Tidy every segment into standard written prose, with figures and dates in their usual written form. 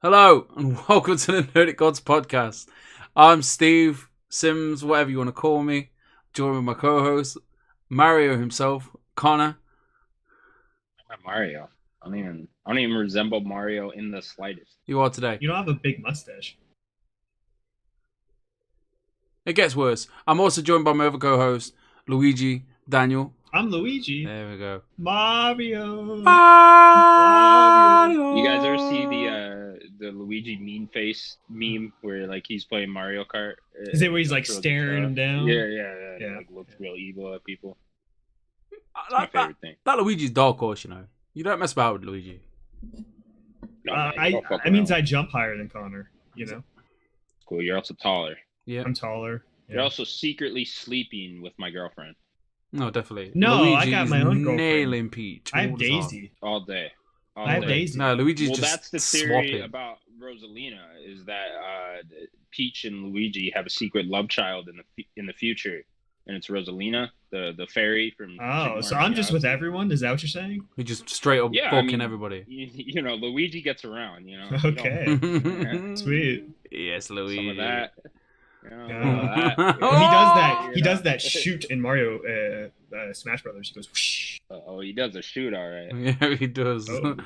Hello and welcome to the Nerdic Gods podcast. I'm Steve Sims, whatever you want to call me. Joined with my co-host Mario himself, Connor. I'm not Mario. I don't even resemble Mario in the slightest. You are today. You don't have a big mustache. It gets worse. I'm also joined by my other co-host Luigi Daniel. I'm Luigi. There we go. Mario. Mario. You guys ever see the Luigi mean face meme where like he's playing Mario Kart? Is it where he's like staring him down? Yeah. Like looks real evil at people. It's my That, favorite thing. that Luigi's dark horse, you know. You don't mess about with Luigi. No, man, you don't fuck That means around. I jump higher than Connor. You know, Cool. You're also taller. Yeah. I'm taller. You're also secretly sleeping with my girlfriend No, definitely. No, Luigi I got is my own girlfriend. nailing Peach. I have all the time. Daisy. all day. I have Daisy. No, Luigi's Well, just that's the theory swapping. about Rosalina is that Peach and Luigi have a secret love child in the future, and it's Rosalina, the fairy from. Super Oh, Mario so I'm just with Galaxy. everyone? Is that what you're saying? We just straight up Yeah, I fucking mean, everybody. You know, Luigi gets around. You know. Okay. Sweet. Yes, Some Luigi. of that. You know, Yeah. some of that. Oh! He does that. You He know. does that shoot in Mario Smash Brothers. He goes. Whoosh. Oh, he does a shoot, all right. Yeah, he does. Oh.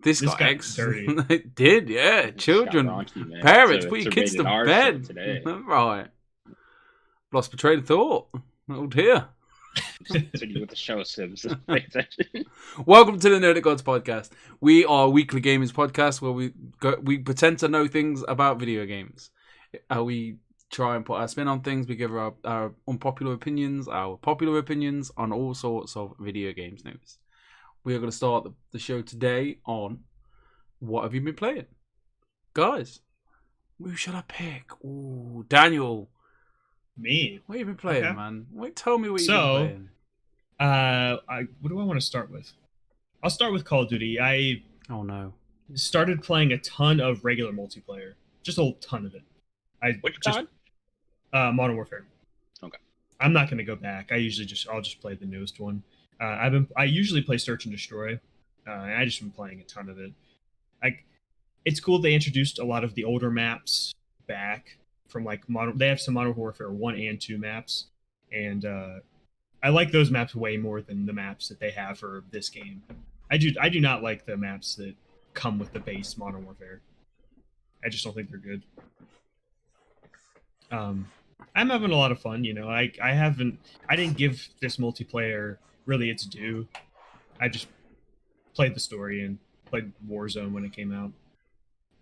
This This got got ex. dirty. It did, yeah. It's Children, got raunchy, man. parents, It's put your a kids to rated R show bed. today. Right. Lost betrayed thought. Oh dear. So you with the show, Sims. Pay attention. Welcome to the Nerdic Gods podcast. We are a weekly gaming podcast where we pretend to know things about video games. We try and put our spin on things. We give our unpopular opinions, our popular opinions on all sorts of video games news. We are going to start the show today on what have you been playing, guys? Who should I pick? Ooh, Daniel. Me. What have you been playing, Okay. man? Tell me what you've So- been playing. What do I want to start with? I'll start with Call of Duty. I Oh no. started playing a ton of regular multiplayer. Just a ton of it. Which just COD? Modern Warfare. Okay. I'm not gonna go back. I'll just play the newest one. I usually play Search and Destroy. And I just been playing a ton of it. It's cool they introduced a lot of the older maps back from like modern. They have some Modern Warfare 1 and 2 maps, and I like those maps way more than the maps that they have for this game. I do not like the maps that come with the base Modern Warfare. I just don't think they're good. I'm having a lot of fun, you know. I didn't give this multiplayer really its due. I just played the story and played Warzone when it came out.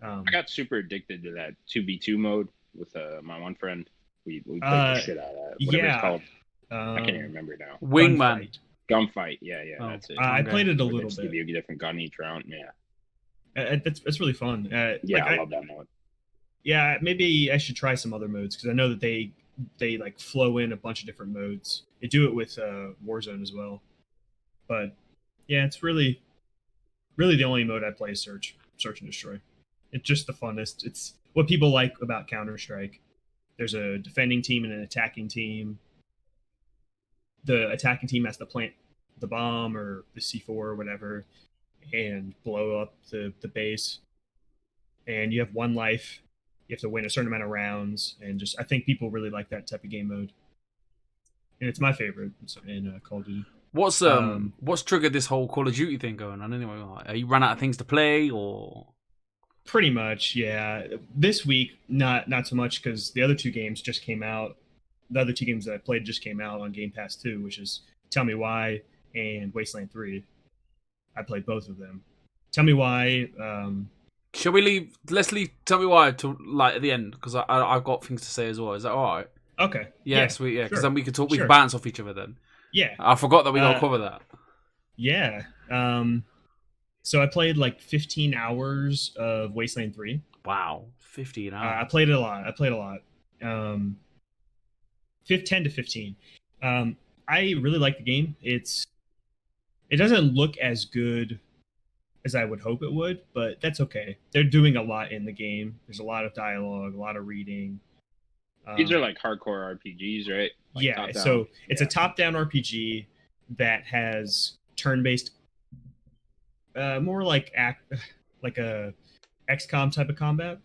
I got super addicted to that 2v2 mode with my one friend. We played the shit out of that. Whatever yeah. it's called. I can't even Um, remember now. Wingman. Gunfight. Gunfight. Yeah, Oh. that's it. I Okay. played it a Where they little just bit. give you a different gun each round. Yeah. It's really fun. Yeah, like, I love that mode. Yeah, maybe I should try some other modes because I know that they like flow in a bunch of different modes. They do it with Warzone as well. But yeah, it's really the only mode I play is search and destroy. It's just the funnest. It's what people like about Counter-Strike. There's a defending team and an attacking team. The attacking team has to plant the bomb or the C4 or whatever and blow up the base. And you have one life. You have to win a certain amount of rounds, and just I think people really like that type of game mode, and it's my favorite in Call of Duty. What's triggered this whole Call of Duty thing going on anyway? Like, are you run out of things to play, or Pretty much, yeah. This week, not so much because the other two games just came out. The other two games that I played just came out on Game Pass 2, which is Tell Me Why and Wasteland 3. I played both of them. Tell Me Why. shall we leave? Let's leave. Tell me why to like at the end because I've got things to say as well. Is that all right? Okay. Yeah, sweet. Yeah, because sure. then we can talk. We Sure. can bounce off each other. Then Yeah. I forgot that we don't Uh, cover that. Yeah. So I played like 15 hours of Wasteland 3. Wow, 15 I hours. played it a lot. 10 to 15. I really like the game. It doesn't look as good as I would hope it would, but that's okay. They're doing a lot in the game. There's a lot of dialogue, a lot of reading. These are like hardcore RPGs, right? Like yeah. top-down. So it's Yeah. a top-down RPG that has turn-based, more like XCOM type of combat,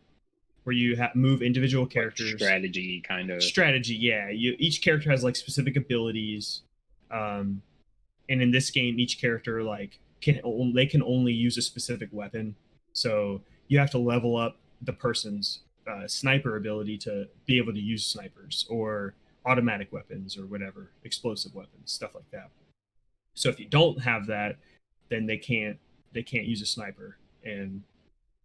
where you move individual characters. Like strategy kind of. Strategy, yeah. Each character has like specific abilities, and in this game, each character like can only use a specific weapon. So you have to level up the person's sniper ability to be able to use snipers or automatic weapons or whatever, explosive weapons, stuff like that. So if you don't have that, then they can't use a sniper. And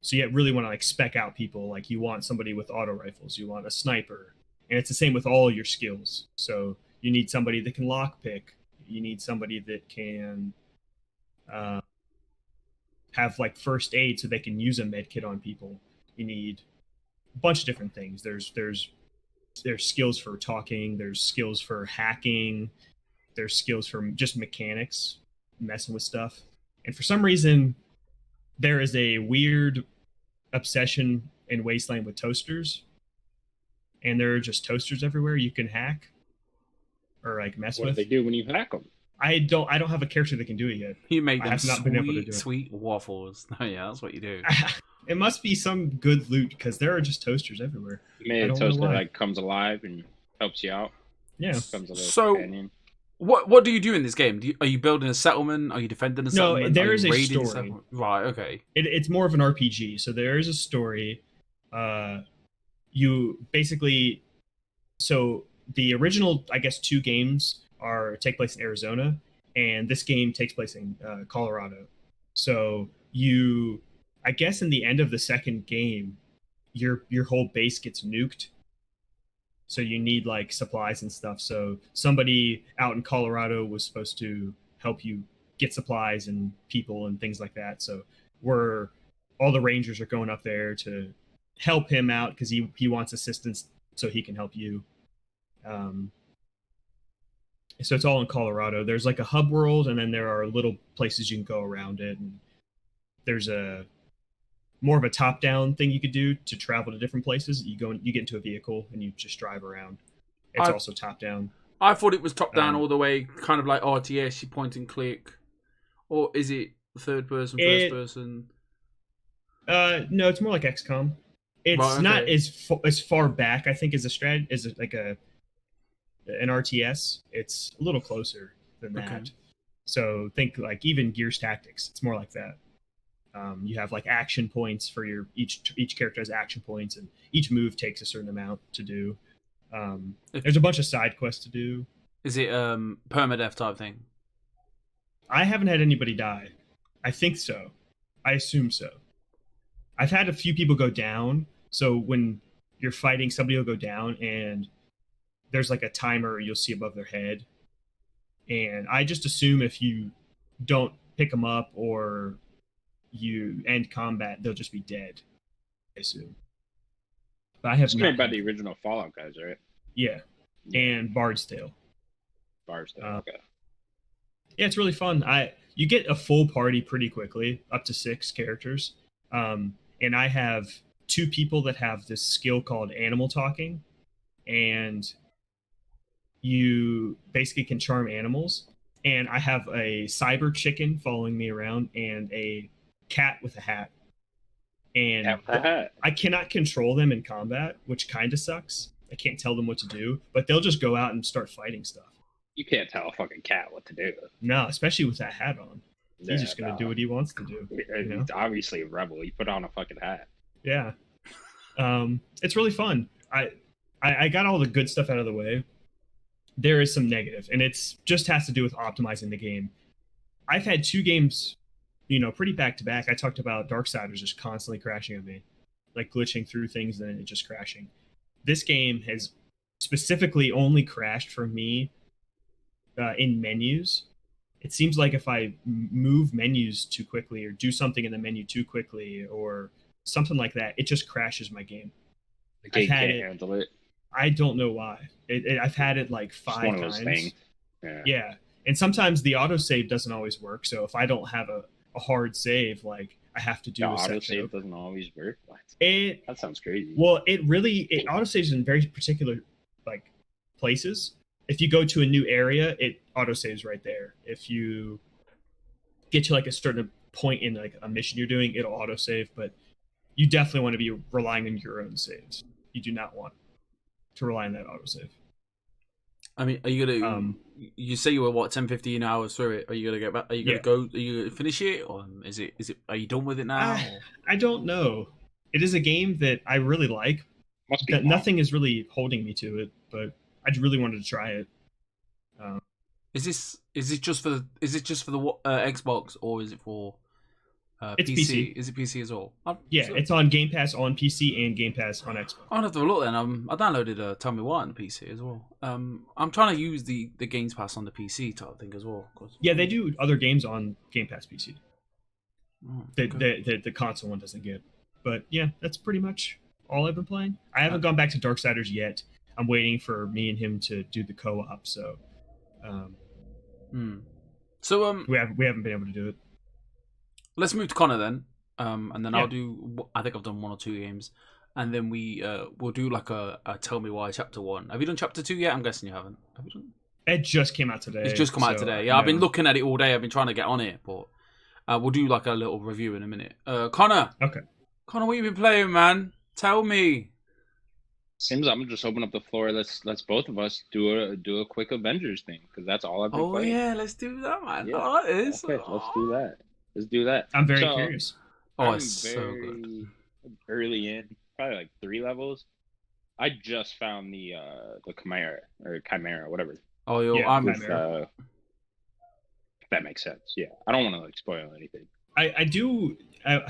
so you really want to like spec out people. Like you want somebody with auto rifles, you want a sniper, and it's the same with all your skills. So you need somebody that can lockpick. You need somebody that can have like first aid so they can use a med kit on people. You need a bunch of different things. There's skills for talking. There's skills for hacking. There's skills for just mechanics, messing with stuff. And for some reason, there is a weird obsession in Wasteland with toasters. And there are just toasters everywhere you can hack or like mess What with. do they do when you hack them? I don't have a character that can do it yet. You make them not been able to do it. sweet waffles. Oh yeah, that's what you do. It must be some good loot because there are just toasters everywhere. You made a toaster like comes alive and helps you out. Yeah. Comes a little So, companion. what do you do in this game? Are you building a settlement? Are you defending a settlement? No, there is a raiding story. Right, okay. It's more of an RPG. So there is a story. You basically, so the original, I guess, 2 games take place in Arizona, and this game takes place in Colorado. So I guess in the end of the second game, your whole base gets nuked. So you need like supplies and stuff. So somebody out in Colorado was supposed to help you get supplies and people and things like that. So all the Rangers are going up there to help him out because he wants assistance so he can help you. So it's all in Colorado. There's like a hub world, and then there are little places you can go around it. And there's more of a top-down thing you could do to travel to different places. You get into a vehicle and you just drive around. It's also top-down. I thought it was top-down all the way, kind of like RTS. You point and click, or is it third person, first person? No, it's more like XCOM. It's not as far back, I think, as like an RTS. It's a little closer than that. Okay. So think like even Gears Tactics. It's more like that. You have like action points for each character has action points, and each move takes a certain amount to do. There's a bunch of side quests to do. Is it permadeath type thing? I haven't had anybody die. I think so. I assume so. I've had a few people go down. So when you're fighting, somebody will go down, and there's like a timer you'll see above their head. And I just assume if you don't pick them up or you end combat, they'll just be dead, I assume. But I have made by the original Fallout guys, right? Yeah. And Bard's Tale. Okay. Yeah, it's really fun. You get a full party pretty quickly, up to 6 characters. And I have 2 people that have this skill called animal talking, and you basically can charm animals. And I have a cyber chicken following me around and a cat with a hat. And I cannot control them in combat, which kind of sucks. I can't tell them what to do, but they'll just go out and start fighting stuff. You can't tell a fucking cat what to do. No, especially with that hat on. He's just going to do what he wants to do. He's obviously a rebel. He put on a fucking hat. Yeah. It's really fun. I got all the good stuff out of the way. There is some negative, and it's just has to do with optimizing the game. I've had 2 games, pretty back to back. I talked about Darksiders just constantly crashing on me, like glitching through things and then it just crashing. This game has specifically only crashed for me in menus. It seems like if I move menus too quickly or do something in the menu too quickly or something like that, it just crashes my game. The game can't handle it. I don't know why. I've had it like 5 times. Yeah. And sometimes the autosave doesn't always work. So if I don't have a hard save, like I have to do a autosave doesn't always work. That sounds crazy. Well, it autosaves in very particular like places. If you go to a new area, it autosaves right there. If you get to like a certain point in like a mission you're doing, it'll autosave. But you definitely want to be relying on your own saves. You do not want to rely on that autosave. I mean, are you gonna? You say you were what 10, 15 hours through it. Are you gonna get back? Are you gonna go? Are you gonna finish it, or is it? Are you done with it now? I don't know. It is a game that I really like. Nothing is really holding me to it, but I really wanted to try it. Is it just for the Xbox, or is it for it's PC? Is it PC as well? It's on Game Pass on PC and Game Pass on Xbox. I'll have to look then. I downloaded Tell Me Why on the PC as well. I'm trying to use the Games Pass on the PC type thing as well. Yeah, they do other games on Game Pass PC. Oh, okay. The console one doesn't get. But yeah, that's pretty much all I've been playing. I haven't gone back to Darksiders yet. I'm waiting for me and him to do the co-op. So, so we haven't been able to do it. Let's move to Connor then, and then Yeah. I'll do. I think I've done 1 or 2 games, and then we'll do like a Tell Me Why Chapter 1. Have you done Chapter 2 yet? I'm guessing you haven't. Have you done? It just came out today. It's just come out today. Yeah, I've been looking at it all day. I've been trying to get on it, but we'll do like a little review in a minute. Connor. Okay. Connor, what you been playing, man? Tell me. Sims, I'm gonna just open up the floor. Let's both of us do a quick Avengers thing because that's all I've been playing. Oh yeah, let's do that, man. Yeah. Oh, it is. Okay, let's do that. Let's do that. I'm very curious. Oh, it's so good. Early in, probably like 3 levels. I just found the Chimera, whatever. Oh, Chimera. If that makes sense. Yeah, I don't want to like spoil anything. I do. I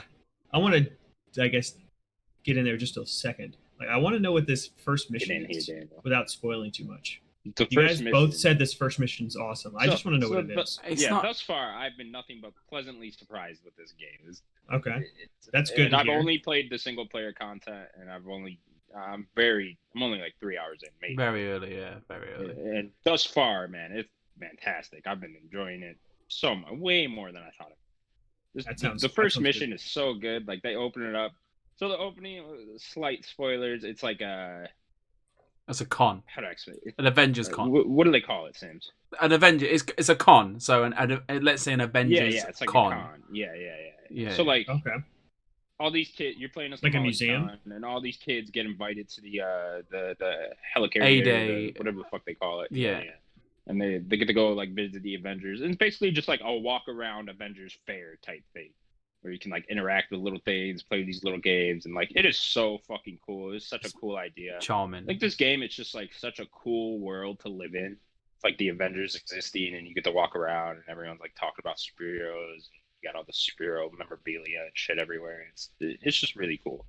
want to, I guess, get in there just a second. Like, I want to know what this first mission is without spoiling too much. You guys both said this first mission's awesome. I just want to know what it is. Thus far, I've been nothing but pleasantly surprised with this game. Okay, that's good. And I've only played the single player content, and I'm only like 3 hours in, maybe. Very early. And thus far, man, it's fantastic. I've been enjoying it so much, way more than I thought it. The first mission is so good. Like, they open it up. So the opening, slight spoilers. It's like It's a con. How do I explain it? An Avengers con. What do they call it, Sims? An Avenger. It's a con. So let's say an Avengers it's like con. A con. Yeah. So like, okay. All these kids, you're playing as like a museum, and all these kids get invited to the helicarrier, A-Day, whatever the fuck they call it. Yeah. And they get to go like visit the Avengers, and it's basically just like a walk around Avengers fair type thing, where you can like interact with little things, play these little games, and like it is so fucking cool. It's such a cool idea. Charming. Like this game, it's just like such a cool world to live in. It's like the Avengers existing, and you get to walk around, and everyone's like talking about superheroes. You got all the superhero memorabilia and shit everywhere. It's just really cool.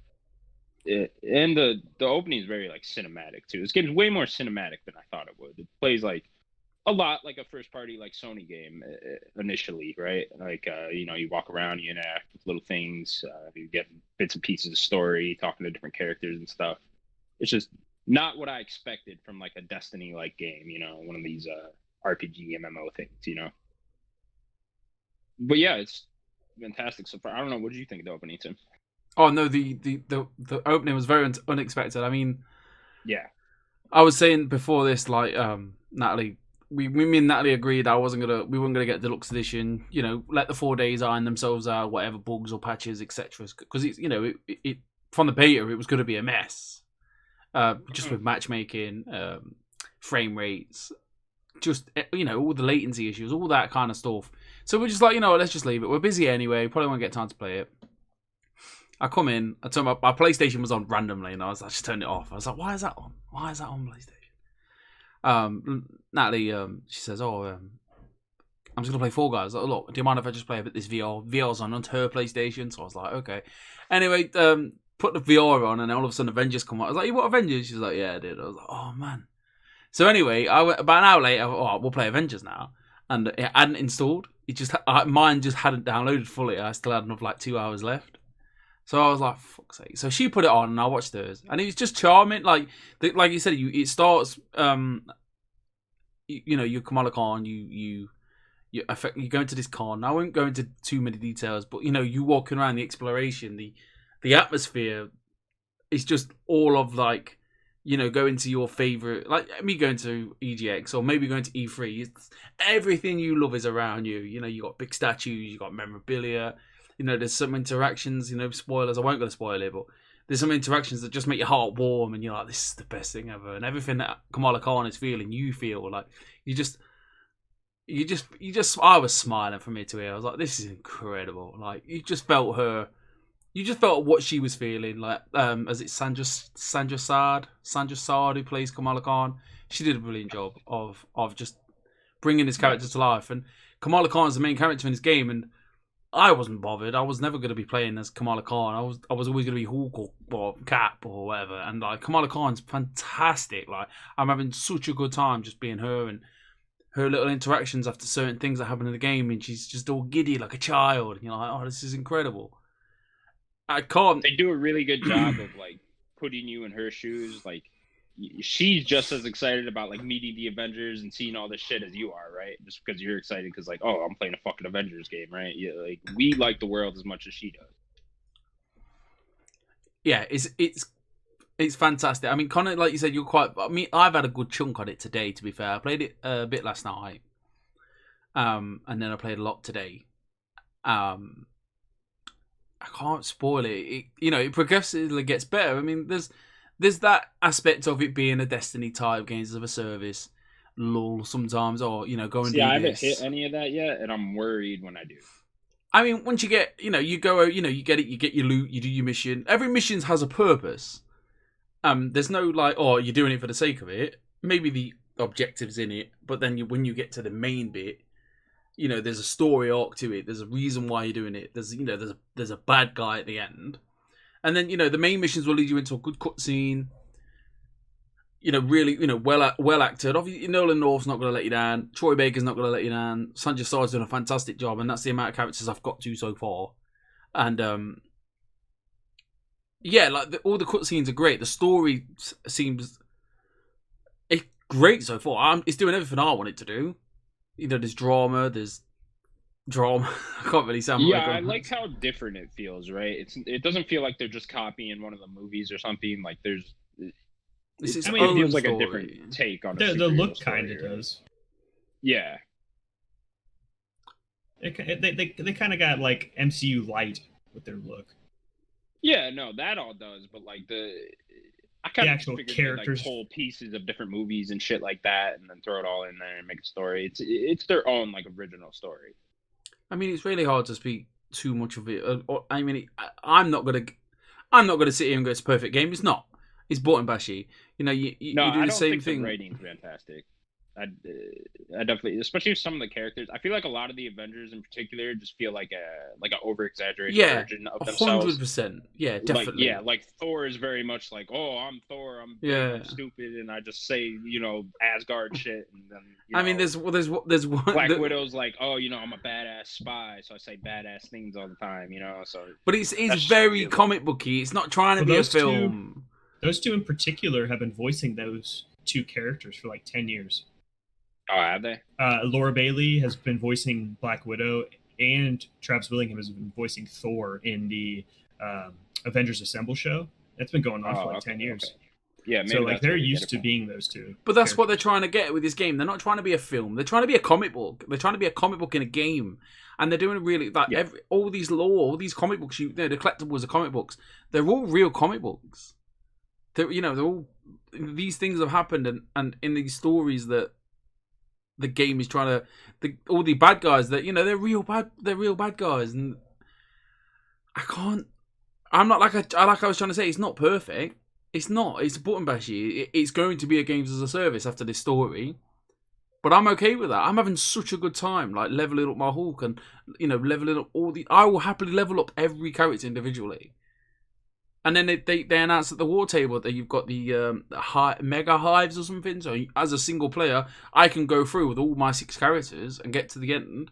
And the opening is very like cinematic too. This game's way more cinematic than I thought it would. It plays like a lot like a first party like Sony game initially, right? Like you walk around, you interact with little things, you get bits and pieces of story, talking to different characters and stuff. It's just not what I expected from like a Destiny like game, one of these RPG MMO things, But yeah, it's fantastic so far. I don't know, what did you think of the opening, Tim? Oh no, the opening was very unexpected. I mean, yeah, I was saying before this, like Natalie, me and Natalie agreed we weren't gonna get deluxe edition. Let the 4 days iron themselves out, whatever bugs or patches, etc. Because it's it from the beta it was going to be a mess, just with matchmaking, frame rates, just all the latency issues, all that kind of stuff. So we're just like, let's just leave it. We're busy anyway. Probably won't get time to play it. I come in. I turn my PlayStation was on randomly, and I just turned it off. I was like, why is that on? Why is that on PlayStation? Natalie, she says, I'm just gonna play Fall Guys. Like, look, do you mind if I just play a bit this VR? VR's on her PlayStation, so I was like, okay. Anyway, put the VR on, and all of a sudden Avengers come out. I was like, you what Avengers? She's like, yeah, I did. I was like, oh man. So anyway, about an hour later, we'll play Avengers now, and it hadn't installed. Mine just hadn't downloaded fully. I still had another like 2 hours left. So I was like, fuck's sake. So she put it on and I watched hers. And it was just charming. Like you said, it starts, you're Kamala Khan, you go into this con. I won't go into too many details, but you walking around the exploration, the atmosphere is just all of like, going to your favorite, like me going to EGX or maybe going to E3. Everything you love is around you. You got big statues, you got memorabilia. You know, there's some interactions. You know, spoilers. I won't go to spoil it, but there's some interactions that just make your heart warm, and you're like, this is the best thing ever. And everything that Kamala Khan is feeling, you feel like you just. I was smiling from ear to ear. I was like, this is incredible. Like, you just felt her. You just felt what she was feeling. Like, is it Sandra Saad, who plays Kamala Khan? She did a brilliant job of just bringing this character to life. And Kamala Khan is the main character in this game, and I wasn't bothered. I was never going to be playing as Kamala Khan. I was always going to be Hulk or Cap or whatever. And like, Kamala Khan's fantastic. Like, I'm having such a good time just being her, and her little interactions after certain things that happen in the game, and she's just all giddy like a child. And you're like, oh, this is incredible. I can't. They do a really good job of like putting you in her shoes. Like, she's just as excited about like meeting the Avengers and seeing all this shit as you are, right? Just because you're excited because like, oh, I'm playing a fucking Avengers game, right? Yeah, like we like the world as much as she does. Yeah, it's fantastic. I mean, Connor, like you said, you're quite. I mean, I've had a good chunk on it today. To be fair, I played it a bit last night, and then I played a lot today. I can't spoil it. It progressively gets better. I mean, there's that aspect of it being a Destiny type games as a service, lull sometimes, or going. See, I haven't hit any of that yet, and I'm worried when I do. I mean, once you get, you go, you get it, you get your loot, you do your mission. Every mission has a purpose. There's no like, oh, you're doing it for the sake of it. Maybe the objective's in it, but then when you get to the main bit, there's a story arc to it. There's a reason why you're doing it. There's a bad guy at the end, and then the main missions will lead you into a good cutscene. Really, well acted. Obviously, Nolan North's not going to let you down. Troy Baker's not going to let you down. Sanjay Sar's doing a fantastic job, and that's the amount of characters I've got to so far. And yeah, like all the cutscenes are great. The story seems it's great so far. It's doing everything I want it to do. There's drama. I can't really sound. Yeah, I like how different it feels. Right? It doesn't feel like they're just copying one of the movies or something. Like there's. It feels like a different take on it. The look kind of does. Yeah. They kind of got like MCU light with their look. Yeah, no, that all does, but like I kind of actual figured characters, like pull pieces of different movies and shit like that, and then throw it all in there and make a story. It's their own like original story. I mean, it's really hard to speak too much of it. I mean, I'm not gonna sit here and go it's a perfect game. It's not. It's bought and bashy. You do the same thing. The rating's fantastic. I definitely, especially with some of the characters. I feel like a lot of the Avengers in particular just feel like an over exaggerated version of themselves. 100%. Yeah, definitely. Like Thor is very much like, oh, I'm Thor. I'm stupid, and I just say Asgard shit. And then I mean, there's one. Black Widow's like, oh, I'm a badass spy, so I say badass things all the time. So. But it's very comic booky. It's not trying to be a film. Those two in particular have been voicing those two characters for like 10 years. Oh, have they? Laura Bailey has been voicing Black Widow, and Travis Willingham has been voicing Thor in the Avengers Assemble show. That's been going on for like 10 years. Okay. Yeah, maybe so like they're used to being those two. But that's what they're trying to get with this game. They're not trying to be a film. They're trying to be a comic book. They're trying to be a comic book in a game. And they're doing really all these all these comic books. The collectibles of comic books. They're all real comic books. They're all these things have happened, and in these stories that the game is trying to, all the bad guys that they're real bad guys, and I'm not like I was trying to say, it's not perfect. It's not. It's a button bashy. It's going to be a games as a service after this story, but I'm okay with that. I'm having such a good time, like leveling up my Hulk and leveling up I will happily level up every character individually. And then they announced at the war table that you've got the mega hives or something. So as a single player, I can go through with all my 6 characters and get to the end.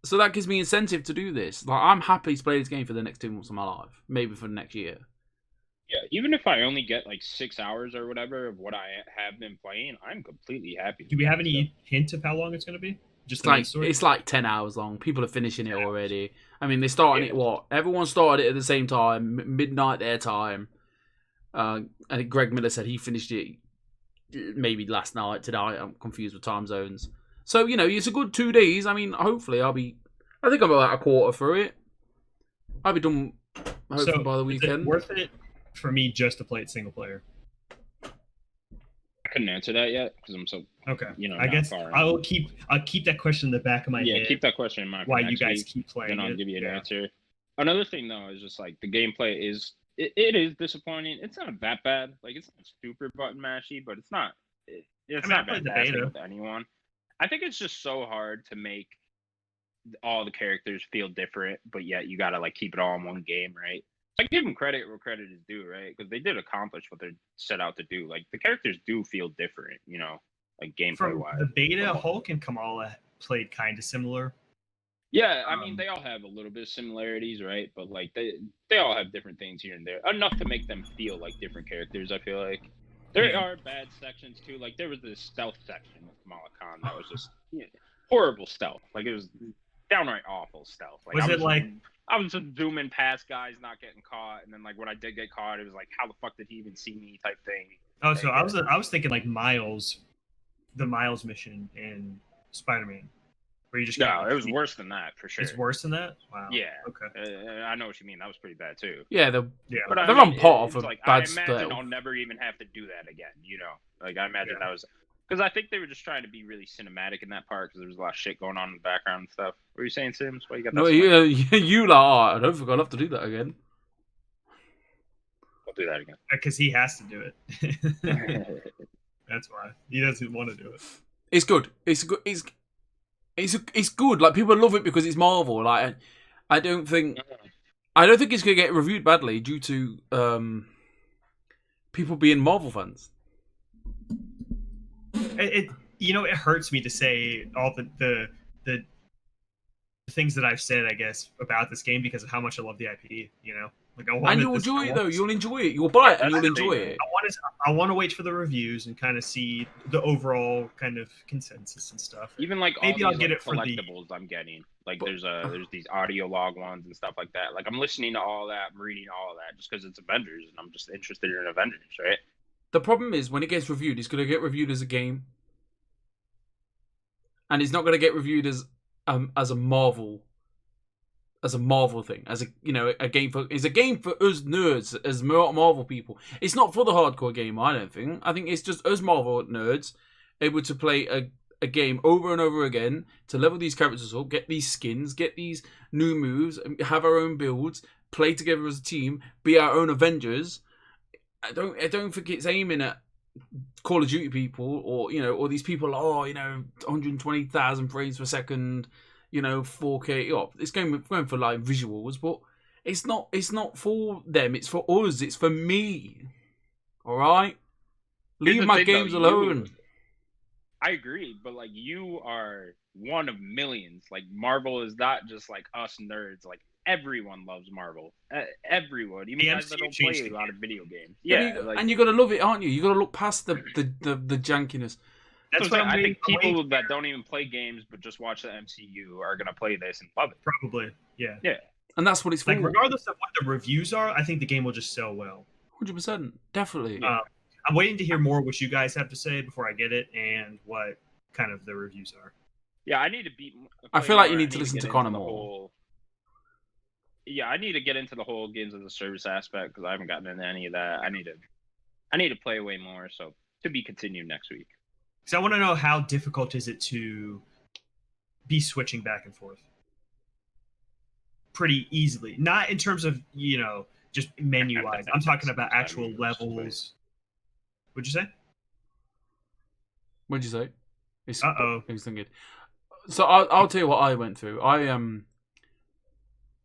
So that gives me incentive to do this. Like, I'm happy to play this game for the next 2 months of my life, maybe for the next year. Yeah, even if I only get like 6 hours or whatever of what I have been playing, I'm completely happy. Do we have any hint of how long it's going to be? It's like 10 hours long. People are finishing it already. I mean, they started it everyone started it at the same time, midnight their time. I think Greg Miller said he finished it maybe last night, tonight. I'm confused with time zones. So, it's a good 2 days. I mean, hopefully I think I'm about a quarter through it. I'll be done hopefully by the Is weekend. it worth it for me just to play it single player? I couldn't answer that yet because I'm so Okay. I not guess far in. I'll keep that question in the back of my head. Keep that question in mind. Why for you next guys week, keep playing then I'll it. give you an answer. Another thing though is just like the gameplay is it is disappointing. It's not that bad. Like it's not super button mashy, but it's not. It's not I played the fantastic beta. with anyone. I think it's just so hard to make all the characters feel different, but yet you gotta like keep it all in one game, right? I give them credit where credit is due, right? Because they did accomplish what they're set out to do. Like the characters do feel different, like gameplay From wise. the beta, Hulk and Kamala played kind of similar. Yeah, I mean they all have a little bit of similarities, right? But like they all have different things here and there, enough to make them feel like different characters. I feel like there are bad sections too. Like there was this stealth section with Kamala Khan that was just horrible stealth. Like it was downright awful stealth. Like, I was just zooming past guys not getting caught, and then like when I did get caught, it was like, how the fuck did he even see me? Type thing. Oh, so I was thinking like Miles, the Miles mission in Spider-Man, where you just it was worse than that for sure. It's worse than that. Wow. Yeah. Okay. I know what you mean. That was pretty bad too. Yeah, but they're on par for like, bad I imagine stealth. I'll never even have to do that again. Like I imagine that was. Because I think they were just trying to be really cinematic in that part because there was a lot of shit going on in the background and stuff. What were you saying, Sims? Why you got that? No, you I don't think I'll have to do that again. I'll do that again. Because he has to do it. That's why. He doesn't want to do it. It's good. It's good. It's good. Like people love it because it's Marvel. Like I don't think it's gonna get reviewed badly due to people being Marvel fans. It hurts me to say all the things that I've said, I guess, about this game because of how much I love the IP. Like and you'll enjoy it though. You'll enjoy it. You'll buy it and you'll enjoy it. I want to wait for the reviews and kind of see the overall kind of consensus and stuff. Even like maybe all I'll these, get it for collectibles I'm getting. Like there's these audio log ones and stuff like that. Like I'm listening to all that, I'm reading all of that just because it's Avengers and I'm just interested in Avengers, right? The problem is when it gets reviewed, it's going to get reviewed as a game, and it's not going to get reviewed as a Marvel thing, as a game for us nerds, as Marvel people. It's not for the hardcore gamer, I don't think. I think it's just us Marvel nerds able to play a game over and over again to level these characters up, get these skins, get these new moves, have our own builds, play together as a team, be our own Avengers. I don't think it's aiming at Call of Duty people or these people. 120,000 frames per second, 4K. It's going for like visuals, but it's not for them. It's for us. It's for me. All right, leave my games alone. I agree, but like you are one of millions. Like Marvel is not just like us nerds. Like everyone loves Marvel. Everyone, even guys that don't play a lot of video games. Yeah, and you got to love it, aren't you? You got to look past the jankiness. That's what I think. People that don't even play games but just watch the MCU are gonna play this and love it. Probably, yeah. Yeah, and that's what it's for. Like regardless of what the reviews are, I think the game will just sell well. 100%, definitely. I'm waiting to hear more what you guys have to say before I get it and what kind of the reviews are. Yeah, I need to beat. I feel like you need to listen to Connor more. Yeah, I need to get into the whole games as a service aspect because I haven't gotten into any of that. I need to play way more. So to be continued next week. So I want to know how difficult is it to be switching back and forth? Pretty easily, not in terms of just menu wise. I'm talking about actual levels. What'd you say? What'd you say? It's thinking. So I'll tell you what I went through.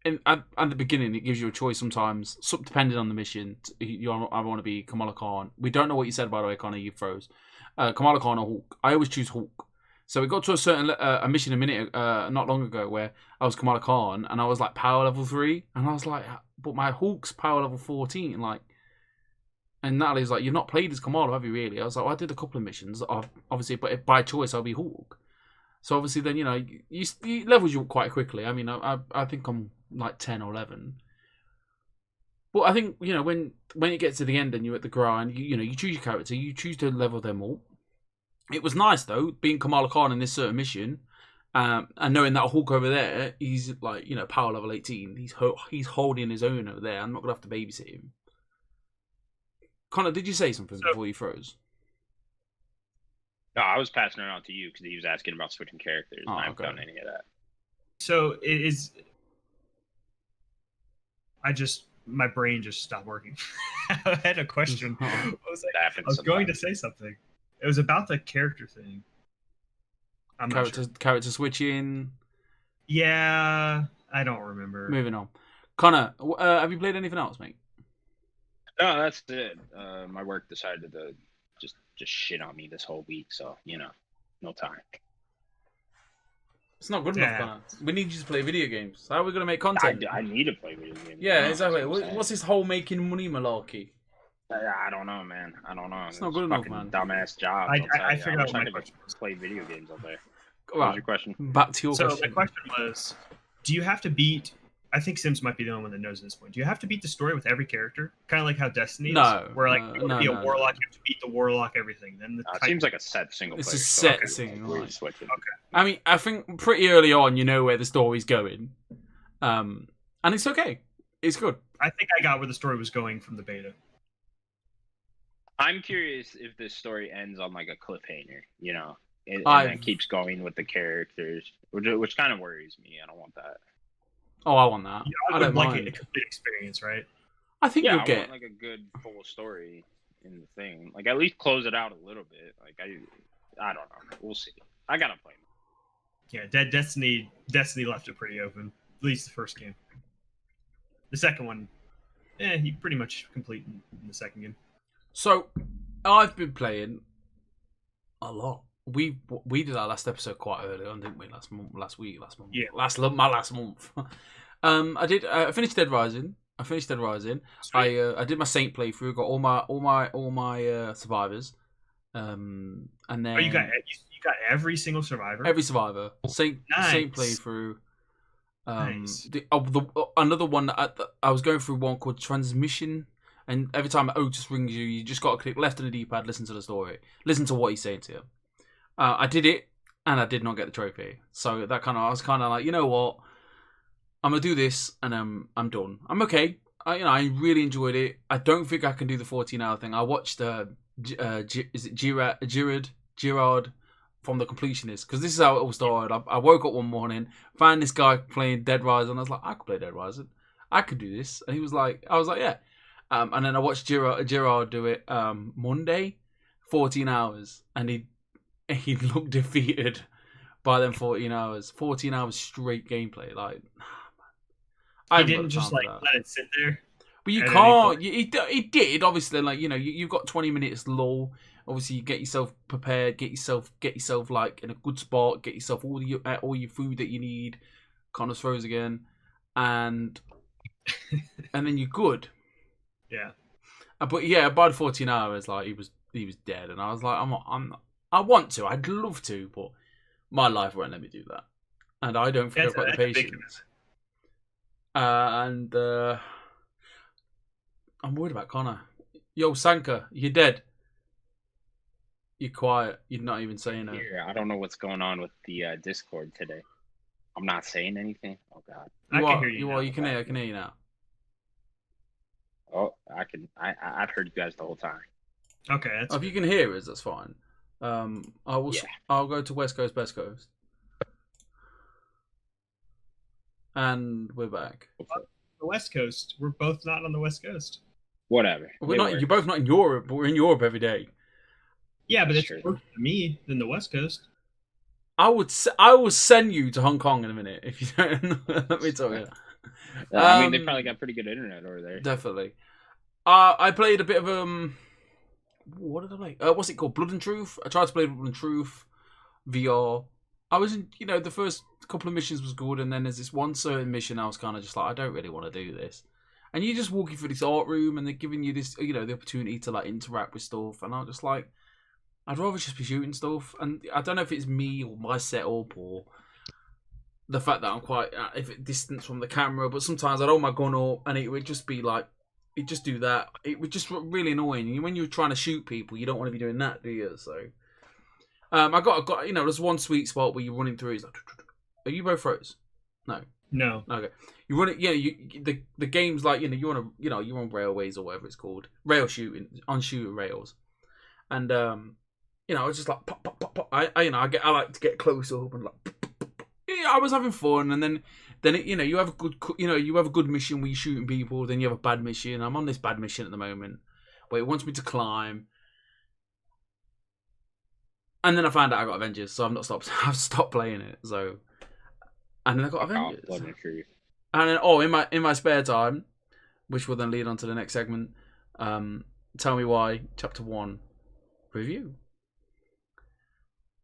At the beginning, it gives you a choice sometimes, depending on the mission. I want to be Kamala Khan. We don't know what you said, by the way, Connor. You froze. Kamala Khan or Hulk. I always choose Hulk. So we got to a certain a mission a minute not long ago where I was Kamala Khan and I was like power level 3, and I was like, but my Hulk's power level 14. Like, and Natalie's like, you've not played as Kamala, have you really? I was like, well, I did a couple of missions, obviously, but if by choice I'll be Hulk. So obviously, then you levels you up quite quickly. I mean, I think I'm like 10 or 11. But I think when it gets to the end and you're at the grind, you choose your character, you choose to level them all. It was nice though being Kamala Khan in this certain mission. And knowing that Hulk over there, he's like, you know, power level 18. He's holding his own over there. I'm not gonna have to babysit him. Connor, did you say something before you froze? No, I was passing it on to you because he was asking about switching characters, and I haven't done any of that. So it is. My brain just stopped working. I had a question. I was going to say something. It was about the character thing. Character switching. Yeah, I don't remember. Moving on. Connor, have you played anything else, mate? No, that's it. My work decided to just shit on me this whole week, so no time. It's not good enough, Connor. We need you to play video games. How are we going to make content? I need to play video games. Yeah, exactly. What's this whole making money malarkey? I don't know, man. I don't know. It's not good enough, man. Dumbass job. I figured out my question. Play video games all day. Right. What was your question? Back to your question. So my question was, do you have to beat... I think Sims might be the only one that knows at this point. Do you have to beat the story with every character? Kind of like how Destiny is? Where like, you want to be a warlock, you have to beat the warlock, everything. Then it seems like a set single player. It's a set single player. Okay. I mean, I think pretty early on you know where the story's going. And it's okay. It's good. I think I got where the story was going from the beta. I'm curious if this story ends on like a cliffhanger, and then keeps going with the characters, which kind of worries me. I don't want that. Oh, I want that. I don't like mind. a complete experience, right? I think you'll get want, like a good full story in the thing. Like at least close it out a little bit. Like I don't know. We'll see. I gotta play. Yeah, Destiny left it pretty open. At least the first game. The second one, he pretty much complete in the second game. So, I've been playing a lot. We did our last episode quite early on, didn't we? Last month. Yeah. My last month. I finished Dead Rising. I did my Saint playthrough. Got all my survivors. And then you got every single survivor. Every survivor. Saint playthrough. Nice. Another one that I was going through one called Transmission. And every time Otis rings you, you just got to click left on the D-pad, listen to the story. Listen to what he's saying to you. I did it, and I did not get the trophy. So I was kind of like, you know what? I'm going to do this, and I'm done. I'm okay. I really enjoyed it. I don't think I can do the 14-hour thing. I watched, is it Girard from The Completionist? Because this is how it all started. I woke up one morning, found this guy playing Dead Rising, and I was like, I could play Dead Rising. I could do this. And I was like, yeah. And then I watched Gerard do it Monday, 14 hours, and he looked defeated by them 14 hours. 14 hours straight gameplay. Like, I didn't just like let it sit there. But you can't. He did obviously. Like you've got 20 minutes lull. Obviously, you get yourself prepared. Get yourself like in a good spot. Get yourself all your food that you need. Connor's froze again, and then you're good. Yeah, but yeah, by the 14 hours, like he was dead, and I was like, I want to, I'd love to, but my life won't let me do that, and I don't think I've got the patience. And I'm worried about Connor. Yo, Sanka, you're dead. You're quiet. You're not even saying it. Yeah, I don't know what's going on with the Discord today. I'm not saying anything. Oh God, I can hear you. You can hear you now. Oh, I can. I've heard you guys the whole time. Okay. If you can hear us, that's fine. I'll go to West Coast, Best Coast, and we're back. The West Coast. We're both not on the West Coast. Whatever. We're not. You're both not in Europe, but we're in Europe every day. Yeah, but it's closer to me than the West Coast. I will send you to Hong Kong in a minute if you don't. Let me tell you. I mean, they probably got pretty good internet over there. Definitely. I played a bit of what did I play? What's it called? Blood and Truth. I tried to play Blood and Truth VR. I was in, the first couple of missions was good, and then there's this one certain mission I was kind of just like, I don't really want to do this. And you're just walking through this art room, and they're giving you this, the opportunity to like interact with stuff, and I'm just like, I'd rather just be shooting stuff. And I don't know if it's me or my setup or the fact that I'm quite distance from the camera, but sometimes I'd hold my gun up and it would just be like, it just do that. It would just really annoying. When you're trying to shoot people, you don't want to be doing that, do you? So I got there's one sweet spot where you're running through. It's like, are you both froze? No. No. Okay. You run it. The game's like you're on railways or whatever it's called, rail shooting on shooting rails, and it's just like pop pop pop pop. I like to get close up and like. I was having fun, and then you have a good mission where you're shooting people. Then you have a bad mission. I'm on this bad mission at the moment where it wants me to climb. And then I found out I got Avengers, so I've stopped playing it. So, and then I got Avengers. And then in my spare time, which will then lead on to the next segment, tell me why Chapter 1 review.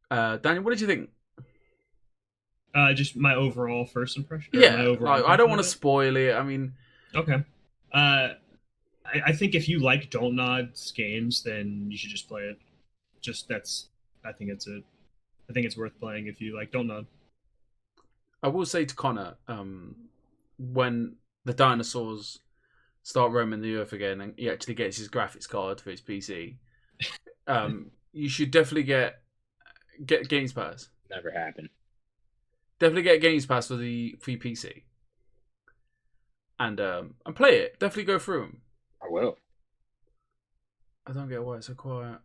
Daniel, what did you think? Just my overall first impression. Yeah, I don't want to spoil it. I mean, okay. I think if you like Don't Nod's games, then you should just play it. I think it's it. I think it's worth playing if you like Don't Nod. I will say to Connor, when the dinosaurs start roaming the earth again, and he actually gets his graphics card for his PC, you should definitely get Games Pass. Never happened. Definitely get Games Pass for your PC, and play it. Definitely go through them. I will. I don't get why it's so quiet.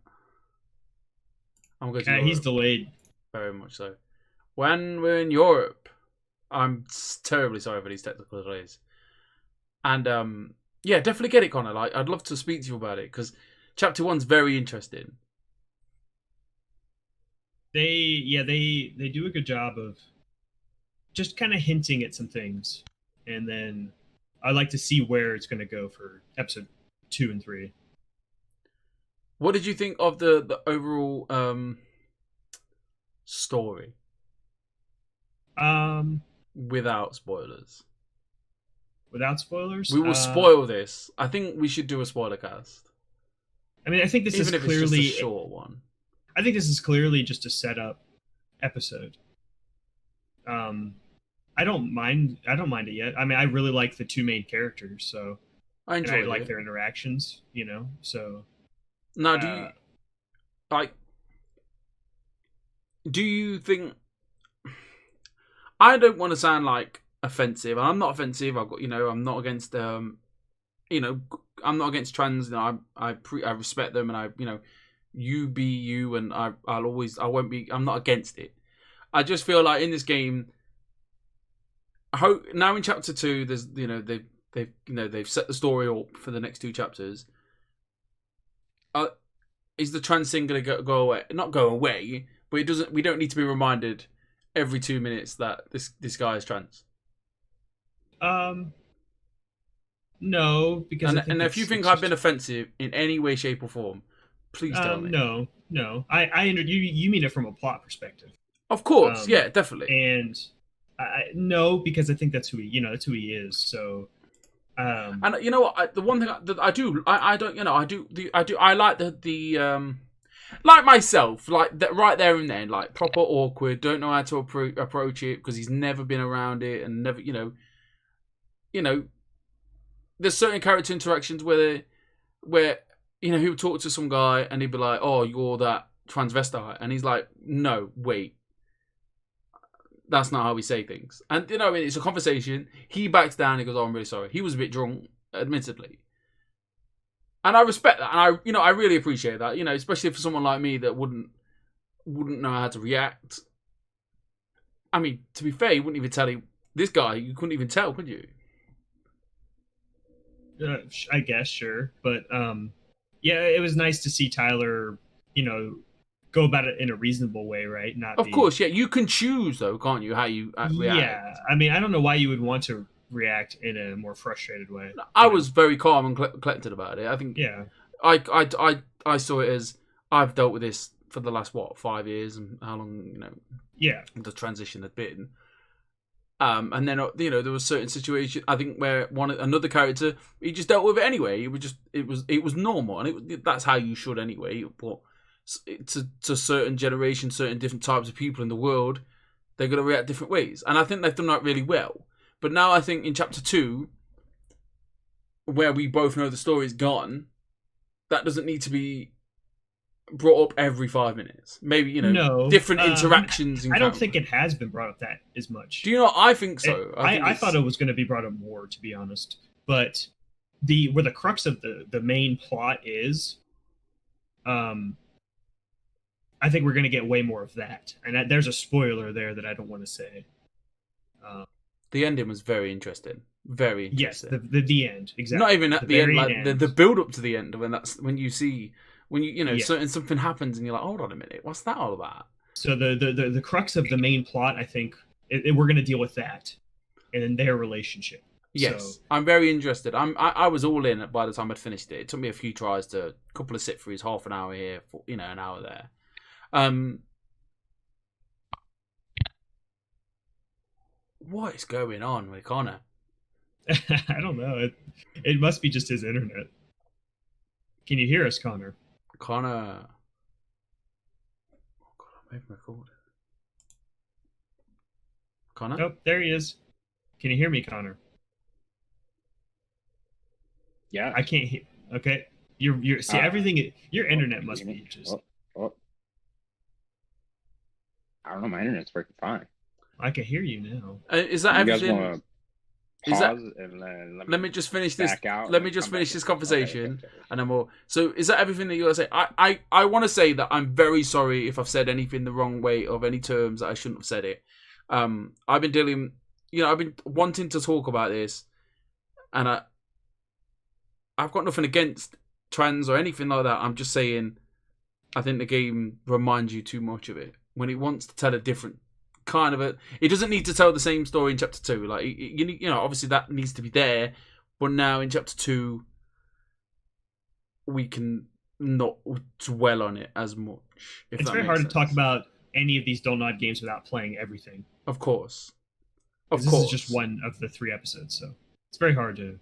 I'm going to he's delayed. Very much so. When we're in Europe, I'm terribly sorry for these technical delays. And definitely get it, Connor. Like, I'd love to speak to you about it because Chapter 1's very interesting. They do a good job of just kind of hinting at some things, and then I like to see where it's going to go for episode 2 and 3. What did you think of the overall story? Without spoilers. Without spoilers? We will spoil this. I think we should do a spoiler cast. I mean, I think this Even is if clearly it's just a short one. I think this is clearly just a setup episode. I don't mind it yet. I mean, I really like the two main characters, so I like their interactions, so now, do you think? I don't want to sound like offensive. I'm not offensive. I'm not against I'm not against trans. I respect them, and you be you, and I won't be. I'm not against it. I just feel like in this game, now in Chapter 2, there's they've set the story up for the next 2 chapters. Is the trans thing going to go away? Not go away, but it doesn't. We don't need to be reminded every 2 minutes that this guy is trans. No, because if you think I've been offensive in any way, shape, or form, please tell me. No. You mean it from a plot perspective? Of course, yeah, definitely. And no, because I think that's who he is. So. And you know what? The one thing that I do, I like the like myself, like that right there and then, like proper awkward. Don't know how to approach it because he's never been around it and never, there's certain character interactions where he would talk to some guy and he'd be like, "Oh, you're that transvestite," and he's like, "No, wait. That's not how we say things." And it's a conversation. He backs down. He goes, "Oh, I'm really sorry." He was a bit drunk, admittedly, and I respect that. And I really appreciate that. Especially for someone like me that wouldn't know how to react. I mean, to be fair, you wouldn't even tell him. This guy, you couldn't even tell, could you? I guess, sure, but it was nice to see Tyler, go about it in a reasonable way, right? Of course, yeah. You can choose, though, can't you? How you react. Yeah, I mean, I don't know why you would want to react in a more frustrated way. I was very calm and collected about it. I think. Yeah. I saw it as I've dealt with this for the last 5 years, and how long Yeah. the transition had been. And then there was certain situations I think where another character he just dealt with it anyway. It was normal, and that's how you should anyway. But to certain generations, certain different types of people in the world, they're going to react different ways, and I think they've done that really well. But now I think in Chapter 2, where we both know the story's gone, that doesn't need to be brought up every 5 minutes. Maybe, you know, No, different interactions. I don't think it has been brought up that as much. Do you know what? I think so. I thought it was going to be brought up more, to be honest. But where the crux of the main plot is, I think we're going to get way more of that. And there's a spoiler there that I don't want to say. The ending was very interesting. Very interesting. Yes, the end, exactly. Not even at the end, like end. the build up to the end, when you know Yeah. something happens and you're like, hold on a minute, what's that all about? So the crux of the main plot, I think, we're going to deal with that, and then their relationship. Yes, So, I'm very interested. I was all in by the time I'd finished it. It took me a few tries, a couple of sit throughs, half an hour here, an hour there. What is going on with Connor? I don't know. It must be just his internet. Can you hear us, Connor? Connor. Oh God, I made my record. Connor? Oh, there he is. Can you hear me, Connor? Yeah. I can't hear. Okay, you're see everything. Your internet must be just. I don't know. My internet's working fine. I can hear you now. Is that You guys everything? want to Is that? pause and then Let me just finish this. back out Let and me just come back finish in? this conversation, Okay. and then we'll. So, is that everything that you want to say? I want to say that I'm very sorry if I've said anything the wrong way of any terms that I shouldn't have said it. I've been dealing, I've been wanting to talk about this, and I've got nothing against trans or anything like that. I'm just saying, I think the game reminds you too much of it when it wants to tell a different kind of it. It doesn't need to tell the same story in chapter 2. Like obviously that needs to be there, but now in chapter 2, we can not dwell on it as much. It's very hard to talk about any of these Dull Nod games without playing everything. Of course. This is just one of the 3 episodes, so it's very hard to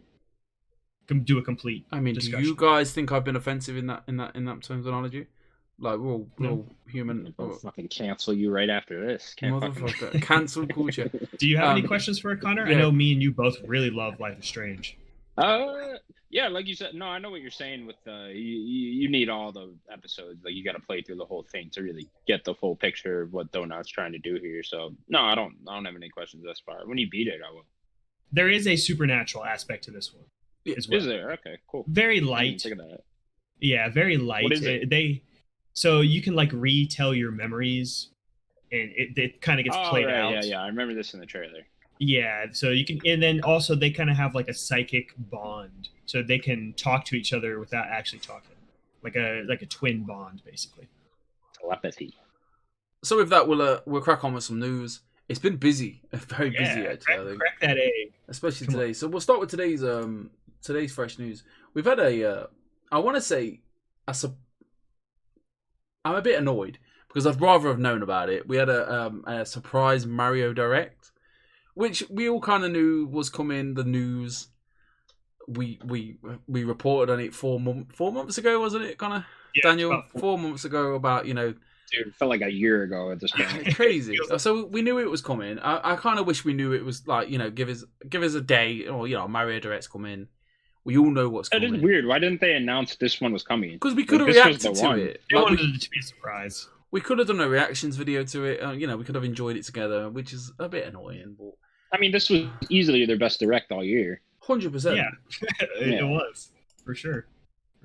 do a complete. I mean, discussion. do you guys think I've been offensive in that terminology? Like we're all human. I'll fucking cancel you right after this. Can't Motherfucker, cancel culture. Do you have any questions for Connor? Yeah. I know me and you both really love Life is Strange. Yeah, like you said. No, I know what you're saying. With you need all the episodes. Like you got to play through the whole thing to really get the full picture of what Donut's trying to do here. So no, I don't have any questions thus far. When you beat it, I will. There is a supernatural aspect to this one. As well. Is there? Okay, cool. Very I didn't light. think of that. Yeah, very light. What is it? So you can like retell your memories, and it kind of gets played right, out. Yeah. I remember this in the trailer. Yeah, so you can, and then also they kind of have like a psychic bond, so they can talk to each other without actually talking, like a twin bond, basically. Telepathy. So with that, we'll crack on with some news. It's been busy, very busy actually. I think. Crack that egg. Especially Come today. on. So we'll start with today's fresh news. We've had I want to say I'm a bit annoyed because I'd rather have known about it. We had a surprise Mario Direct, which we all kind of knew was coming. The news we reported on it 4 months ago, wasn't it, Connor? Yeah, Daniel, about 4 months ago about Dude, it felt like a year ago at this point. crazy. So we knew it was coming. I kind of wish we knew it was like give us a day or Mario Direct's coming. We all know what's That coming. is weird. Why didn't they announce this one was coming? Because we could have Like, this was reacted the to one. it. They Like, wanted it to be a surprise. we could have done a reactions video to it. We could have enjoyed it together, which is a bit annoying, but I mean, this was easily their best direct all year. 100%. Yeah, it was for sure.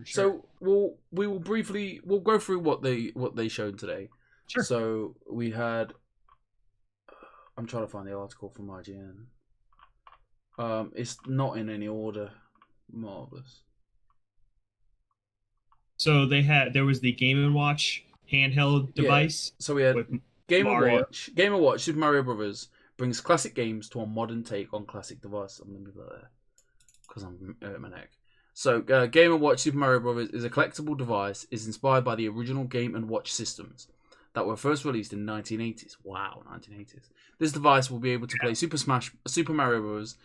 So we'll go through what they showed today. Sure. So we had. I'm trying to find the article from IGN. It's not in any order. Marvelous. So there was the Game & Watch handheld device. So we had with Game & Mario. Watch. Game & Watch Super Mario Brothers brings classic games to a modern take on classic devices. I'm gonna be there because I'm hurting my neck. So Game & Watch Super Mario Brothers is a collectible device. Is inspired by the original Game & Watch systems that were first released in 1980s. Wow, 1980s. This device will be able to play Super Mario Bros.,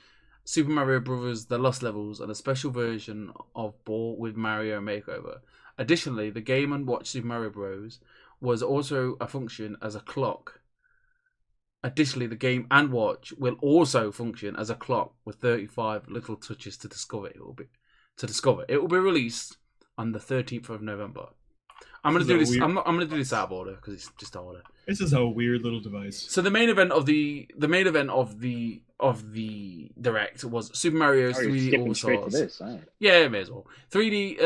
Super Mario Bros. The Lost Levels, and a special version of Ball with Mario Makeover. Additionally, the Game & Watch Super Mario Bros. Was also a function as a clock. Additionally, the Game & Watch will also function as a clock with 35 little touches to discover. It will be released on the 13th of November. I'm gonna This is do this. a weird- I'm gonna do this out of order because it's just out of order. This is a weird little device. So the main event of the direct was Super Mario Oh, you're 3D skipping All straight to Stars. this. All right. Yeah, may as well.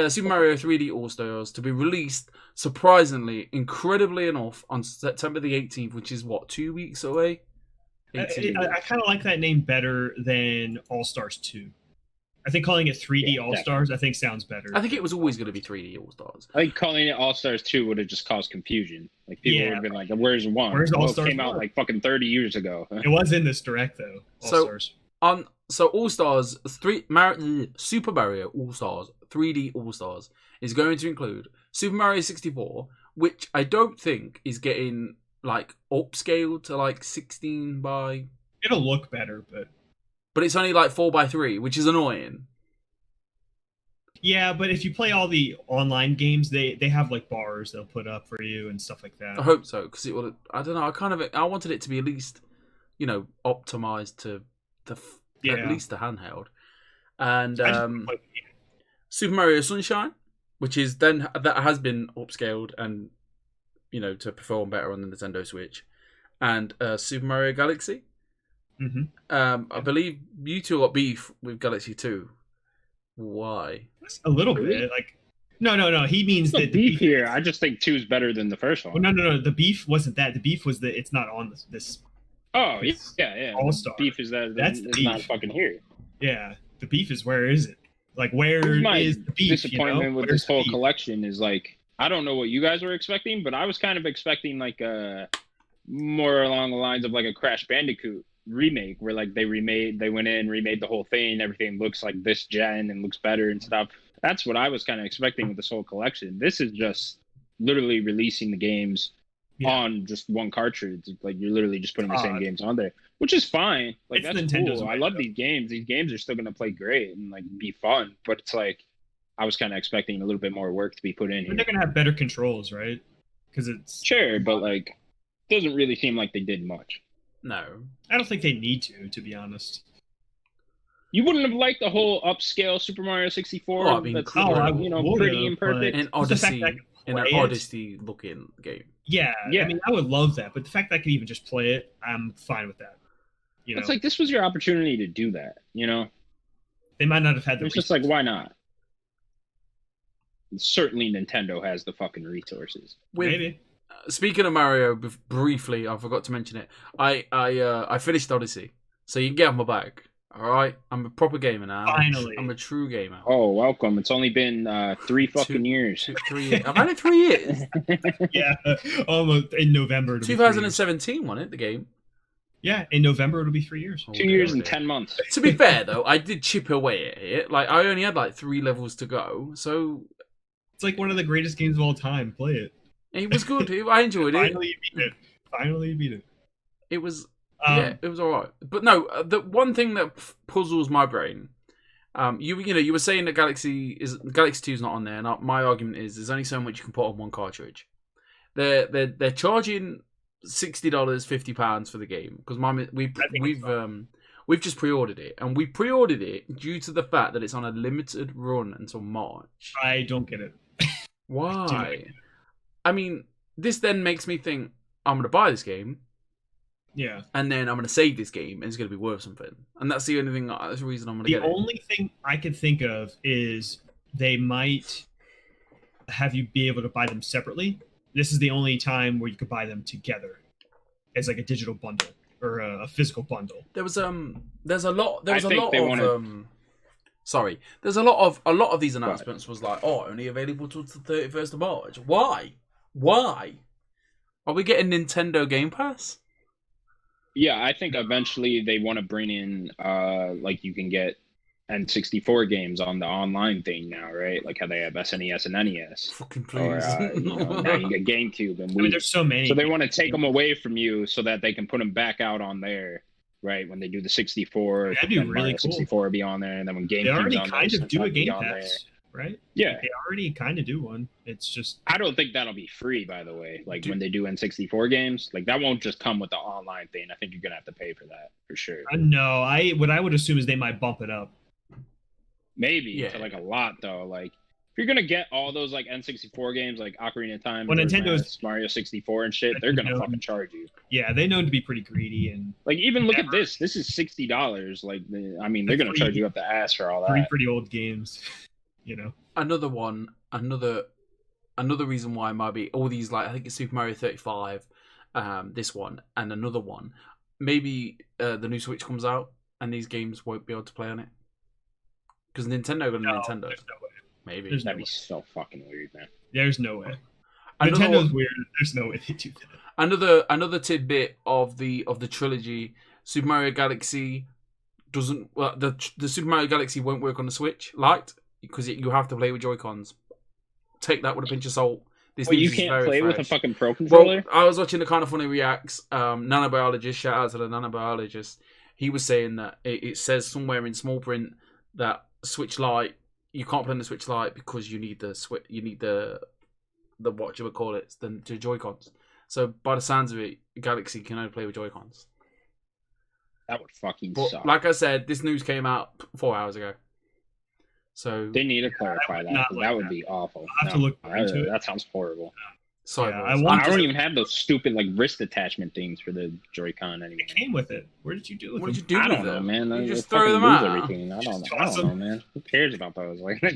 Super Mario 3D All Stars to be released surprisingly, incredibly enough, on September the 18th, which is what, 2 weeks away. I kind of like that name better than All Stars 2. I think calling it 3D Yeah, All Stars, I think sounds better. I think it was always going to be 3D All Stars. I think calling it All Stars 2 would have just caused confusion. Like people would have been like, "Where's one? Where's Well, All-Stars it came out 1? like fucking 30 years ago." It was in this direct though. All Stars. So All Stars Super Mario All Stars 3D All Stars is going to include Super Mario 64, which I don't think is getting like upscaled to like 16 by. It'll look better, But it's only like 4:3, which is annoying. yeah. But if you play all the online games, they have like bars they'll put up for you and stuff like that. I hope so because it would. I don't know. I wanted it to be at least, optimized to at least the handheld, and Super Mario Sunshine, which is then that has been upscaled and to perform better on the Nintendo Switch, and Super Mario Galaxy. Mm-hmm. I believe you two got beef with Galaxy 2. Why? A little bit. Like, no. He means The that beef here. I just think 2 is better than the first one. Well, no. The beef wasn't that. The beef was that it's not on this. Oh It's yeah. All-Star. Beef is that That's the it's not beef. fucking here. Yeah, the beef is where is it? Like, where Here's my is the beef? disappointment with Where's this the whole beef? collection is like I don't know what you guys were expecting, but I was kind of expecting like more along the lines of like a Crash Bandicoot remake where like they went in, remade the whole thing, everything looks like this gen and looks better and stuff. That's what I was kind of expecting with this whole collection. This is just literally releasing the games on just one cartridge. Like you're literally just putting the same games on there, which is fine. Like It's that's Nintendo's cool. I way, love though. these games. These games are still gonna play great and like be fun, but it's like I was kind of expecting a little bit more work to be put in But here. they're gonna have better controls, right? Because it's. Sure, but like doesn't really seem like they did much. No. I don't think they need to be honest. You wouldn't have liked the whole upscale Super Mario 64 Oh, I mean, that's cool. I would pretty have, and perfect. In But the fact Odyssey, that I can in an play it- Odyssey looking game. Yeah, Yeah. I mean, I would love that, but the fact that I could even just play it, I'm fine with that. It's like this was your opportunity to do that, they might not have had the. It's just like why not? Certainly Nintendo has the fucking resources. Maybe. Speaking of Mario, briefly, I forgot to mention it. I finished Odyssey, so you can get on my back. All right, I'm a proper gamer now. Finally. I'm a true gamer. Oh, welcome. It's only been 3 fucking years. 3 years. I've had it 3 years. Yeah, almost in November. it'll be 3 years. 2017, wasn't it? The game. Yeah, in November it'll be 3 years. 2 years and 10 months. To be fair, though, I did chip away at it. Like I only had like 3 levels to go, so It's like one of the greatest games of all time. Play it. it was good. I enjoyed it. Finally, you beat it. It was. Yeah, it was alright. But no, the one thing that puzzles my brain, you were saying that Galaxy 2 is not on there, and my argument is there's only so much you can put on one cartridge. They're charging $60, £50 for the game because we've just pre-ordered it, and we pre-ordered it due to the fact that it's on a limited run until March. I don't get it. Why? I mean, this then makes me think I'm gonna buy this game. Yeah. And then I'm going to save this game, and it's going to be worth something. And that's the only thing. That's the reason I'm going to get it. The only thing I could think of is they might have you be able to buy them separately. This is the only time where you could buy them together as like a digital bundle or a physical bundle. There's a lot. There's I a think lot they of. wanna- Sorry, there's a lot of these announcements was like, only available till the 31st of March. Why? Are we getting Nintendo Game Pass? Yeah, I think eventually they want to bring in like you can get N64 games on the online thing now, right? Like how they have SNES and NES. Fucking Or please. now you get GameCube and I mean, Wii. there's so many. So they want to take them away from you so that they can put them back out on there, right? When they do the 64, That'd be then really Mario cool. 64 will be on there, and then when They GameCube's already on kind there, of do a Sunshine will be Game on there. Pass, right? Yeah, They already kind of do one. It's just I don't think that'll be free, by the way. Like when they do N64 games, like that won't just come with the online thing. I think you're gonna have to pay for that for sure. what I would assume is they might bump it up. Maybe Yeah. to like a lot though. Like you're gonna get all those like N64 games, like Ocarina of Time, Well, Majora's Nintendo's- Mask, Mario 64 and shit, they're gonna fucking charge you. Yeah, they know to be pretty greedy and Like even look at Never- this. This is $60. Like I mean, they're gonna charge you up the ass for all that. pretty old games, you know. Another one, another reason why it might be all these, like I think it's Super Mario 35, this one and another one. Maybe the new Switch comes out and these games won't be able to play on it because Nintendo got a Nintendo. There's no way. Maybe That'd be so fucking weird, man. There's no way. Another Nintendo's one- weird. There's no way they do that. Another tidbit of the trilogy: Super Mario Galaxy doesn't. Well, the Super Mario Galaxy won't work on the Switch Lite because you have to play with Joy-Cons. Take that with a pinch of salt. This Well, you news is can't very play with a fresh. fucking Pro controller. Well, I was watching the Kind of Funny Reacts. Nanobiologist, shout out to the nanobiologist. He was saying that it says somewhere in small print that Switch Lite, you can't play on the Switch Lite because you need the what you would call it, the Joy-Cons. So by the sounds of it, Galaxy can only play with Joy-Cons. That would fucking But suck. like I said, this news came out 4 hours ago. So They need to clarify that. not 'Cause like that would that. be awful. I'll have to look into it. That sounds horrible. sorry, Yeah, boys. I I don't even have those stupid like wrist attachment things for the Joy-Con anymore. It came with it. Where did you do it? What did you do I with don't know, them? man. You They just fucking throw them lose out. everything. I Just don't toss know, them. man. Who cares about those? Like, they're I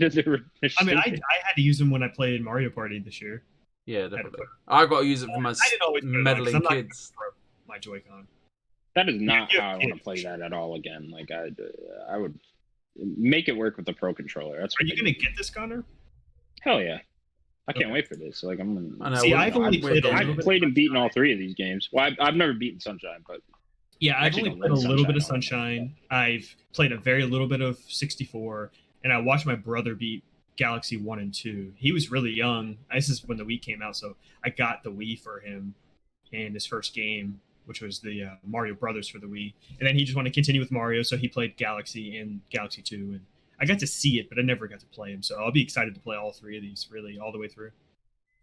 mean, I stupid. had to use them when I played Mario Party this year. Yeah, I had to definitely. put- I got to use it for my I didn't always put it on, 'cause meddling I'm not kids. gonna throw my Joy-Con. That is not Yeah, how I want yeah. to play that at all again. Like I would make it work with the Pro controller. That's Are what you I gonna do. get this, Connor? Hell yeah! I can't Okay. wait for this. Like I'm I gonna. know, See, we- I've only we- played a little I've bit. played and beaten all three of these games. Well, I've never beaten Sunshine, but Yeah, I've Actually, only no, played a Red little bit of Sunshine. Sunshine. I've played a very little bit of 64, and I watched my brother beat Galaxy 1 and 2. He was really young. This is when the Wii came out, so I got the Wii for him in his first game, which was the Mario Brothers for the Wii. And then he just wanted to continue with Mario, so he played Galaxy and Galaxy 2. And I got to see it, but I never got to play him. So I'll be excited to play all three of these, really, all the way through.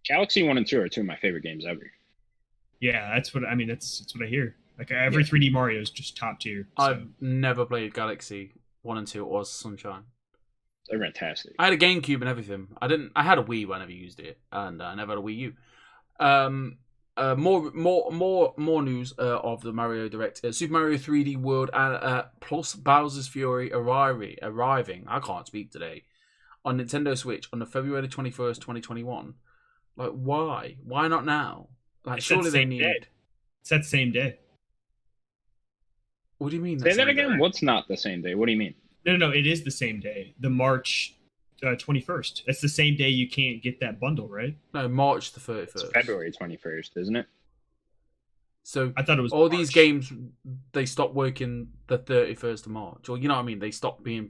Galaxy 1 and 2 are two of my favorite games ever. Yeah, that's what I mean. That's what I hear. Like every 3D Mario is just top tier. So. I've never played Galaxy 1 and 2 or Sunshine. They're fantastic. I had a GameCube and everything. I had a Wii, but I never used it, and I never had a Wii U. More news of the Mario Direct. Super Mario 3D World plus Bowser's Fury arriving. I can't speak today. On Nintendo Switch on the February 21st, 2021. Like, why? Why not now? Like, It's that surely they same need. day. It's that same day. What do you mean? Say that same again. day? What's not the same day? What do you mean? No, it is the same day. The March 21st. That's the same day you can't get that bundle, right? No, March the It's 31st. February 21st, isn't it? So I thought it was all March. these games, they stop working the 31st of March, or you know what I mean. They stop being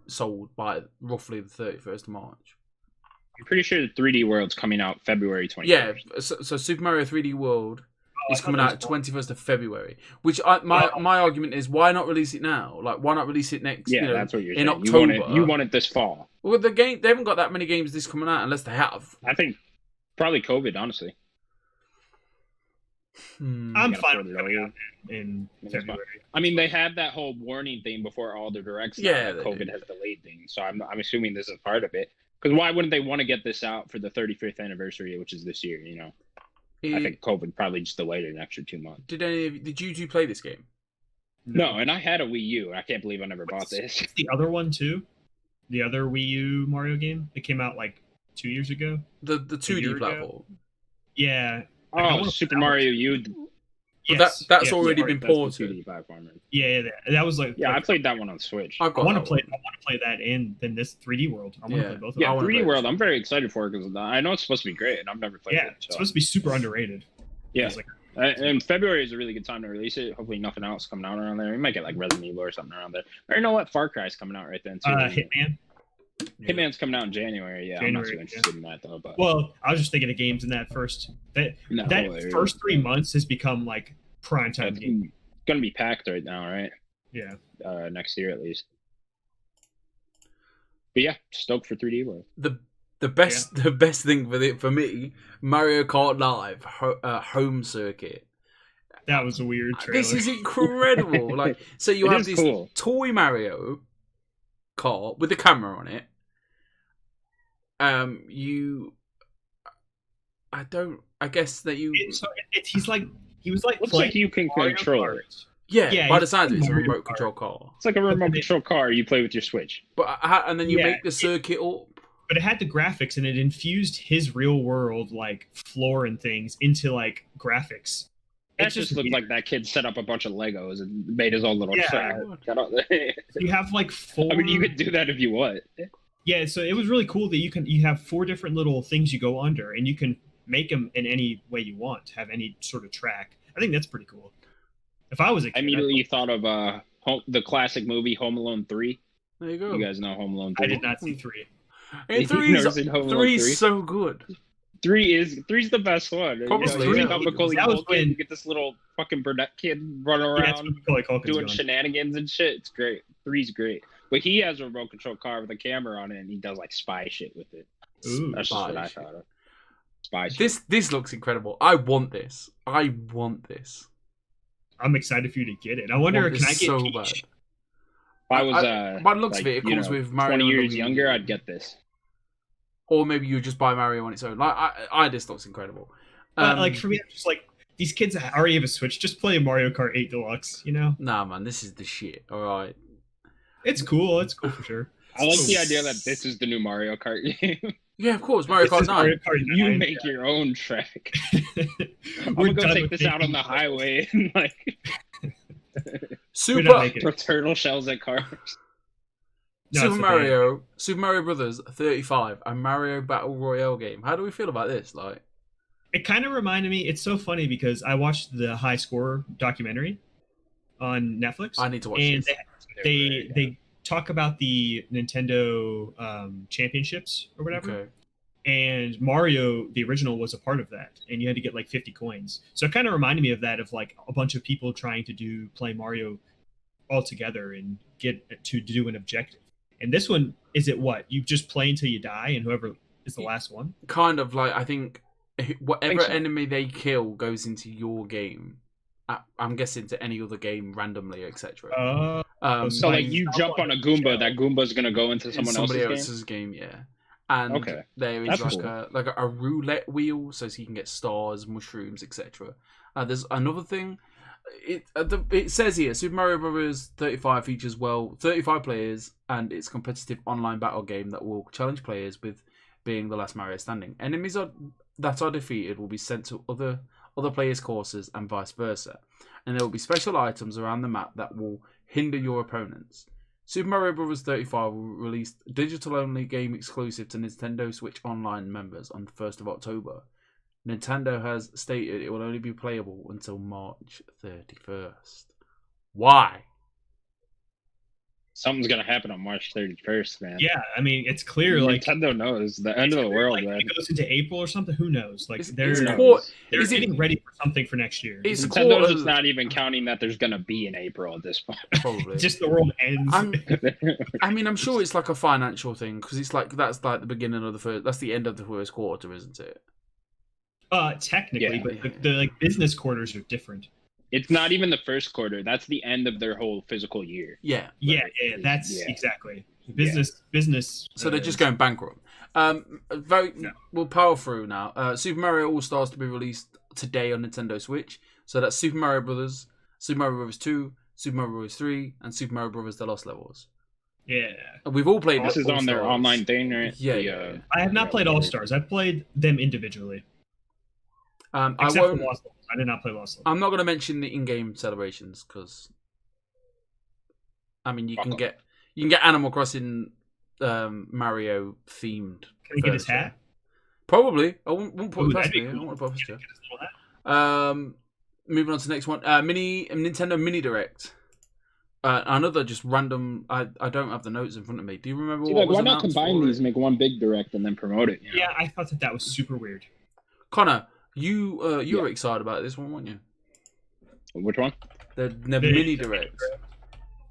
sold by roughly the 31st of March. I'm pretty sure the 3D World's coming out February 21st. Yeah, so Super Mario 3D World I is thought coming it out was 21st of February. Which my argument is, why not release it now? Like, why not release it next? Yeah, you know, that's what you're in saying. October. You want it this fall. Well, the game, they haven't got that many games this coming out unless they have. I think probably COVID, honestly. I'm gotta fine put with it coming over. out in That's fine. February. I mean, they had that whole warning thing before all the directs. now Yeah, that they COVID did. has delayed things. So I'm assuming this is part of it. Because why wouldn't they want to get this out for the 35th anniversary, which is this year? You know, I think COVID probably just delayed it an extra 2 months. Did you two play this game? No, and I had a Wii U. I can't believe I never bought this. What's the other one too? The other Wii U Mario game? It came out like 2 years ago. The year 2D ago? platform. Yeah. Like, I Oh, wanna Super play that one. Mario U. But Yes, that's yes, already yeah. been That's the ported. 2D platformer. Yeah, that was like. Yeah, I like, played that one on Switch. I've got I want that to play. one. I want to play that in then this 3D World. I want to Yeah. play both of Yeah, I wanna 3D play World. this. I'm very excited for it because I know it's supposed to be great, and I've never them. played Yeah, it. it's So. supposed to be super underrated. Yeah. It's like, And February is a really good time to release it. Hopefully, nothing else coming out around there. We might get like Resident Evil or something around there. Or you know what? Far Cry's coming out right then too. Hitman. Hitman's coming out in January. Yeah, I'm not too January, interested in that though. But Well, I was just thinking of games in that first. That no, first 3 months has become like prime time it's game. gonna be packed right now, right? Yeah. Next year at least. But yeah, stoked for 3D World. The best thing for me, Mario Kart Live home circuit. That was a weird trailer. This is incredible. Like, so you It have is this cool. toy Mario Kart with a camera on it, you. I guess that you. He was like Looks playing like you can Mario control Kart. it. Yeah, by the he's sounds of it, it's a Mario remote Kart. control car. It's like a remote control car you play with your Switch. But and then you Yeah, make the circuit up. But it had the graphics and it infused his real world like floor and things into like graphics. That It's just looked like that kid set up a bunch of Legos and made his own little Yeah. track. you have like four. I mean, you could do that if you want. Yeah, so it was really cool that you have four different little things you go under, and you can make them in any way you want. Have any sort of track. I think that's pretty cool. If I was a kid, I immediately thought of the classic movie Home Alone 3. There you go. You guys know Home Alone 3? I did not see 3. And You've never seen Home Alone 3? three's so good. 3's the best one. Probably, you yeah. know, Macaulay That was Culkin, when- you get this little fucking brunette kid running Yeah, that's around what Macaulay Culkin's doing going. shenanigans and shit. It's great. 3's great. But he has a remote control car with a camera on it, and he does like spy shit with it. Ooh, That's just what I Spy thought of. Spy shit. This looks incredible. I want this. I'm excited for you to get it. I wonder, want can I this get so Peach? bad. If I was by the looks of like, it, it you comes know, with Mario 20 and years Luigi. younger, I'd get this. Or maybe you just buy Mario on its own. Like this looks incredible. Like for me, I'm just like these kids already have a Switch. Just play Mario Kart 8 Deluxe. You know, Nah, man, this is the shit. All right. it's cool. It's cool for sure. I like the So- idea that this is the new Mario Kart game. Yeah, of course, Mario This Kart is 9. Mario Kart You 9. make your own track. I'm We're gonna go done take with this out on making the cars. highway and like We're not Super making throw it. turtle shells at cars. No, Super it's a Mario, Super Mario Brothers 35, and Mario Battle Royale game. How do we feel about this? Like, It kind of reminded me. It's so funny because I watched the High Score documentary on Netflix, I need to watch and this. they talk about the Nintendo championships or whatever. Okay. And Mario, the original, was a part of that, and you had to get like 50 coins. So it kind of reminded me of that, of like a bunch of people trying to play Mario all together and get to do an objective. And this one, is it what? You just play until you die, and whoever is the last one? Kind of like, I think whatever so. enemy they kill goes into your game. I'm guessing to any other game randomly, etc. So like you Stop jump on a Goomba, that Goomba's gonna go into someone somebody else's else's game. game, yeah. And Okay. there is That's like a roulette wheel, so you can get stars, mushrooms, etc. There's another thing. It says here, Super Mario Bros. 35 features 35 players, and it's a competitive online battle game that will challenge players with being the last Mario standing. Enemies that are defeated will be sent to other players' courses and vice versa. And there will be special items around the map that will hinder your opponents. Super Mario Bros. 35 will release digital-only game exclusive to Nintendo Switch Online members on the 1st of October. Nintendo has stated it will only be playable until March 31st. Why? Something's gonna happen on March 31st, man. Yeah, I mean, it's clear. Like Nintendo knows the end of the world, like, man. it goes into April or something. Who knows? Like It's they're is it- getting ready for something for next year. It's Nintendo's quarter- just not even counting that there's gonna be an April at this point. Probably. Just the world ends. I'm sure it's like a financial thing because it's like that's like the beginning of the first. That's the end of the first quarter, isn't it? Technically, Yeah. but the like business quarters are different. It's not even the first quarter. That's the end of their whole physical year. Yeah. Yeah, that's Yeah. exactly business. So they're just going bankrupt. We'll power through now. Super Mario All Stars to be released today on Nintendo Switch. So that's Super Mario Brothers, Super Mario Bros. 2, Super Mario Bros. 3, and Super Mario Bros. The Lost Levels. Yeah, We've all played. This is on their All-Stars. online thing, right? Yeah. I have not played All Stars. I've played them individually. I Except for won't. Lost Levels. I did not play Lost Levels. I'm not going to mention the in-game celebrations because, you can get Animal Crossing Mario themed. Can we get his furniture. hat? Probably. I won't put Ooh, it past that'd be me. I cool. won't put it past Can you. we get his little hat? Moving on to the next one. Nintendo Mini Direct. Another just random. I don't have the notes in front of me. Do you remember See, what like, was why not announced combine for these, it? make one big direct, and then promote it? You know? Yeah, I thought that was super weird. Connor, you were excited about this one, weren't you? Which one? The Mini Direct.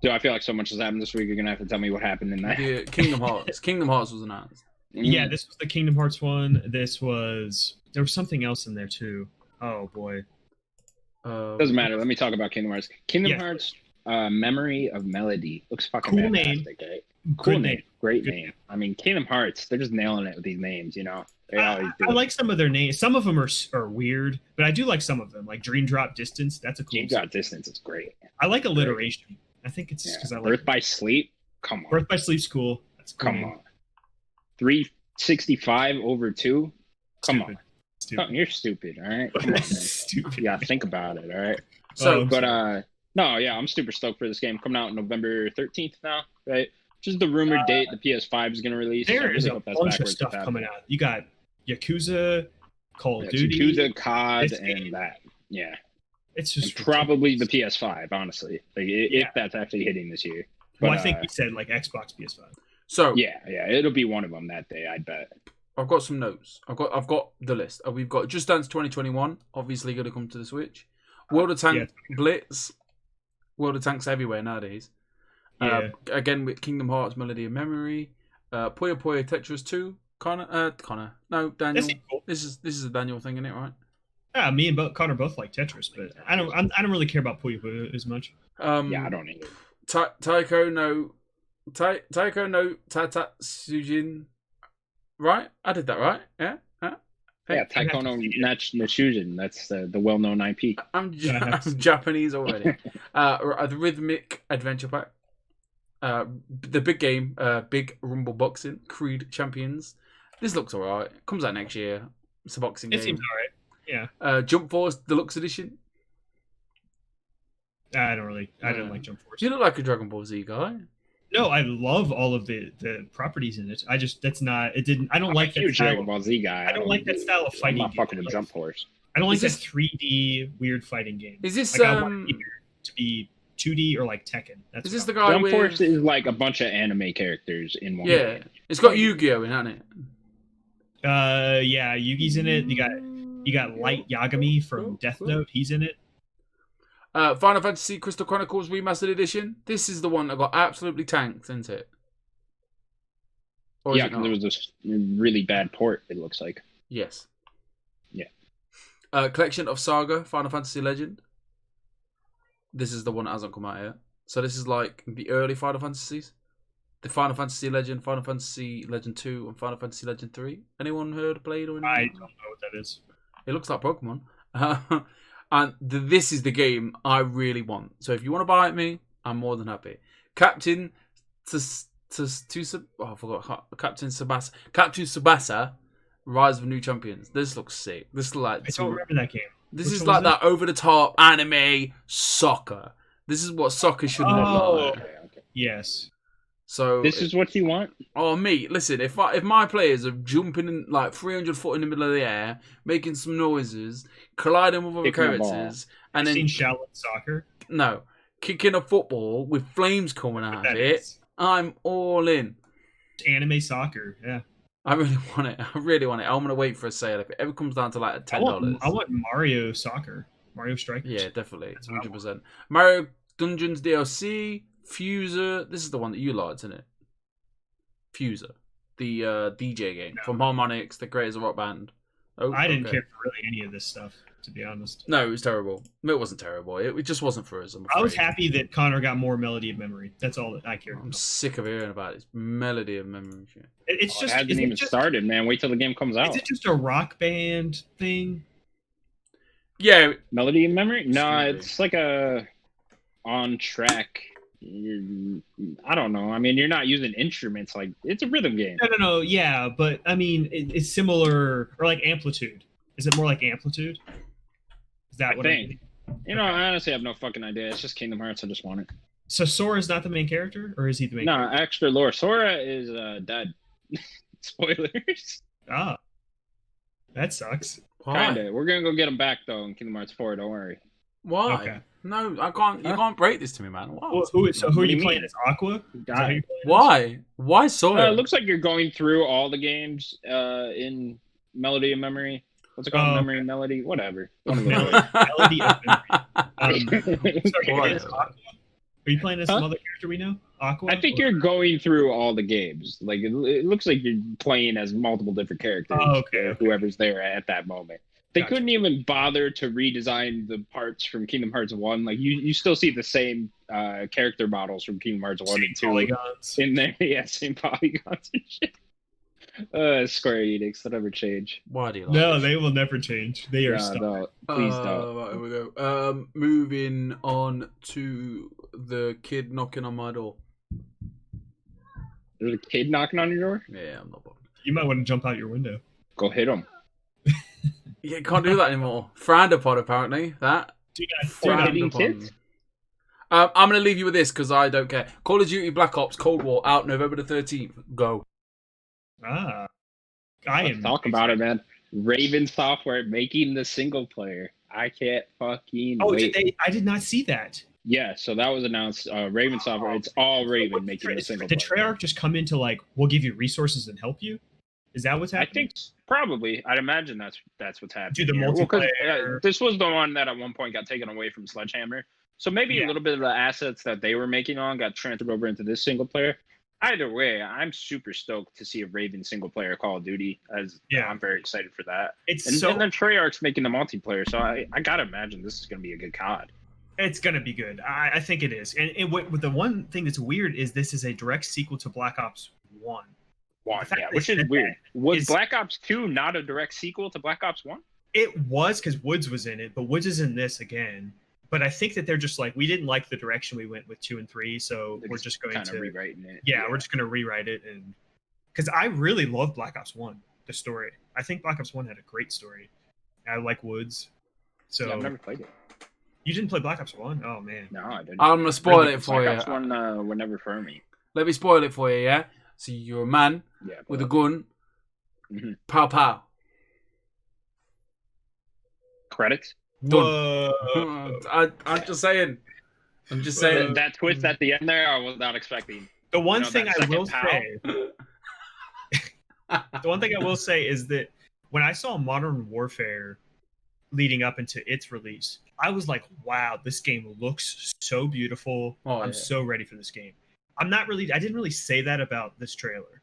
Dude, I feel like so much has happened this week. You're gonna have to tell me what happened in that. The Kingdom Hearts. Kingdom Hearts was announced. Yeah, this was the Kingdom Hearts one. There was something else in there too. Oh boy. Doesn't matter. Let me talk about Kingdom Hearts. Kingdom Yeah. Hearts, Memory of Melody looks fucking Cool name. fantastic. Eh? Cool Good name. Great Good name. I mean, Kingdom Hearts, they're just nailing it with these names, you know? They always do. I like some of their names. Some of them are weird, but I do like some of them. Like Dream Drop Distance, that's a cool. Dream Drop Distance is great. I like alliteration. I think it's because I like Birth by Sleep. Come on. Birth by Sleep's cool. That's a cool Come name. on. 365 over 2. Come Stupid. on. Stupid. You're stupid, all right? Come on, man. Stupid. You gotta think about it, all right? So, No, yeah, I'm super stoked for this game. Coming out November 13th now, right? Which is the rumored date the PS5 is going to release. There I is really a hope that's bunch of backwards stuff compatible. coming out. You got Yakuza, Call of Yeah, Duty, Yakuza, COD, this game. and that. Yeah. It's And just probably the ridiculous. PS5, honestly. Like, Yeah. if that's actually hitting this year. Well, But, I think you said like Xbox, PS5. so yeah, it'll be one of them that day, I bet. I've got some notes. I've got the list. We've got Just Dance 2021, obviously going to come to the Switch. World of Tanks Blitz. World of Tanks everywhere nowadays. Yeah. Again with Kingdom Hearts Melody of Memory. Puyo Puyo Tetris 2. Connor. No, Daniel. That seems cool. This is a Daniel thing, isn't it, right? Yeah, me and Connor both like Tetris, but I don't really care about Puyo Puyo as much. Yeah, I don't either. Taiko no Tatatsujin. Right? I did that right? Yeah? Yeah, Taiko no Nashujin. That's the well-known IP. I'm Japanese already. The Rhythmic Adventure Pack. The big game, Big Rumble Boxing, Creed Champions. This looks alright. Comes out next year. It's a boxing game. It seems alright. Yeah. Jump Force Deluxe Edition. I don't like Jump Force. You look like a Dragon Ball Z guy. No, I love all of the properties in it. I just I don't like that huge style. Dragon Ball Z guy. I don't like that style of I'm fighting. not fucking game. with Jump Force. I don't like Is that this- 3D weird fighting game. Is this Like, I want it to be 2D or like Tekken. That's is this what the guy Jump with Force is like a bunch of anime characters in one. Yeah. game. It's got Yu-Gi-Oh in, hasn't it? Yeah, Yugi's in it. You got Light Yagami from Death Note. He's in it. Final Fantasy Crystal Chronicles Remastered Edition. This is the one that got absolutely tanked, isn't it? Or is Yeah, it because not? there was this really bad port, it looks like. Yes. Yeah. Collection of Saga Final Fantasy Legend. This is the one that hasn't come out yet. So this is like the early Final Fantasies. The Final Fantasy Legend, Final Fantasy Legend 2, and Final Fantasy Legend 3. Anyone heard, played, or anything? I don't know what that is. It looks like Pokemon. And this is the game I really want. So if you want to buy it me, I'm more than happy. Captain I forgot. Captain Tsubasa, Rise of New Champions. This looks sick. This is like I don't remember that game. This Which is one like was that over the top anime soccer. This is what soccer should look like. Okay. Yes. So This is what you want? oh me, listen, if my players are jumping in like 300 foot in the middle of the air, making some noises, colliding with other Kicking a ball. characters, and I've then seen Shaolin Soccer. no, kicking a football with flames coming out of That it, is I'm all in. anime soccer. Yeah. I really want it. I really want it. I'm gonna wait for a sale. If it ever comes down to like $10. I want Mario Soccer. Mario Strikers. Yeah, definitely. That's what I 100%. Mario Dungeons DLC, Fuser. This is the one that you liked, isn't it? Fuser. The DJ game No. from Harmonix, the greatest rock band. Oh, I didn't okay. care for really any of this stuff, to be honest. No, it was terrible. It wasn't terrible. It just wasn't for us. I was afraid. happy that Connor got more Melody of Memory. That's all that I cared I'm about. sick of hearing about this melody of memory shit. It's just it hasn't is even it just, started, man. Wait till the game comes out. Is it just a rock band thing? Yeah, Melody in memory? No, Maybe. it's like a on track. I don't know. I mean, you're not using instruments. Like, it's a rhythm game. No. Yeah, but I mean, it's similar or like Amplitude. Is it more like Amplitude? Is that I what think. You know, Okay. I honestly have no fucking idea. It's just Kingdom Hearts. I just want it. So Sora's not the main character, or is he the main? No, extra lore. Sora is dead. Spoilers. Ah, that sucks. why? Kinda. We're gonna go get him back though in Kingdom Hearts 4. Don't worry. Why? Okay. No, I can't. You can't break this to me, man. Why? Who are What do you you playing mean? as? Aqua? Is that who God. you're playing as? Why? Why Sora? It looks like you're going through all the games in Melody of Memory. What's it called? Oh, Memory, Melody, whatever. One of those. Melody of Memory. Sorry, Why? is Aqua? Are you playing as some Huh? other character we know? Aqua? I think you're going through all the games. Like it looks like you're playing as multiple different characters. Oh, okay. Whoever's there at that moment. They Gotcha. couldn't even bother to redesign the parts from Kingdom Hearts 1. Like you still see the same character models from Kingdom Hearts 1 and 2 polygons. in there. Yeah, same polygons and shit. Square Enix, they'll never change. Why do you like No, this? they will never change. They are No, stuck. no, please don't. Right, here we go. Moving on to the kid knocking on my door. There's a kid knocking on your door? Yeah, I'm not bothered. You might want to jump out your window. Go hit him. Yeah, can't do that anymore. Frowned upon, apparently. That. Do not. Frowned Frowned hitting upon. kids? I'm going to leave you with this because I don't care. Call of Duty Black Ops Cold War out November the 13th. Go. I Let's am. talk about it, man. Raven Software making the single player. I can't fucking Oh, wait. did they? I did not see that. Yeah, so that was announced. Raven Software. It's all Raven making the single Did player. Treyarch just come into like, we'll give you resources and help you? Is that what's I happening? think probably. I'd imagine that's what's happening. Do the here. Well, 'cause, multiplayer. this was the one that at one point got taken away from Sledgehammer. So maybe Yeah. a little bit of the assets that they were making on got transferred over into this single player. Either way, I'm super stoked to see a Raven single player Call of Duty. I'm very excited for that. It's And then Treyarch's making the multiplayer, so I gotta imagine this is gonna be a good COD. It's gonna be good. I think it is. And with the one thing that's weird is this is a direct sequel to Black Ops 1. One, The fact yeah, they which is said weird. Was is- Black Ops 2 not a direct sequel to Black Ops 1? It was because Woods was in it, but Woods is in this again. But I think that they're just like, we didn't like the direction we went with 2 and 3, so we're just going kind of to rewriting it. we're just going to rewrite it. And because I really love Black Ops 1, the story. I think Black Ops 1 had a great story. I like Woods. So Yeah, I've never played it. you didn't play Black Ops 1? Oh man. No, I didn't. I'm going to spoil Really, it for Black you. Ops 1 were never for me. Let me spoil it for you, yeah? So you're a man Yeah, with a gun. Mhm. Pow pow. Credits. Whoa. I'm just saying. I'm just saying. That twist at the end there, I was not expecting. The one You know, thing that I will second say, the one thing I will say is that when I saw Modern Warfare leading up into its release, I was like, wow, this game looks so beautiful. Oh, I'm yeah. so ready for this game. I didn't really say that about this trailer.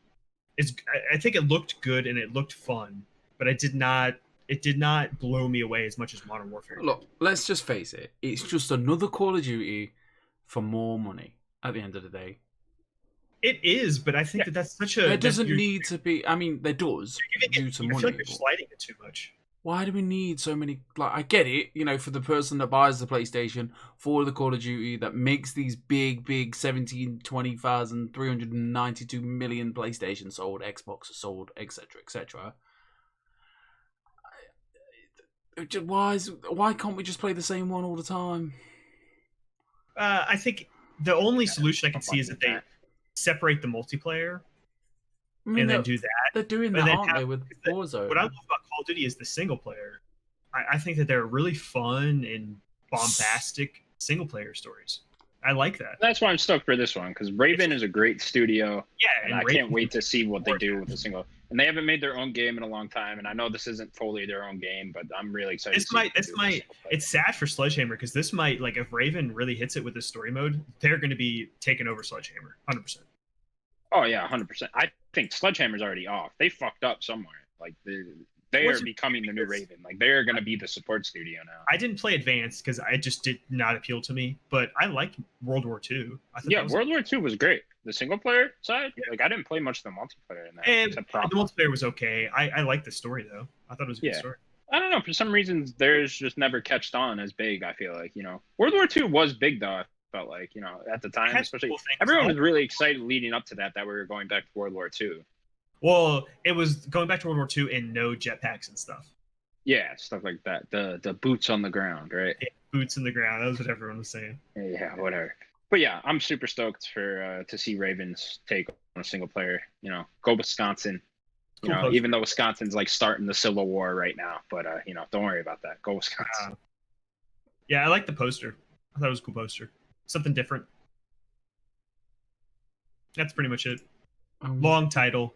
I think it looked good and it looked fun, but it did not blow me away as much as Modern Warfare did. Look, let's just face it. It's just another Call of Duty for more money at the end of the day. It is, but I think that's such a... There doesn't need to be... I mean, there does due to I money. feel like you're but sliding it too much. why do we need so many... Like, I get it, for the person that buys the PlayStation for the Call of Duty that makes these big 17, 20,000, 392 million PlayStation sold, Xbox sold, etc., etc. Why can't we just play the same one all the time? I think the only solution I can see is that they separate the multiplayer I mean, and then do that. they're doing and that, then aren't they, have- with Warzone? What I love about Call of Duty is the single player. I think that they're really fun and bombastic single player stories. I like that. That's why I'm stoked for this one, because Raven is a great studio, Yeah, and I Raven- can't wait to see what they do with the single. And they haven't made their own game in a long time, and I know this isn't fully their own game, but I'm really excited. This to see what might- they this do with the might- single player. It's sad for Sledgehammer because this might, like, if Raven really hits it with this story mode, they're going to be taking over Sledgehammer, 100%. Oh yeah, 100%. I think Sledgehammer's already off. They fucked up somewhere. Like they are becoming the new Raven. Like they're going to be the support studio now. I didn't play Advanced because it just did not appeal to me, but I liked World War II. I thought Yeah, that was- World War II was great. The single player side, Yeah. like I didn't play much of the multiplayer in that. and except the Problem. multiplayer was okay. I liked the story though. I thought it was a good Yeah. story. I don't know. For some reasons, theirs just never catched on as big. I feel like World War II was big though. I felt like at the time, Had especially cool things. everyone was really excited leading up to that we were going back to World War II. Well, it was going back to World War II and no jetpacks and stuff. Yeah, stuff like that. The boots on the ground, right? Boots in the ground. That was what everyone was saying. Yeah, whatever. But yeah, I'm super stoked for to see Ravens take on a single player. Go Wisconsin. Cool poster. Even though Wisconsin's like starting the Civil War right now, but don't worry about that. Go Wisconsin. Yeah, I like the poster. I thought it was a cool poster. Something different. That's pretty much it. Long title.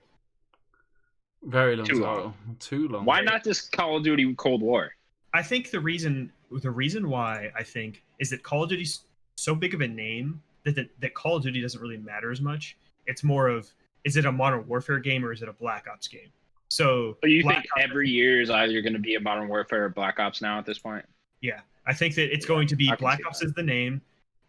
Very long. Too long. title. Too long. Why not just Call of Duty Cold War? I think the reason why I think is that Call of Duty's so big of a name that Call of Duty doesn't really matter as much. It's more of, is it a Modern Warfare game or is it a Black Ops game? So you Black think Ops, every year is either going to be a Modern Warfare or Black Ops now at this point? yeah, I think that it's going to be I can Black see Ops that. is the name,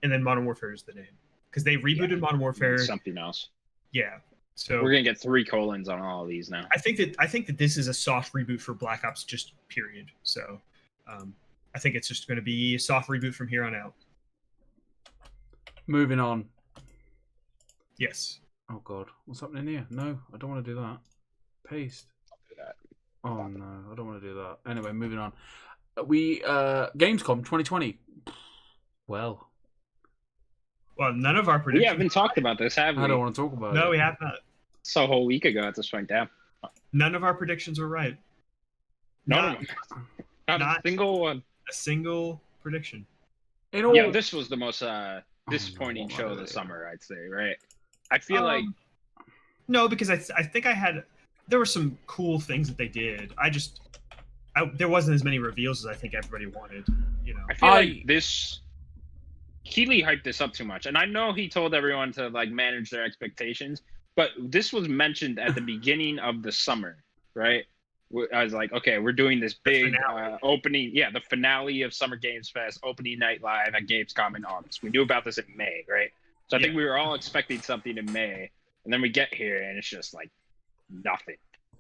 and then Modern Warfare is the name, because they rebooted Modern Warfare. Something else. Yeah, so We're going to get 3 colons on all of these now. I think that this is a soft reboot for Black Ops, just period. So I think it's just going to be a soft reboot from here on out. Moving on. Yes. Oh god, what's happening here? No, I don't want to do that. Paste. Oh no, I don't want to do that. Anyway, moving on. Gamescom 2020. Well, none of our We predictions. haven't talked about this, have we? I don't want to talk about it. No, we have not. It's a whole week ago at this point, damn. None of our predictions were right. Not a single one. A single prediction. In all, Yeah, this was the most disappointing no, show of the summer, I'd say, right? I feel like no, because I think there were some cool things that they did. There wasn't as many reveals as I think everybody wanted. You know, I feel like this Keeley hyped this up too much, and I know he told everyone to like manage their expectations, but this was mentioned at the beginning of the summer, right? I was like, okay, we're doing this big opening, the finale of Summer Games Fest, opening night live at Gamescom in August. We knew about this in May, right? So I think we were all expecting something in May, and then we get here, and it's just like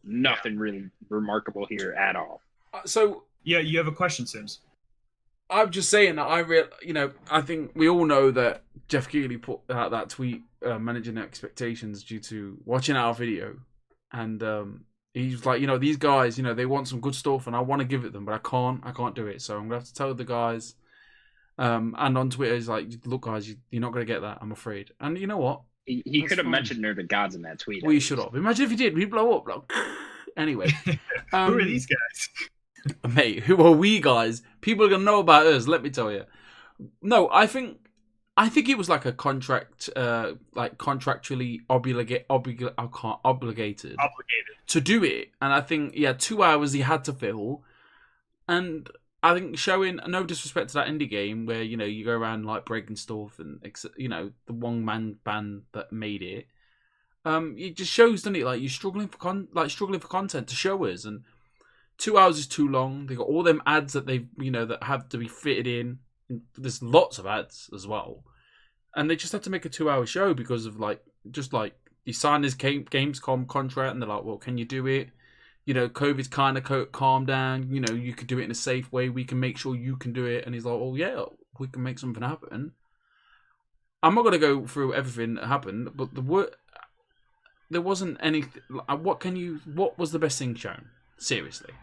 nothing really remarkable here at all. So yeah, you have a question, Sims. I'm just saying that I think we all know that Jeff Keighley put out that tweet managing expectations due to watching our video, and he's like, these guys, they want some good stuff, and I want to give it them, but I can't do it. So I'm gonna have to tell the guys. And on Twitter, he's like, look, guys, you're not gonna get that. I'm afraid. And you know what? He could have mentioned Nerdic Gods in that tweet. We should have. Imagine if he did. We'd blow up. Like, anyway, who are these guys? Mate, who are we guys? People are gonna know about us. Let me tell you. No, I think it was like a contract, like contractually obligated to do it. And I think 2 hours he had to fill, and I think showing no disrespect to that indie game where you go around like breaking stuff and the one man band that made it. It just shows, doesn't it? Like you're struggling for content to show us, and 2 hours is too long. They got all them ads that they that have to be fitted in. There's lots of ads as well, and they just have to make a 2 hour show because of you sign this Gamescom contract, and they're like, well, can you do it? COVID's kind of calmed down. You could do it in a safe way. We can make sure you can do it. And he's like, oh yeah, we can make something happen. I'm not going to go through everything that happened, but there wasn't anything. What was the best thing shown? Seriously.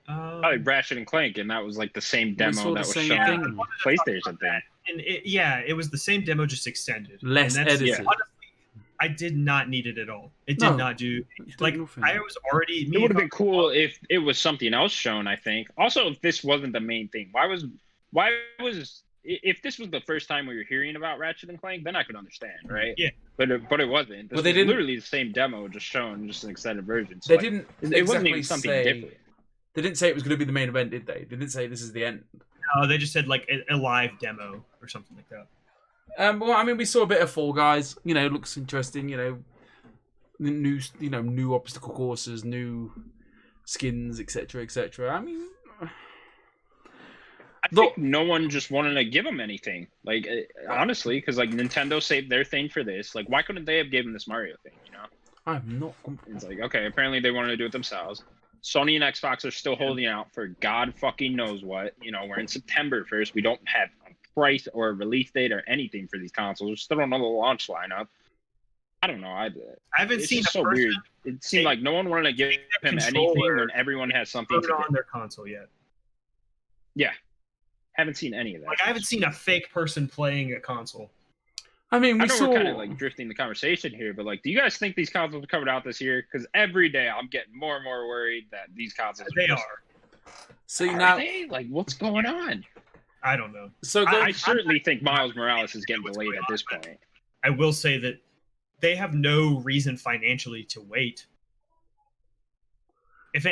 Ratchet and Clank, and that was like the same demo that was shown on the PlayStation thing. And it was the same demo, just extended. Less edited. Honestly, I did not need it at all. It did not do like nothing. I was already. It would have been cool if it was something else shown. I think. Also, if this wasn't the main thing, why was if this was the first time we were hearing about Ratchet and Clank, then I could understand, right? Yeah. But it wasn't. This was literally the same demo, just shown, just an extended version. So they didn't. It wasn't even something different. They didn't say it was going to be the main event, did they? They didn't say this is the end. No, they just said like a live demo or something like that. Well, I mean, we saw a bit of Fall Guys. It looks interesting. New obstacle courses, new skins, etc., etc. I mean, I think no one just wanted to give them anything. Like, honestly, because like Nintendo saved their thing for this. Like, why couldn't they have given this Mario thing? I'm not. It's like, okay, apparently they wanted to do it themselves. Sony and Xbox are still holding out for God fucking knows what. We're in September 1st. We don't have a price or a release date or anything for these consoles. We still don't know the launch lineup. I don't know. I haven't seen so weird. It seemed like no one wanted to give him anything when everyone has something to on their console yet. Yeah. Haven't seen any of that. Like, I haven't seen a fake person playing a console. I mean, we're kind of like drifting the conversation here, but like, do you guys think these consoles are coming out this year? Because every day I'm getting more and more worried that these consoles are. See, are they? Like, what's going on? I don't know. So I certainly think Miles Morales is getting delayed at this point. I will say that they have no reason financially to wait. If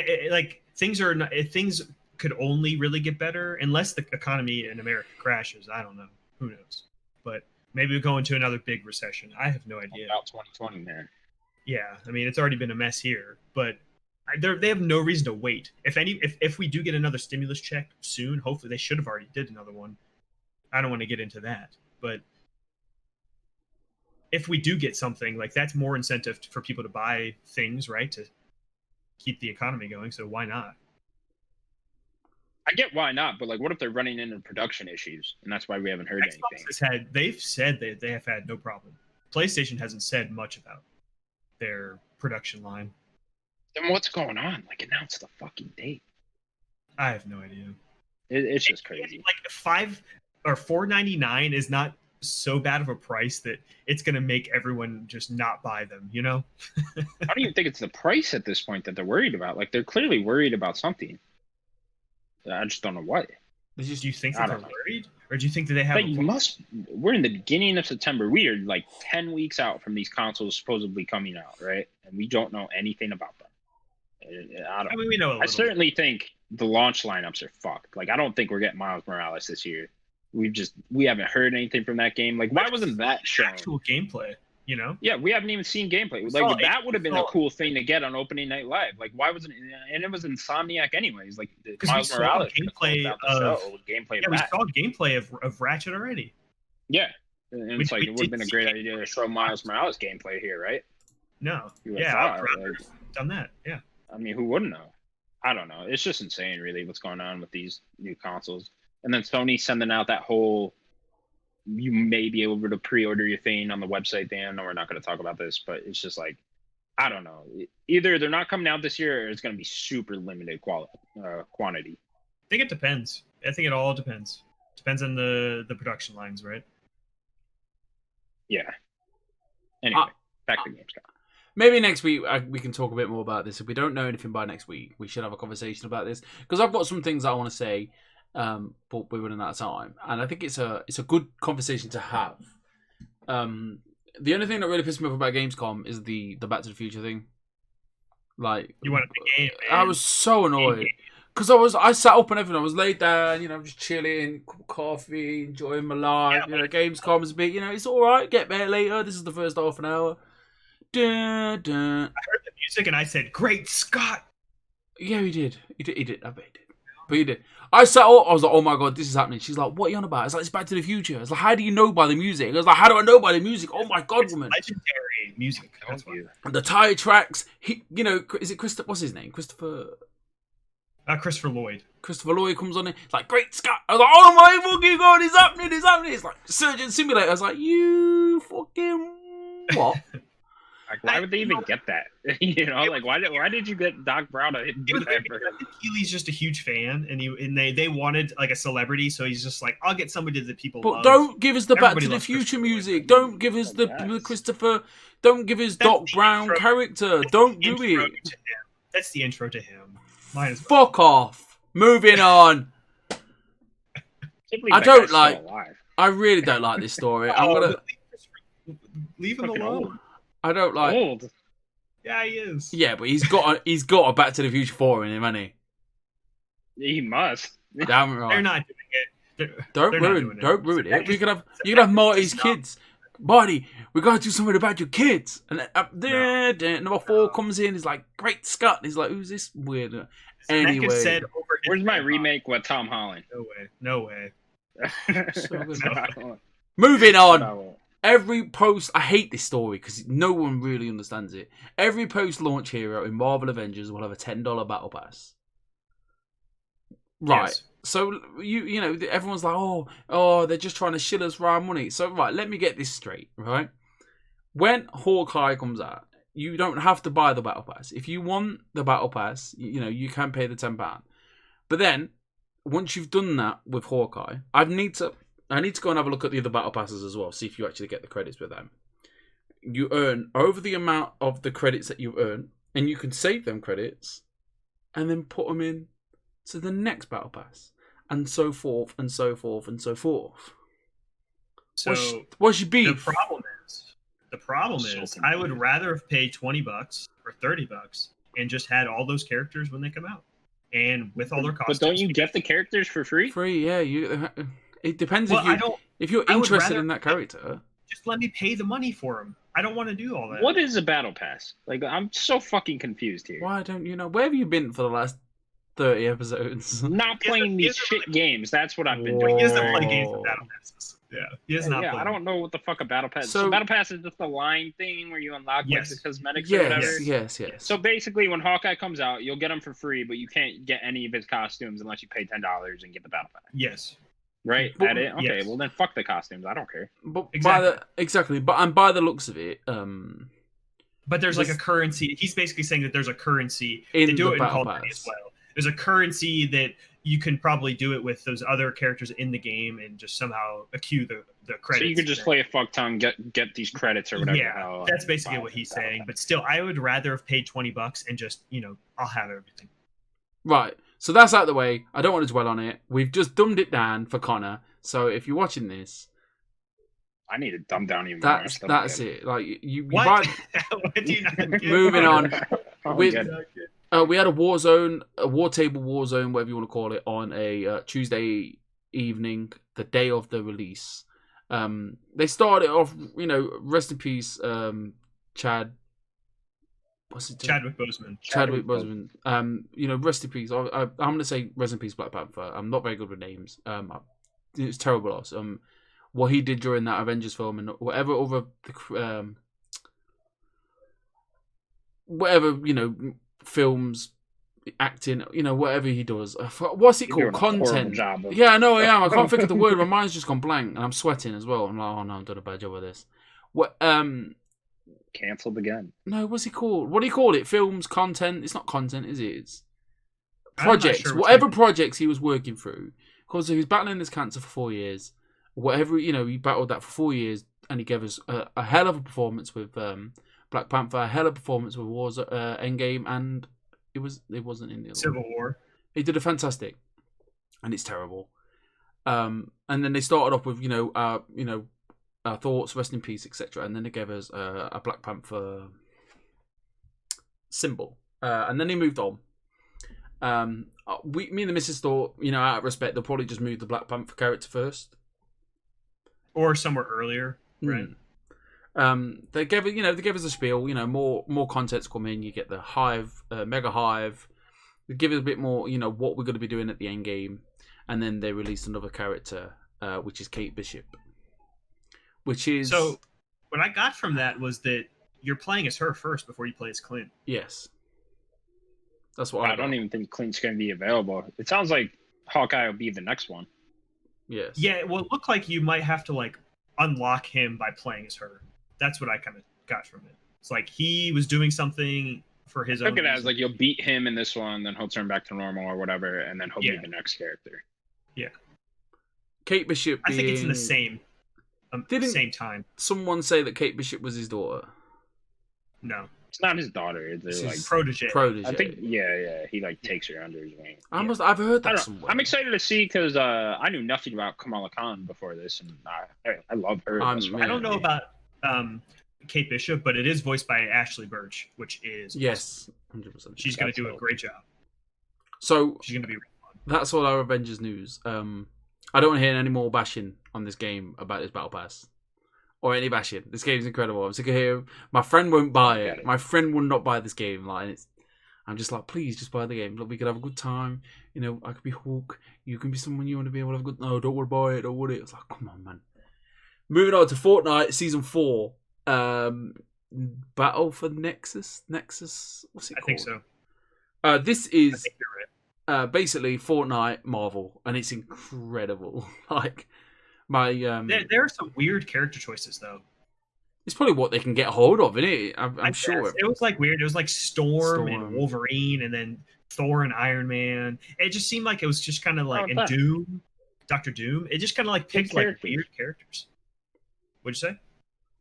things could only really get better unless the economy in America crashes. I don't know. Who knows? But maybe we go into another big recession. I have no idea. About 2020, man. Yeah, I mean, it's already been a mess here, but they have no reason to wait. If we do get another stimulus check soon, hopefully they should have already did another one. I don't want to get into that, but if we do get something, like, that's more incentive for people to buy things, right? To keep the economy going. So why not? I get why not, but like, what if they're running into production issues, and that's why we haven't heard anything? They've said that they have had no problem. PlayStation hasn't said much about their production line. Then what's going on? Like, announce the fucking date. I have no idea. It's just crazy. Like $4.99 is not so bad of a price that it's going to make everyone just not buy them, you know? I don't even think it's the price at this point that they're worried about. Like, they're clearly worried about something. I just don't know what. Do you think that they're worried? Or do you think that they have we're in the beginning of September. We are like 10 weeks out from these consoles supposedly coming out, right? And we don't know anything about them. I mean, we know a little. I certainly think the launch lineups are fucked. Like, I don't think we're getting Miles Morales this year. We haven't heard anything from that game. Like, why wasn't that shown? Actual gameplay, you know? Yeah, we haven't even seen gameplay. Like, that would have been a cool thing to get on opening night live. Like, why wasn't it? And it was Insomniac anyways. Like, Miles Morales gameplay we saw gameplay of Ratchet already. Yeah, and it's like, it would have been a great idea to show Miles Morales gameplay here, right? No, yeah, I'd rather done that. Yeah, I mean, who wouldn't know? I don't know. It's just insane, really, what's going on with these new consoles. And then Sony sending out that whole, you may be able to pre-order your thing on the website, Dan. No, we're not going to talk about this, but it's just like, I don't know. Either they're not coming out this year, or it's going to be super limited quantity. I think it depends. I think it all depends. Depends on the production lines, right? Yeah. Anyway, back to Gamescom. Maybe next week we can talk a bit more about this. If we don't know anything by next week, we should have a conversation about this, because I've got some things I want to say. But we're running out of time, and I think it's a good conversation to have. The only thing that really pissed me off about Gamescom is the Back to the Future thing. Like, you wanted the game, man. I was so annoyed because I sat up and everything. I was laid down, just chilling, coffee, enjoying my life. Yeah, Gamescom's a bit, it's all right. Get there later. This is the first half an hour. Dun, dun. I heard the music and I said, "Great Scott!" Yeah, he did. He did. I bet he did. But he did. I sat up. I was like, "Oh my god, this is happening." She's like, "What are you on about?" It's like, "It's Back to the Future." It's like, "How do you know by the music?" I was like, "How do I know by the music?" Oh my god, woman! Legendary music. That's why. And the tire tracks. Is it Christopher? What's his name? Christopher Lloyd. Christopher Lloyd comes on it. It's like, "Great Scott!" I was like, "Oh my fucking god, it's happening! It's happening!" It's like Surgeon Simulator. I was like, "You fucking what?" Like, why would they even get that? Like, why did you get Doc Brown to do that? Keely's just a huge fan, and they wanted like a celebrity, so he's just like, "I'll get somebody that people but love." Don't give us the Back to the Future music. Don't give us the Christopher. Don't give us Doc Brown character. Don't do it. That's the intro to him. Might as well. Fuck off. Moving on. I really don't like this story. I'm gonna leave him alone. I don't like. Old. Yeah, he is. Yeah, but he's got a Back to the Future 4 in him, hasn't he? He must. Damn right. They're not doing it. Don't ruin it. You can have Marty's kids. Marty, we gotta do something about your kids. And number 4 comes in. He's like, "Great Scott." And he's like, "Who's this weird?" Anyway, where's my remake with Tom Holland? No way. Moving on. Every post, I hate this story because no one really understands it. Every post-launch hero in Marvel Avengers will have a $10 battle pass. Right. Yes. So everyone's like, oh, they're just trying to shill us for our money. So right, let me get this straight. Right, when Hawkeye comes out, you don't have to buy the battle pass. If you want the battle pass, you can pay the £10. But then once you've done that with Hawkeye, I need to go and have a look at the other battle passes as well, see if you actually get the credits with them. You earn over the amount of the credits that you earn, and you can save them credits and then put them in to the next battle pass, and so forth, and so forth, and so forth. So what's your beef? The problem is I would rather have paid $20 or $30 and just had all those characters when they come out, and with all their costumes. But don't you get the characters for free? Free, yeah. It depends if you're interested in that character. Just let me pay the money for them. I don't want to do all that. What is a battle pass? Like, I'm so fucking confused here. Why don't you know? Where have you been for the last 30 episodes? Not playing these shit games. That's what I've been He doing. doesn't play games with battle passes. Yeah, he does not. Yeah, play I don't know what the fuck a battle pass. So- So battle pass is just the line thing where you unlock like Yes. the cosmetics or whatever. Yes. So basically, when Hawkeye comes out, you'll get him for free, but you can't get any of his costumes unless you pay $10 and get the battle pass. Yes. Right? But- That it? Okay, yes. well then fuck the costumes. I don't care. But Exactly. by the looks of it, But there's like This- a currency. He's basically saying that there's a currency. In They do the it in battle Call of Duty pass. as well. There's a currency that you can probably do it with those other characters in the game and just somehow accrue the credits. So you could just there. play a fuck ton, get these credits or whatever. the Yeah, hell, that's and basically buy what he's the battle saying. pass. But still, I would rather have paid $20 and just I'll have everything. right. So that's out of the way. I don't want to dwell on it. We've just dumbed it down for Connor. So if you're watching this, I need to dumb down even more. that's it. Like you What? buy- What do you not get? Moving on. Oh, With- good. we had a war table war zone, whatever you want to call it, on a Tuesday evening, the day of the release. They started off, rest in peace, Chad. What's it? Chadwick Boseman. Chadwick Boseman. Rest in peace. I'm gonna say rest in peace, Black Panther. I'm not very good with names. It's terrible loss. What he did during that Avengers film and whatever other whatever films, acting, whatever he does. What's it You're called? doing a horrible Content. job of- Yeah, I know I am. I can't think of the word. My mind's just gone blank, and I'm sweating as well. I'm like, oh no, I'm doing a bad job of this. What? Cancelled again. No, what's he called? What do you call it? Films, content. It's not content, is it? It's I'm not projects. sure what Whatever you- projects he was working through. Because he was battling this cancer for 4 years. Whatever, he battled that for 4 years, and he gave us a hell of a performance with Black Panther, a hell of a performance with Endgame, and it wasn't in the other Civil one. War. He did a fantastic, and it's terrible. And then they started off with our thoughts, rest in peace, etc. And then they gave us a Black Panther symbol, and then they moved on. Me and the missus thought, out of respect, they'll probably just move the Black Panther character first, Or somewhere earlier. Right. They gave us a spiel. More contents come in. You get the Hive, Mega Hive. They give us a bit more. What we're going to be doing at the end game, and then they released another character, which is Kate Bishop. Which is So what I got from that was that you're playing as her first before you play as Clint. yes, that's what I don't even think Clint's going to be available. It sounds like Hawkeye will be the next one. Yes. Yeah, well, it looked like you might have to unlock him by playing as her. That's what I kind of got from it. It's like he was doing something for his own. Look at it as reason. like you'll beat him in this one, then he'll turn back to normal or whatever, and then he'll Yeah. be the next character. Kate Bishop. I think it's in the being- same same time. Someone say that Kate Bishop was his daughter. No, It's not his daughter. It's This like is protege. Protege. I think he takes her under his wing. I've heard I that don't, somewhere. I'm excited to see because I knew nothing about Kamala Khan before this, and I love her. I'm- That's I don't know fine. about Kate Bishop, but it is voiced by Ashley Birch, which is Yes, 100%. she's going That's to do a dope. great job. So She's going to be really fun. that's all our Avengers news. I don't want to hear any more bashing on this game about this battle pass. Or any bashing. This game's incredible. I'm sick of hearing my friend won't buy Get it. it. My friend would not buy this game. I'm just like, please just buy the game. Look, we could have a good time. I could be Hulk. You can be someone you want to be able to have a good. No, don't want to buy it. Don't want it. It's like, come on, man. Moving on to Fortnite Season 4. Battle for Nexus. What's it I called? think so. This I is think you're right. basically Fortnite Marvel, and it's incredible. There are some weird character choices though. It's probably what they can get hold of, isn't it? I'm I sure. guess. It was weird. It was like Storm and Storm. Wolverine, and then Thor and Iron Man. It just seemed like it was just kind of Oh, and that. Doom, Doctor Doom. It just kind of picked characters. weird characters. What'd you say?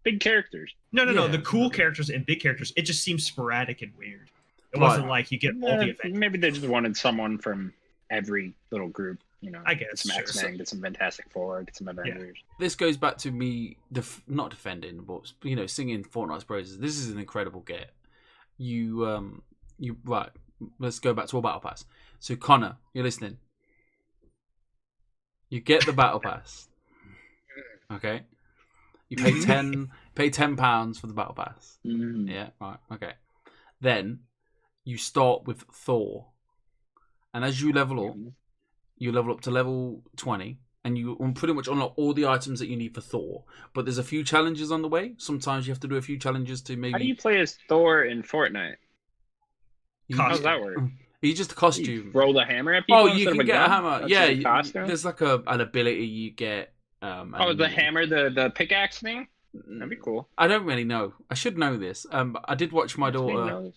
Big characters. No. Yeah. The cool characters and big characters. It just seemed sporadic and weird. It Right. wasn't like you get all the events. Maybe they just wanted someone from every little group. I guess, Get some sure. X-Men, get some Fantastic Four, get some Avengers. This goes back to me, not defending, but singing Fortnite's praises. This is an incredible get. You right. Let's go back to our battle pass. So Connor, you're listening. You get the battle pass. Okay. You pay 10. Pay £10 for the battle pass. Yeah, right, okay. Then you start with Thor, and as you level up to level 20, and you pretty much unlock all the items that you need for Thor. But there's a few challenges on the way. Sometimes you have to do a few challenges to maybe. How do you play as Thor in Fortnite? How does that work? He's just a costume. You throw the hammer at people. Oh, you can get a hammer. That's there's like an ability you get. The hammer, the pickaxe thing. That'd be cool. I don't really know. I should know this. I did watch my daughter.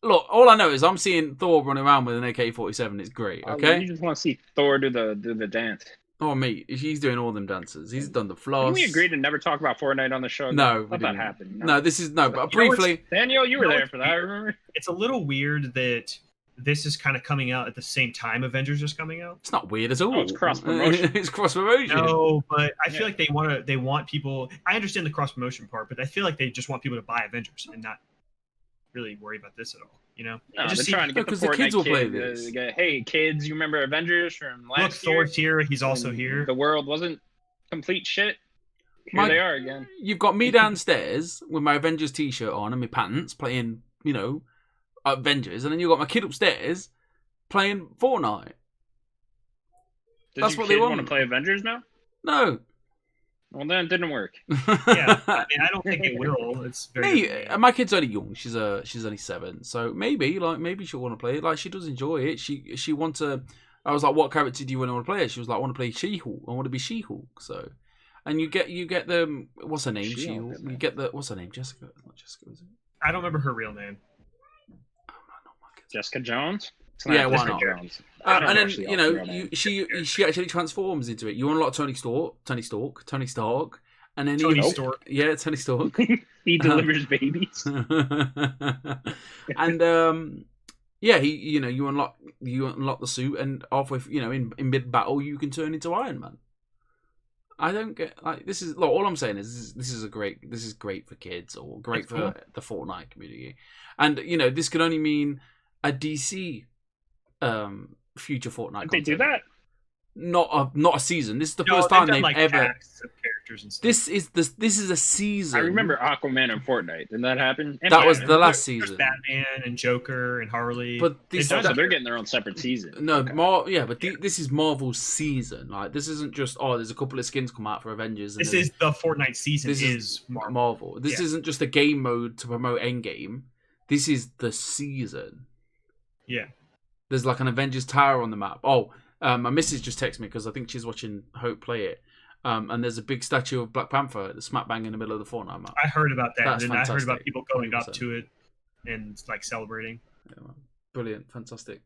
Look, all I know is I'm seeing Thor running around with an AK-47. It's great. Okay. You just want to see Thor do the dance. Oh, mate, he's doing all them dances. He's done the floss. Can we agree to never talk about Fortnite on the show? No, let that happen. No, this is but briefly. Daniel, you were there for that. I remember. It's a little weird that this is kind of coming out at the same time Avengers is coming out. It's not weird at all. Oh, it's cross promotion. It's cross promotion. No, but I feel like they want people. I understand the cross promotion part, but I feel like they just want people to buy Avengers and not really worry about this at all. You know, no, they're trying to get the kids will play this. Hey, kids, you remember Avengers from last year? Look, Thor's here. He's also here. The world wasn't complete shit. Here they are again. You've got me downstairs with my Avengers t-shirt on and my pants playing, Avengers, and then you've got my kid upstairs playing Fortnite. That's what they want to play Avengers now? No. Well, then it didn't work. Yeah, I mean, I don't think it will. It's very. My kid's only young. She's only 7, so maybe she'll want to play it. Like, she does enjoy it. She wants to. I was like, "What character do you want to play?" She was like, "I want to play She-Hulk. I want to be She-Hulk." So, and you get the what's her name? She-Hulk. You get the what's her name? Jessica. Not Jessica, is it? I don't remember her real name. Jessica Jones. Yeah, why not? And then she actually transforms into it. You unlock Tony Stark, and then Tony Stark. Yeah, Tony Stark. He delivers babies. And you unlock the suit, and halfway, in mid battle, you can turn into Iron Man. I don't get this is all I'm saying is this is great for kids or great for the Fortnite community, and this could only mean a DC future Fortnite. They do that? Not a season. This is the first time they've ever. Characters and stuff. This is a season. I remember Aquaman and Fortnite. Didn't that happen? And that was the last season. Batman and Joker and Harley. But they're getting their own separate season. No, this is Marvel's season. Like, this isn't just there's a couple of skins come out for Avengers. This is the Fortnite season. This is Marvel. This isn't just a game mode to promote Endgame. This is the season. Yeah. There's like an Avengers Tower on the map. My missus just texted me because I think she's watching Hope play it. And there's a big statue of Black Panther at the smack bang in the middle of the Fortnite map. I heard about that. That's and fantastic. I heard about people going 100%. up to it and like celebrating. Yeah, brilliant, fantastic.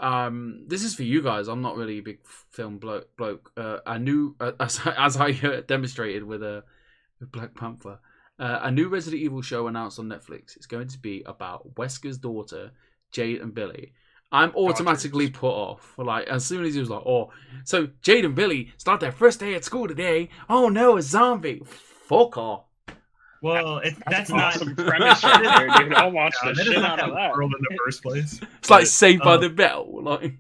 This is for you guys. I'm not really a big film bloke. I knew as I demonstrated with Black Panther. A new Resident Evil show announced on Netflix. It's going to be about Wesker's daughter, Jade and Billy. I'm automatically put off. Like, as soon as he was like, so Jade and Billy start their first day at school today. Oh no, a zombie. Fuck off. Well, that's not awesome premise right there, dude. I'll watch the shit out of that. World in the first place. It's like Saved by the Bell. Like,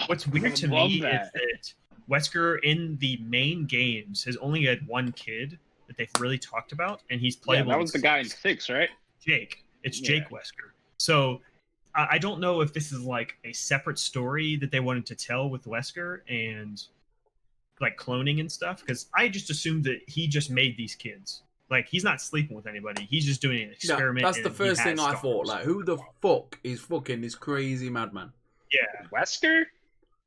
what's weird to me is that Wesker in the main games has only had one kid that they've really talked about, and he's playable. Yeah, that was the guy in 6, right? Jake. It's Jake Wesker. So I don't know if this is like a separate story that they wanted to tell with Wesker and like cloning and stuff, because I just assumed that he just made these kids. Like, he's not sleeping with anybody. He's just doing an experiment. That's the first thing I thought. Like, who the fuck is fucking this crazy madman? Yeah. Wesker?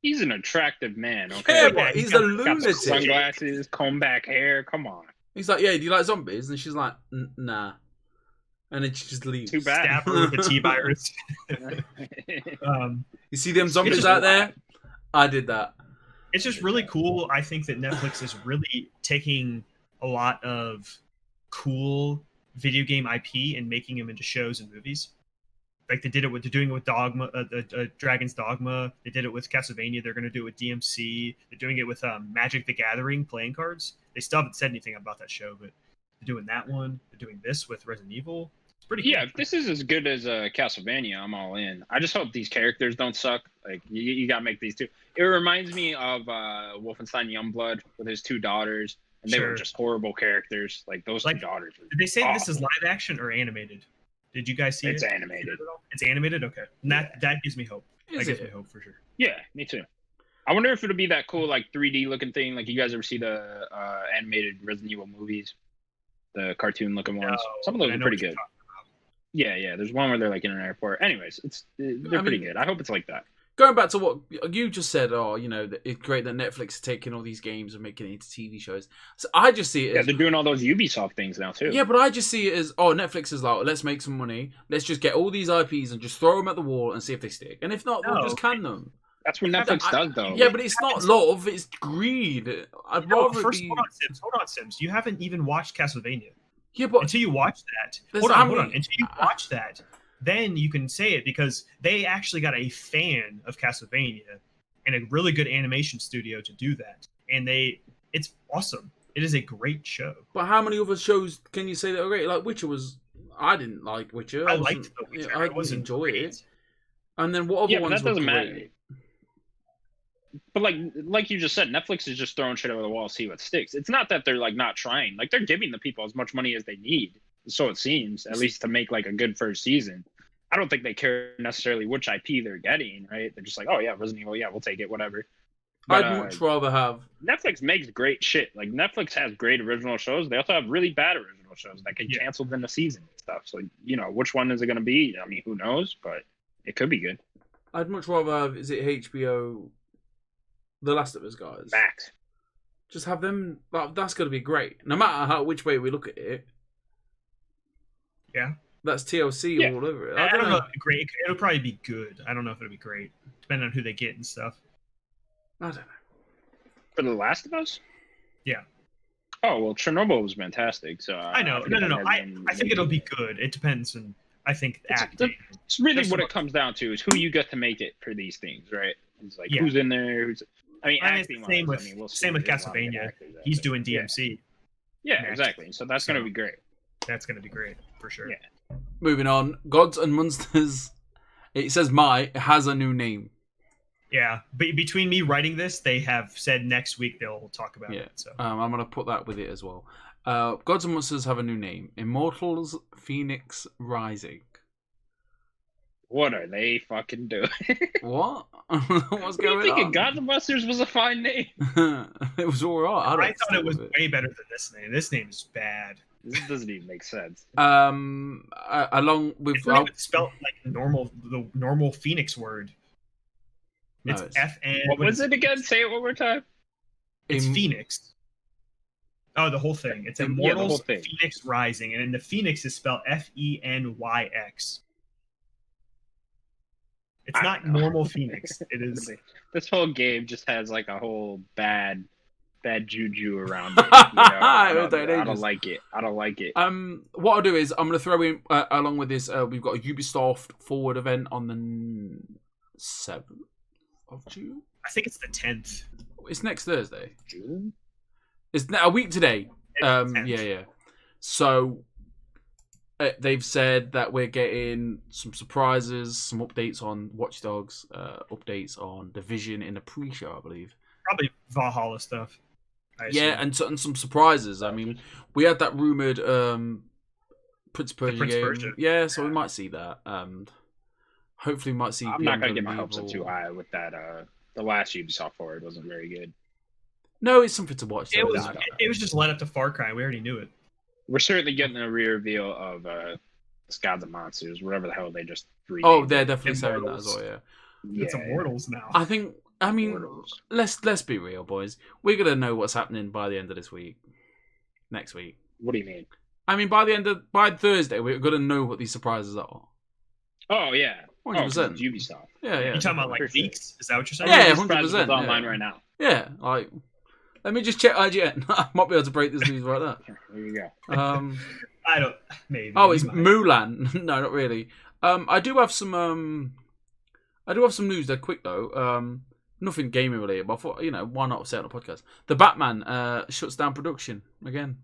He's an attractive man, okay? Yeah, but he's a lunatic. Sunglasses, comb back hair. Come on. He's like, yeah, do you like zombies? And she's like, nah. And then she just leaves. Too bad. Stab her with a T-virus. You see them zombies out there? I did that. It's just really cool. I think that Netflix is really taking a lot of cool video game IP and making them into shows and movies. Like they're doing it with Dogma, Dragon's Dogma. They did it with Castlevania. They're going to do it with DMC. They're doing it with Magic the Gathering playing cards. They still haven't said anything about that show, but they're doing that one. They're doing this with Resident Evil. It's pretty cool. Yeah, if this is as good as Castlevania, I'm all in. I just hope these characters don't suck. Like, you got to make these two. It reminds me of Wolfenstein Youngblood with his 2 daughters. and they were just horrible characters. Like those two daughters. Did they say this is live action or animated? Did you guys see it? It's animated. It's animated. Okay, and that gives me hope. That gives me hope for sure. Yeah, me too. I wonder if it'll be that cool, like 3D looking thing. Like you guys ever see the animated Resident Evil movies, the cartoon looking ones? Some of those are pretty good. Yeah. There's one where they're like in an airport. Anyways, they're pretty good. I hope it's like that. Going back to what you just said, it's great that Netflix is taking all these games and making it into TV shows. So I just see it as... they're doing all those Ubisoft things now, too. Yeah, but I just see it as, Netflix is like, let's make some money. Let's just get all these IPs and just throw them at the wall and see if they stick. And if not, we'll just can them. That's what Netflix does, though. Yeah, but it's not love, it's greed. I'd rather hold on, Sims. You haven't even watched Castlevania. Yeah, but... Until you watch that... Hold on. Until you watch that... Then you can say it because they actually got a fan of Castlevania and a really good animation studio to do that. And it's awesome. It is a great show. But how many other shows can you say that are great? Like Witcher was... I didn't like Witcher. I liked The Witcher. I didn't enjoy it. And then what other ones that doesn't matter. Great? But like you just said, Netflix is just throwing shit over the wall to see what sticks. It's not that they're like not trying. Like they're giving the people as much money as they need. So it seems, at least to make like a good first season. I don't think they care necessarily which IP they're getting, right? They're just like, oh yeah, Resident Evil, yeah, we'll take it, whatever. But, I'd much rather have... Netflix makes great shit. Like, Netflix has great original shows. They also have really bad original shows that get canceled in a season and stuff. So, which one is it going to be? I mean, who knows? But it could be good. I'd much rather have, is it HBO, The Last of Us guys? Max. Just have them... That's going to be great. No matter which way we look at it. Yeah. That's TLC all over it. I don't know if it'll be great. It'll probably be good. I don't know if it'll be great, depending on who they get and stuff. I don't know. For The Last of Us? Yeah. Oh, well, Chernobyl was fantastic. So I know. No. I think it'll be good. It depends on, I think, acting. It's really what it comes down to is who you get to make it for these things, right? It's like who's in there. Acting. Same with Castlevania. He's doing DMC. Yeah, exactly. So that's going to be great. That's going to be great for sure. Yeah. Moving on, Gods and Monsters. It says it has a new name. Yeah, but between me writing this, they have said next week they'll talk about it. So I'm gonna put that with it as well. Gods and Monsters have a new name: Immortals Phoenix Rising. What are they fucking doing? What? What's going on? Thinking Gods and Monsters was a fine name. It was all right. I thought it was way better than this name. This name is bad. This doesn't even make sense. Along with it's not even spelled like the normal Phoenix word. It's FN. What was it again? Say it one more time. It's Phoenix. Oh, the whole thing. It's Immortals Phoenix Rising, and then the Phoenix is spelled FENYX. It's not normal Phoenix. It is. This whole game just has like a whole bad juju around it. I don't like it. What I'll do is I'm going to throw in along with this. We've got a Ubisoft Forward event on the 7th of June. I think it's the 10th. It's next Thursday. June. It's a week today. Yeah. So they've said that we're getting some surprises, some updates on Watch Dogs, updates on Division in the pre-show, I believe. Probably Valhalla stuff. Yeah, and some surprises. I mean, we had that rumored Prince Persia game. Yeah, so we might see that. Hopefully, we might see. I'm not gonna get my hopes up too high with that. The last Ubisoft Forward wasn't very good. No, it's something to watch. It was just led up to Far Cry. We already knew it. We're certainly getting a re-reveal of Gods and Monsters, whatever the hell they just. Oh, they're definitely saying that as well. Yeah, it's Immortals now. I mean, let's be real, boys. We're gonna know what's happening by the end of this week. Next week. What do you mean? I mean, by Thursday, we're gonna know what these surprises are. Oh yeah, 100%. Ubisoft. Yeah. You're talking about like leaks? Is that what you're saying? Yeah, 100%. Online right now. Yeah, like. Let me just check IGN. I might be able to break this news right there. Here you go. I don't. Maybe. Oh, it's Mulan. No, not really. I do have some news. They're quick though. Nothing gaming related, but I thought, why not say it on a podcast? The Batman shuts down production again.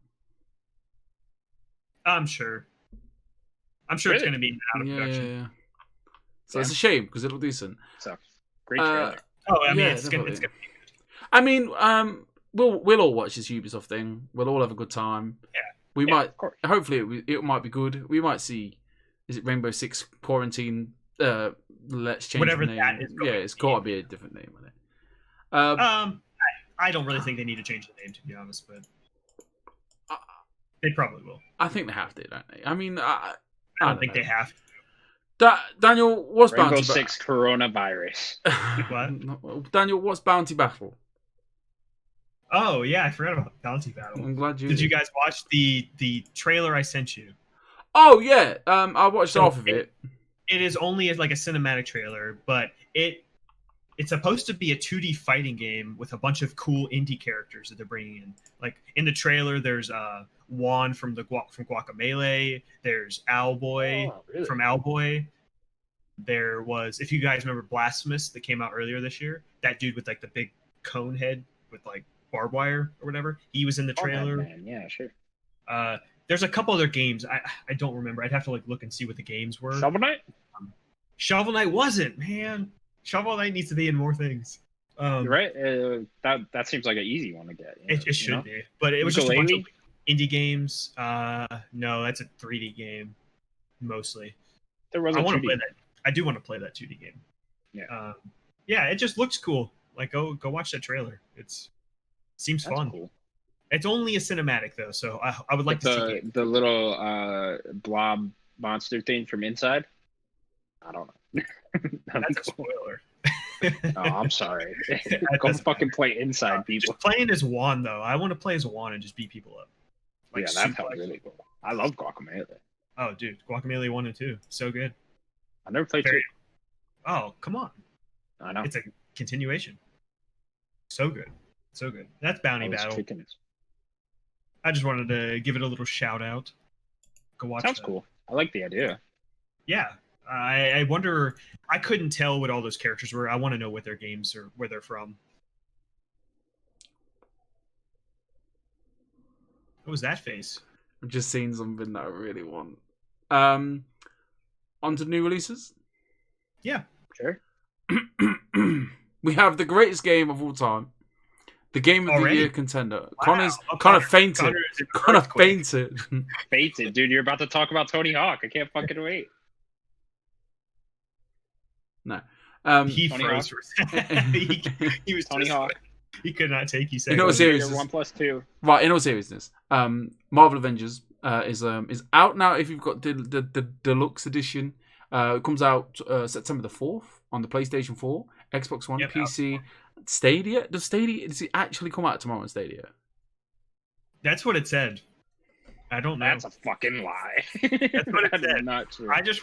I'm sure it's going to be out of production. Yeah. So it's a shame because it looked decent. So great trailer. It's going to be good. I mean, we'll all watch this Ubisoft thing. We'll all have a good time. Yeah. We Yeah, might. of course. Hopefully, it might be good. We might see. Is it Rainbow Six Quarantine? Let's change Whatever the name. that is going It's to got to be. be a different name on it. I don't really think they need to change the name, to be honest, but they probably will. I think they have to, don't they? I mean, I don't think know. they have. Daniel, what's Rainbow Bounty Six coronavirus. What? Daniel, what's Bounty Battle? Oh yeah, I forgot about Bounty Battle. I'm glad you Did you guys watch the trailer I sent you? Oh yeah, I watched half of it. It is only like a cinematic trailer, but it's supposed to be a 2D fighting game with a bunch of cool indie characters that they're bringing in. Like in the trailer, there's Juan from Guacamelee. There's Owlboy from Owlboy. There was, if you guys remember, Blasphemous that came out earlier this year. That dude with like the big cone head with like barbed wire or whatever. He was in the trailer. Man. Yeah, sure. There's a couple other games. I don't remember. I'd have to like look and see what the games were. Shovel Knight? Shovel Knight wasn't, man. Shovel Knight needs to be in more things. You're right. That seems like an easy one to get. It should be, but it was just a bunch of indie games. No, that's a 3D game mostly. There was. I want to play that. I do want to play that 2D game. Yeah. Yeah, it just looks cool. Like go watch that trailer. Seems That's fun. Cool. It's only a cinematic though, so I would like to see the little blob monster thing from inside. I don't know. That's a spoiler. Oh, I'm sorry. Go fucking play inside, people. Just playing as Juan though. I want to play as Juan and just beat people up. Like, yeah, that sounds really cool. I love Guacamelee. Oh, dude, Guacamelee 1 and 2, so good. I never played 2. Oh, come on. I know. It's a continuation. So good. So good. That's Bounty Battle. Chickens. I just wanted to give it a little shout out. Go watch Sounds cool. I like the idea. Yeah. I wonder, I couldn't tell what all those characters were. I want to know what their games or where they're from. What was that face? I've just seen something that I really want. On to new releases? Yeah. Sure. We have the greatest game of all time. The game of the year contender. Wow. Connor fainted. Connor fainted. Fainted, dude. You're about to talk about Tony Hawk. I can't fucking wait. No. He froze for a second. he was Tony Hawk. He could not take you. In all seriousness, 1+2. Right. In all seriousness, Marvel Avengers is out now. If you've got the deluxe edition, it comes out September the 4th on the PlayStation 4, Xbox One, PC, Stadia. Does it actually come out tomorrow on Stadia? That's what it said. I don't know. That's a fucking lie. That's what it said. Not true. I just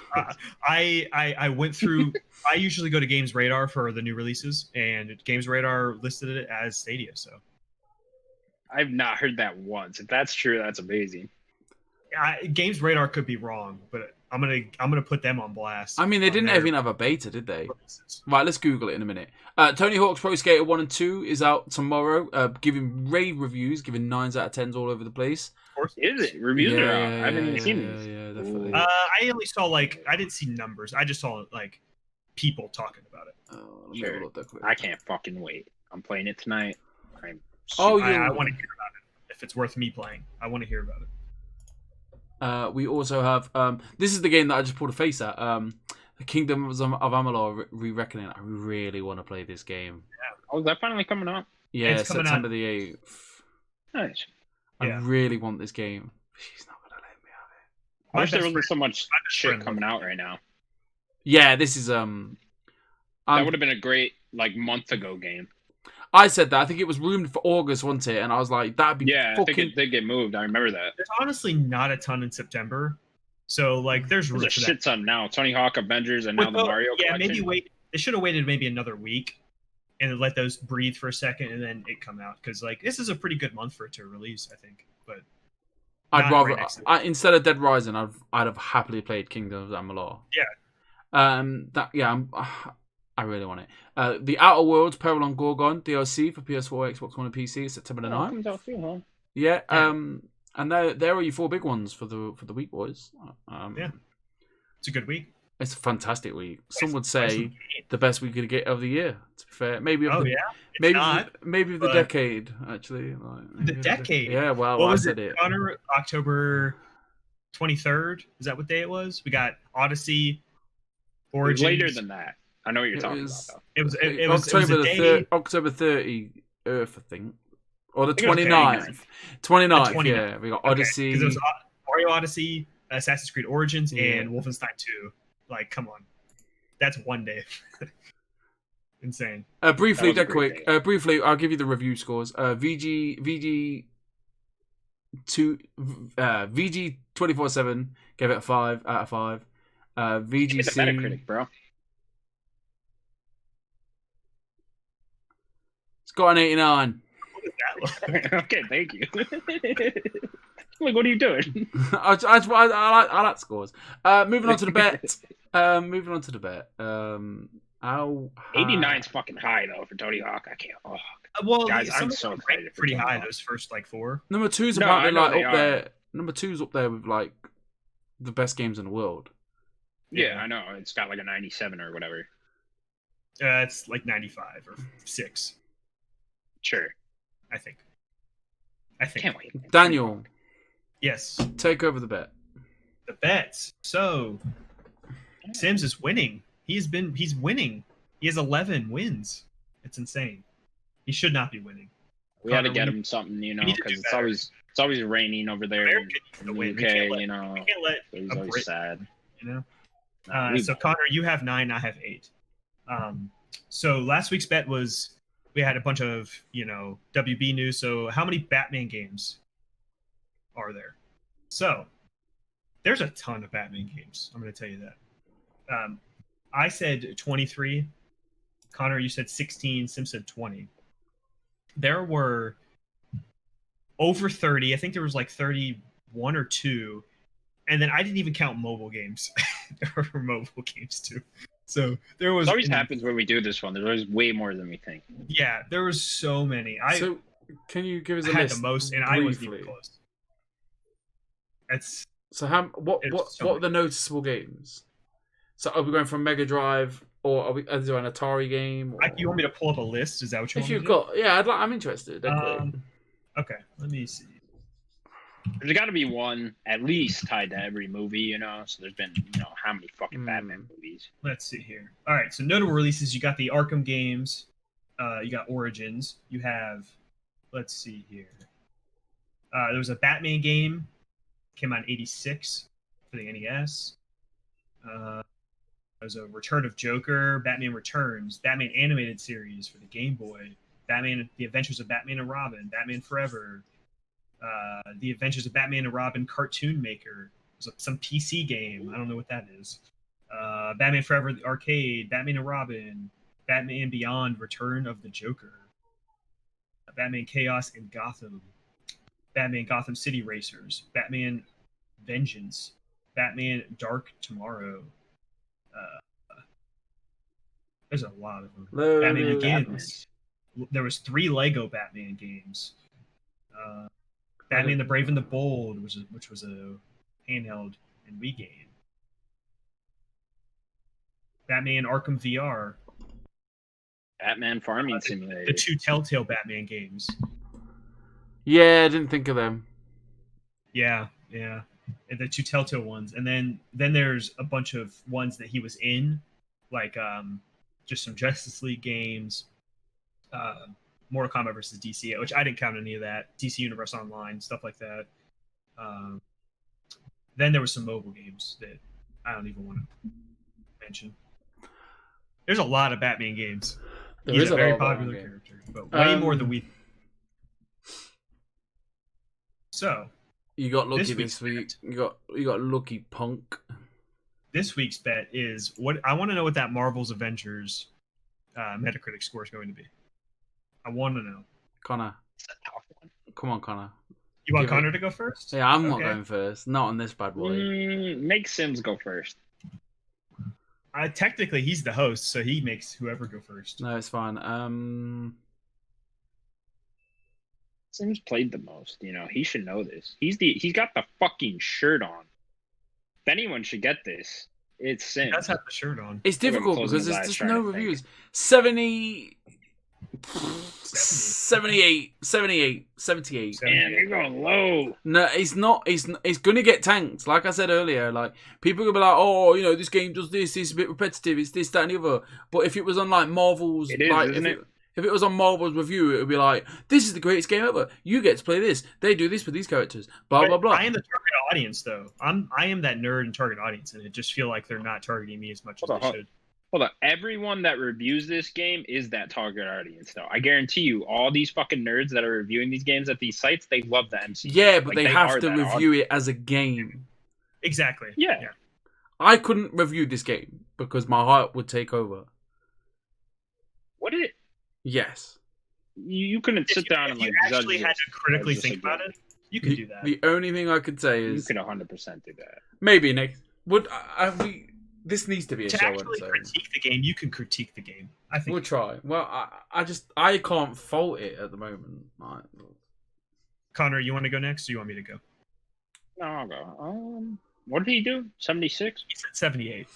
I went through. I usually go to Games Radar for the new releases, and Games Radar listed it as Stadia. So I've not heard that once. If that's true, that's amazing. Games Radar could be wrong, but I'm gonna put them on blast. I mean, they didn't even have a beta, did they? Right, let's Google it in a minute. Tony Hawk's Pro Skater 1 and 2 is out tomorrow, giving rave reviews, giving 9s out of 10s all over the place. Of course. Is it? Reviews are out. I haven't even seen these. Yeah, definitely. I only saw I didn't see numbers. I just saw people talking about it. Sure. I can't fucking wait. I'm playing it tonight. I want to hear about it. If it's worth me playing, I want to hear about it. We also have this is the game that I just pulled a face at. The Kingdom of Amalur Re-Reckoning. I really want to play this game. Yeah. Oh, is that finally coming out? Yeah, September the 8th. Nice. I really want this game. She's not gonna let me have it. I wish there wasn't so much shit coming out right now. Yeah, this is that would have been a great month ago game. I said that. I think it was rumored for August, wasn't it? And I was like, that'd be I think it did get moved. I remember that. There's honestly not a ton in September, so there's a shit ton now. Tony Hawk, Avengers, and now the Mario. Yeah, maybe wait. They should have waited maybe another week and let those breathe for a second and then it come out because this is a pretty good month for it to release, I think. But I'd rather instead of Dead Rising, I'd have happily played Kingdom of Amalur. Yeah. I really want it. The Outer Worlds Peril on Gorgon DLC for PS4, Xbox One, and PC September the 9th. Comes out soon, huh? Yeah. And there are your 4 big ones for the week, boys. Yeah. It's a good week. It's a fantastic week. Some would Play some say games. the best week of the year. To be fair, maybe of Oh the yeah, it's not. maybe of the but- decade. Actually, like, The maybe of decade. Yeah, well, What I was said it, it. Connor? October 23rd. Is that what day it was? We got Odyssey, It was Origins. later than that. I know what you're It talking was- about, It was it was October a day. October 30th, I think, or the I think it was 29th. 29th, 29th. yeah. We got Okay, Odyssey. because it was Mario Odyssey, Assassin's Creed Origins, Yeah. and Wolfenstein 2. Like, come on, that's one day. Insane. Briefly, That was a dead great quick. day. Briefly, I'll give you the review scores. VG 24/7 gave it a 5 out of 5. Give me the VGC Metacritic, bro. it's got an 89. What was that look? Okay, thank you. Like, what are you doing? I like scores. Moving on to the bet. Moving on to the bet. How 89's fucking high though for Tony Hawk. I can't. Oh, Well, Guys, some I'm of so them excited ranked for pretty Tony high. Hawk. Those first like 4. Number 2's No, apparently I know like they up are. there. Number 2's up there with like the best games in the world. yeah, I know. It's got like a 97 or whatever. It's like 95 or 6, Sure. I think. Can't wait. Daniel, Yes, take over the bet. the bets. So Sims is winning. He's winning. He has 11 wins. It's insane. He should not be winning. We had to Connor, get we- him something, you know, need to do because it's better. always raining over there America needs in to the win. UK, We can't let, you know. we can't let So he's a always Brit, sad. you know. No, we So won't. Connor, you have 9. I have 8. So last week's bet was we had a bunch of WB news. So how many Batman games are there? So there's a ton of Batman games. I'm going to tell you that. I said 23. Connor, you said 16. Sim said 20. There were over 30. I think there was like 31 or 2. And then I didn't even count mobile games. There were mobile games too. So there was. It always happens when we do this one. There's always way more than we think. Yeah, there was so many. So, can you give us a I had list the most, and I wasn't even briefly? close. That's So what It's so what are the noticeable games? So are we going from Mega Drive, or are there an Atari game? Or... you want me to pull up a list? Is that what you if want me you've to got, yeah, I'm interested. Dead quick. Okay, let me see. There's got to be one at least tied to every movie, you know. So there's been, how many fucking Batman movies? Let's see here. All right, so notable releases. You got the Arkham games. You got Origins. You have. Let's see here. There was a Batman game. Came out in '86 for the NES. There's a Return of Joker, Batman Returns, Batman animated series for the Game Boy, Batman: The Adventures of Batman and Robin, Batman Forever, The Adventures of Batman and Robin Cartoon Maker. There's some PC game. I don't know what that is. Batman Forever the arcade, Batman and Robin, Batman Beyond: Return of the Joker, Batman Chaos in Gotham, Batman Gotham City Racers, Batman Vengeance, Batman Dark Tomorrow. There's a lot of them. Batman Begins. There was 3 Lego Batman games. Batman the Brave and the Bold, which was a handheld and Wii game. Batman Arkham VR. Batman Farming Simulator. The 2 Telltale Batman games. Yeah, I didn't think of them. Yeah. And the 2 Telltale ones, and then there's a bunch of ones that he was in, like just some Justice League games, Mortal Kombat versus DC, which I didn't count any of that. DC Universe Online, stuff like that. Then there was some mobile games that I don't even want to mention. There's a lot of Batman games. He's a very popular character, but way more than we. So. You got lucky This this week. You got lucky, punk. This week's bet is what I want to know what that Marvel's Avengers Metacritic score is going to be. I want to know. Connor, It's a tough one. come on, Connor. You want Give it- Connor to go first? Yeah, I'm not Okay. going first. Not on this bad boy. Make Sims go first. Technically, he's the host, so he makes whoever go first. No, it's fine. Sims played the most. He should know this. He's got the fucking shirt on. If anyone should get this, It's Sims. That's have the shirt on. It's Look at him difficult closing because his there's eyes just trying no to think. reviews. 78. Man, you're going low. No, it's not. It's gonna get tanked. Like I said earlier, like people are gonna be like, oh, you know, this game does this. It's a bit repetitive. It's this, that, and the other. But if it was on like Marvel's, It is, like, isn't it? if it was on Marvel's review, it would be like, this is the greatest game ever. You get to play this. They do this with these characters. Blah blah blah. I am the target audience, though. I am that nerd and target audience, and it just feel like they're not targeting me as much as they should. Hold on. Everyone that reviews this game is that target audience, though. I guarantee you, all these fucking nerds that are reviewing these games at these sites, they love the MCU. Yeah, but Like, they have are to that review audience. it as a game. Exactly. Yeah. I couldn't review this game because my heart would take over. What did it? Yes. You couldn't sit down and If like you actually judge had this to critically as just think a about game. it, you could do that. The only thing I could say You is could 100% do that. maybe next. This needs to be a To show on actually its own. critique the game, you can critique the game. I think. We'll try. Well, I can't fault it at the moment. Connor, you want to go next, or you want me to go? No, I'll go. What did he do? 76? He said 78.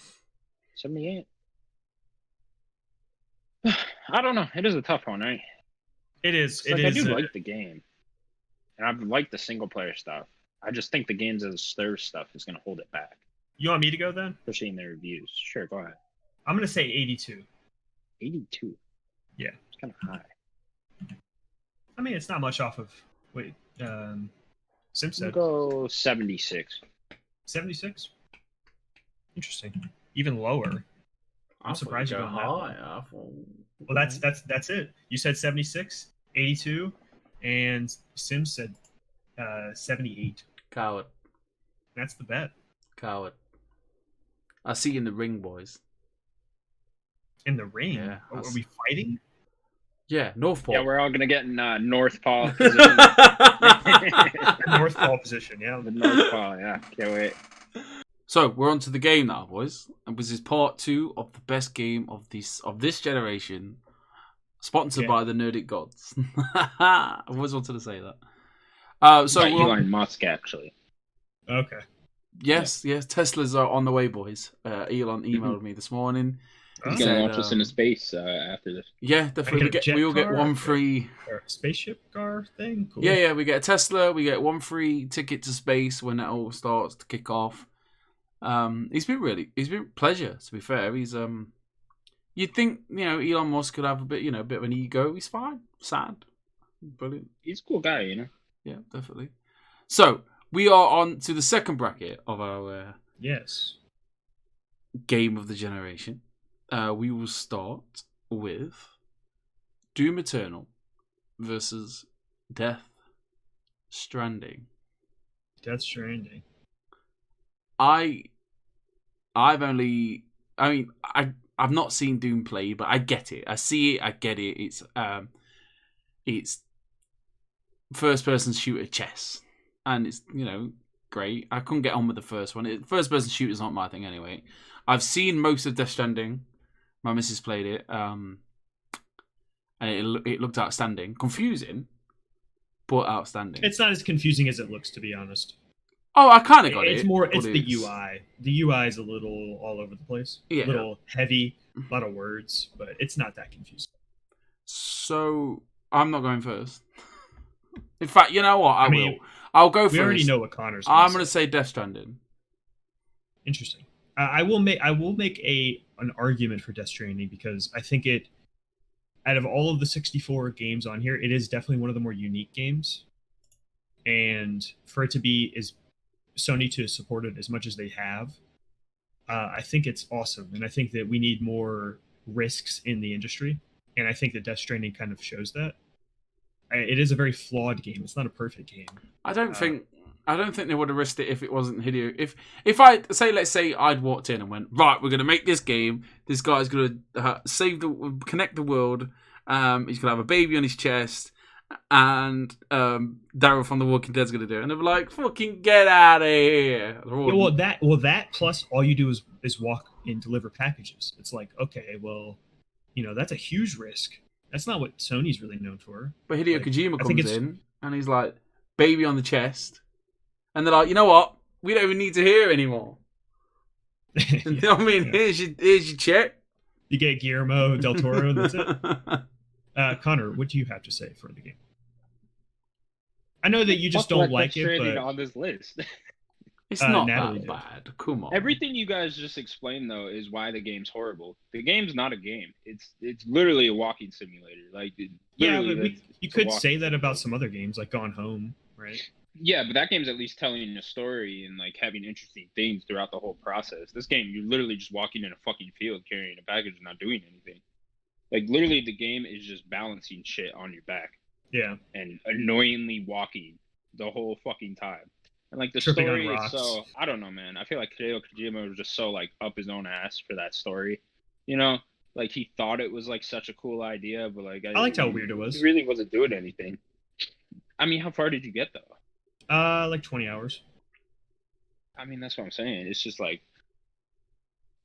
78? I don't know. It is a tough one, right? It is. It's It like, is. I do like the game, and I've liked the single player stuff. I just think the games as a service stuff is going to hold it back, You want me to go then? especially in their reviews. Sure, go ahead. I'm gonna say 82. 82. Yeah. It's kind of high. I mean, it's not much off of. Wait, Sim I'll said go 76. 76. Interesting. Even lower. I'm surprised you go don't have high. that. I thought- Well, that's it. You said 76, 82, and Sim said 78. Coward. That's the bet. Coward. I see you in the ring, boys. In the ring. Yeah, Are we fighting? Yeah, North Pole. Yeah, we're all going to get in North Paul position. North Pole position. Yeah. The North Paul, yeah. Can't wait. So we're on to the game now, boys. And this is part 2 of the best game of this generation, sponsored by the Nerdic gods. I always wanted to say that. So By we're on- Elon Musk, actually. Okay. yes, Teslas are on the way, boys. Elon emailed me this morning. He's He going to said, launch us into space after this. Yeah, definitely. get a We all jet get car? one free. Or a spaceship car thing. Cool. Yeah, we get a Tesla. We get one free ticket to space when it all starts to kick off. He's been pleasure. To be fair, he's you'd think Elon Musk could have a bit of an ego. He's fine, sad, brilliant. He's a cool guy, Yeah, definitely. So we are on to the second bracket of our Yes. game of the generation. We will start with Doom Eternal versus Death Stranding. Death Stranding. I've not seen Doom play, but I get it. I see it. I get it. It's first person shooter chess, and it's great. I couldn't get on with the first one. First person shooter's not my thing anyway. I've seen most of Death Stranding. My missus played it, and it looked outstanding. Confusing, but outstanding. It's not as confusing as it looks, to be honest. Oh, I kind of got It's it. more. but It's the UI. The UI is a little all over the place. Yeah. A little heavy. A lot of words, but it's not that confusing. So I'm not going first. In fact, you know what? I mean, will. I'll go first. We already know what Connor's. I'm going to say Death Stranding. Interesting. I will make an argument for Death Stranding because I think it, out of all of the 64 games on here, it is definitely one of the more unique games, and for it to be Sony to support it as much as they have, I think it's awesome, and I think that we need more risks in the industry, and I think that Death Stranding kind of shows that. It is a very flawed game. It's not a perfect game. I don't think they would have risked it if it wasn't Hideo. If I say, let's say I'd walked in and went, right, we're going to make this game. This guy's going to connect the world. He's going to have a baby on his chest, and Daryl from The Walking Dead's going to do it. And they're like, fucking get out of here. Yeah, well, that plus all you do is walk and deliver packages. It's like, okay, well, that's a huge risk. That's not what Sony's really known for. But Hideo Kojima I think comes in and he's like, baby on the chest. And they're like, you know what? We don't even need to hear it anymore. I mean, Yeah. here's your check. You get Guillermo del Toro, and that's it. Connor, what do you have to say for the game? I know that you just Fuck don't Red Dead like it, Stranding but on this list. It's not Natalie that did. bad. Come on. Everything you guys just explained though is why the game's horrible. The game's not a game. It's literally a walking simulator. Like yeah, literally, but you it's a could walking say that about simulator. some other games like Gone Home, right? Yeah, but that game's at least telling a story and like having interesting things throughout the whole process. This game, you're literally just walking in a fucking field carrying a package and not doing anything. Like literally, the game is just balancing shit on your back Yeah, and annoyingly walking the whole fucking time. And like the Tripping on story is rocks. so, I don't know, man. I feel like Hideo Kojima was just so like up his own ass for that story. You know, like he thought it was like such a cool idea, but like I liked how weird it was. He really wasn't doing anything. I mean, how far did you get though? Like 20 hours. I mean, that's what I'm saying. It's just like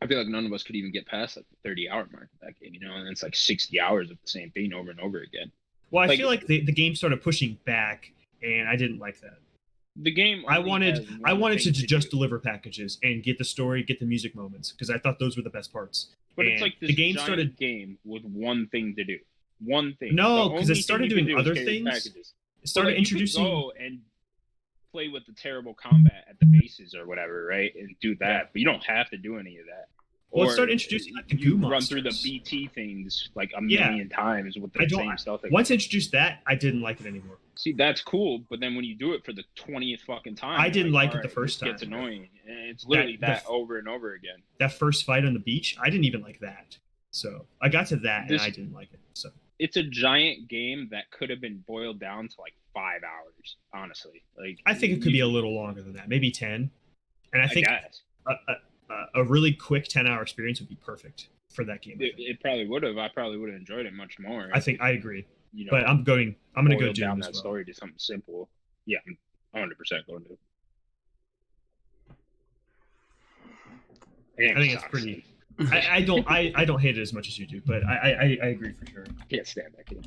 I feel like none of us could even get past like the 30-hour mark of that game, you know, and it's like 60 hours of the same thing over and over again. Well, I Like- feel like the game started pushing back, and I didn't like that. The game I only wanted has I one wanted to thing just do. deliver packages and get the story, get the music moments, because I thought those were the best parts. But it's and like this the game giant started- game with one thing to do. One thing. No, The 'cause it only started thing you doing can do is other carry things. packages. It But, started like, you could introducing. go and play with the terrible combat at the bases or whatever, right? And do that. Yeah. But you don't have to do any of that. Well, it Or started introducing, like, the you goo run through the monsters. BT things like a Yeah. million times with I the don't- same stuff. Again. Once introduced that, I didn't like it anymore. See, that's cool, but then when you do it for the 20th fucking time, I you're didn't like it "All the first this gets time." annoying. And it's literally That- that over and over again. That first fight on the beach, I didn't even like that. So I got to that, This- and I didn't like it. So It's a giant game that could have been boiled down to like 5 hours, honestly. Like I think it could be a little longer than that, maybe 10. And I think guess. a really quick 10-hour experience would be perfect for that game. I think. It probably would have. I probably would have enjoyed it much more. I think I agree. You know, But I'm going to go boiled Doom down as that well. story to something simple. Yeah, I'm 100% going to. I think it's pretty. I don't hate it as much as you do, but I agree for sure. Can't stand that game.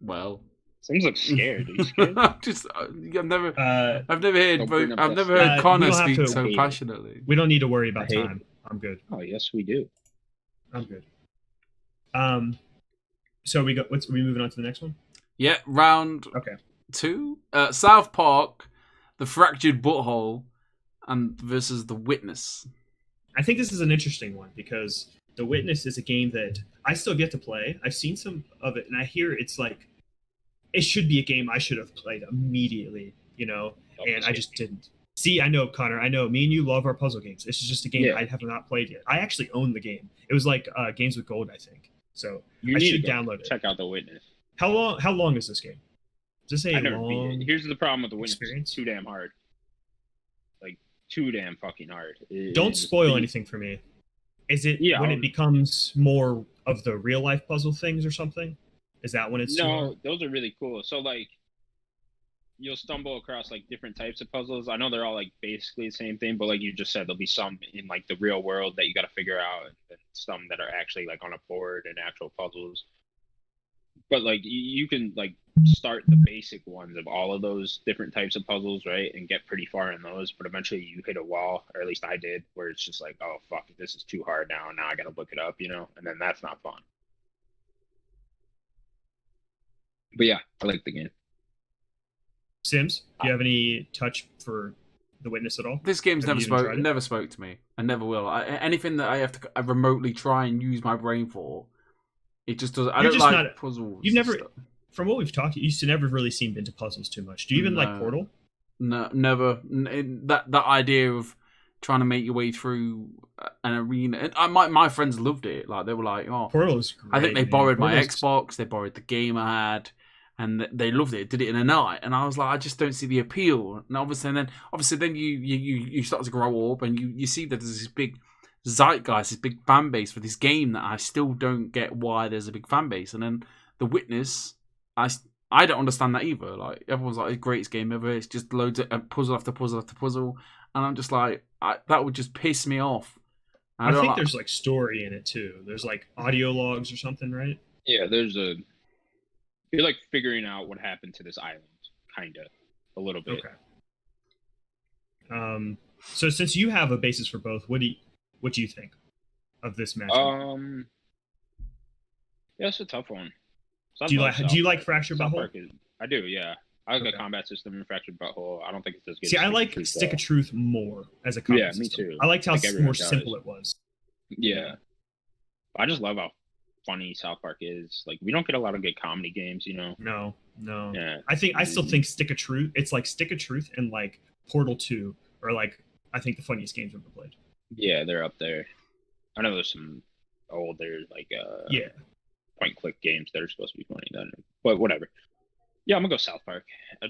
Well, Sims looks scared. Are you scared? I've never Uh, heard bring up I've that never stuff. heard We Connor don't have speak to so hate it. passionately. we don't need to worry about I hate time. I'm good. Oh yes, we do. I'm good. So we moving on to the next one? Yeah, round Okay. 2. South Park, The Fractured Butthole, and versus The Witness. I think this is an interesting one because The Witness is a game that I still get to play. I've seen some of it, and I hear it's like it should be a game I should have played immediately, you know, and I just didn't. See, I know, Connor. I know. Me and you love our puzzle games. This is just a game Yeah. I have not played yet. I actually own the game. It was like Games with Gold, I think. So You I need should to go download it. check out The Witness. How long is this game? Is this a I never beat long? it. Here's the problem with The Witness. experience? It's too damn hard. Like too damn fucking hard. Don't spoil anything for me. Is it Yeah, when I'll- it becomes more of the real life puzzle things or something? Is that when it's too No, hard? those are really cool. So like you'll stumble across like different types of puzzles. I know they're all like basically the same thing, but like you just said, there'll be some in like the real world that you got to figure out, and some that are actually like on a board and actual puzzles. But like you can like start the basic ones of all of those different types of puzzles, right, and get pretty far in those. But eventually you hit a wall, or at least I did, where it's just like, oh fuck, this is too hard now. Now I got to look it up, you know, and then that's not fun. But yeah, I like the game. Sims, do you have any touch for The Witness at all? This game's Have you even tried it? never spoke to me. I never will. Anything that I have to remotely try and use my brain for, it just doesn't. I You're don't just like not- puzzles. You've and never, stuff. from what we've talked, you used to never really seem into puzzles too much. Do you even like No. Portal? No, never. That idea of trying to make your way through an arena. And my friends loved it. Like they were like, oh, Portal is great. I think they man. borrowed my Portal's- Xbox. They borrowed the game I had, and they loved it. Did it in a night, and I was like, I just don't see the appeal. And obviously, then you start to grow up, and you see that there's this big zeitgeist, this big fan base for this game that I still don't get why there's a big fan base. And then The Witness, I don't understand that either. Like everyone's like, the greatest game ever. It's just loads of puzzle after puzzle after puzzle, and I'm just like, that would just piss me off. I don't think like- there's like story in it too. There's like audio logs or something, right? Yeah, you're like figuring out what happened to this island, kinda, a little bit. Okay. So since you have a basis for both, what do you think of this matchup? Yeah, it's a tough one. So I Do you love like do you South like Park. Fractured South Butthole? Park is I do, yeah. I like the Okay. combat system in Fractured Butthole. I don't think it's as good See, as I Stick of like Truth, Stick though. of Truth more as a Yeah, combat me system. too. I liked how Like everyone more does. simple it was. Yeah. I just love how funny South Park is. Like, we don't get a lot of good comedy games, you know? No. Yeah. I still think Stick of Truth. It's like Stick of Truth and like Portal 2 are like I think the funniest games I've ever played. Yeah, they're up there. I know there's some older, like, Yeah. point-click games that are supposed to be funny, but whatever. Yeah, I'm gonna go South Park. I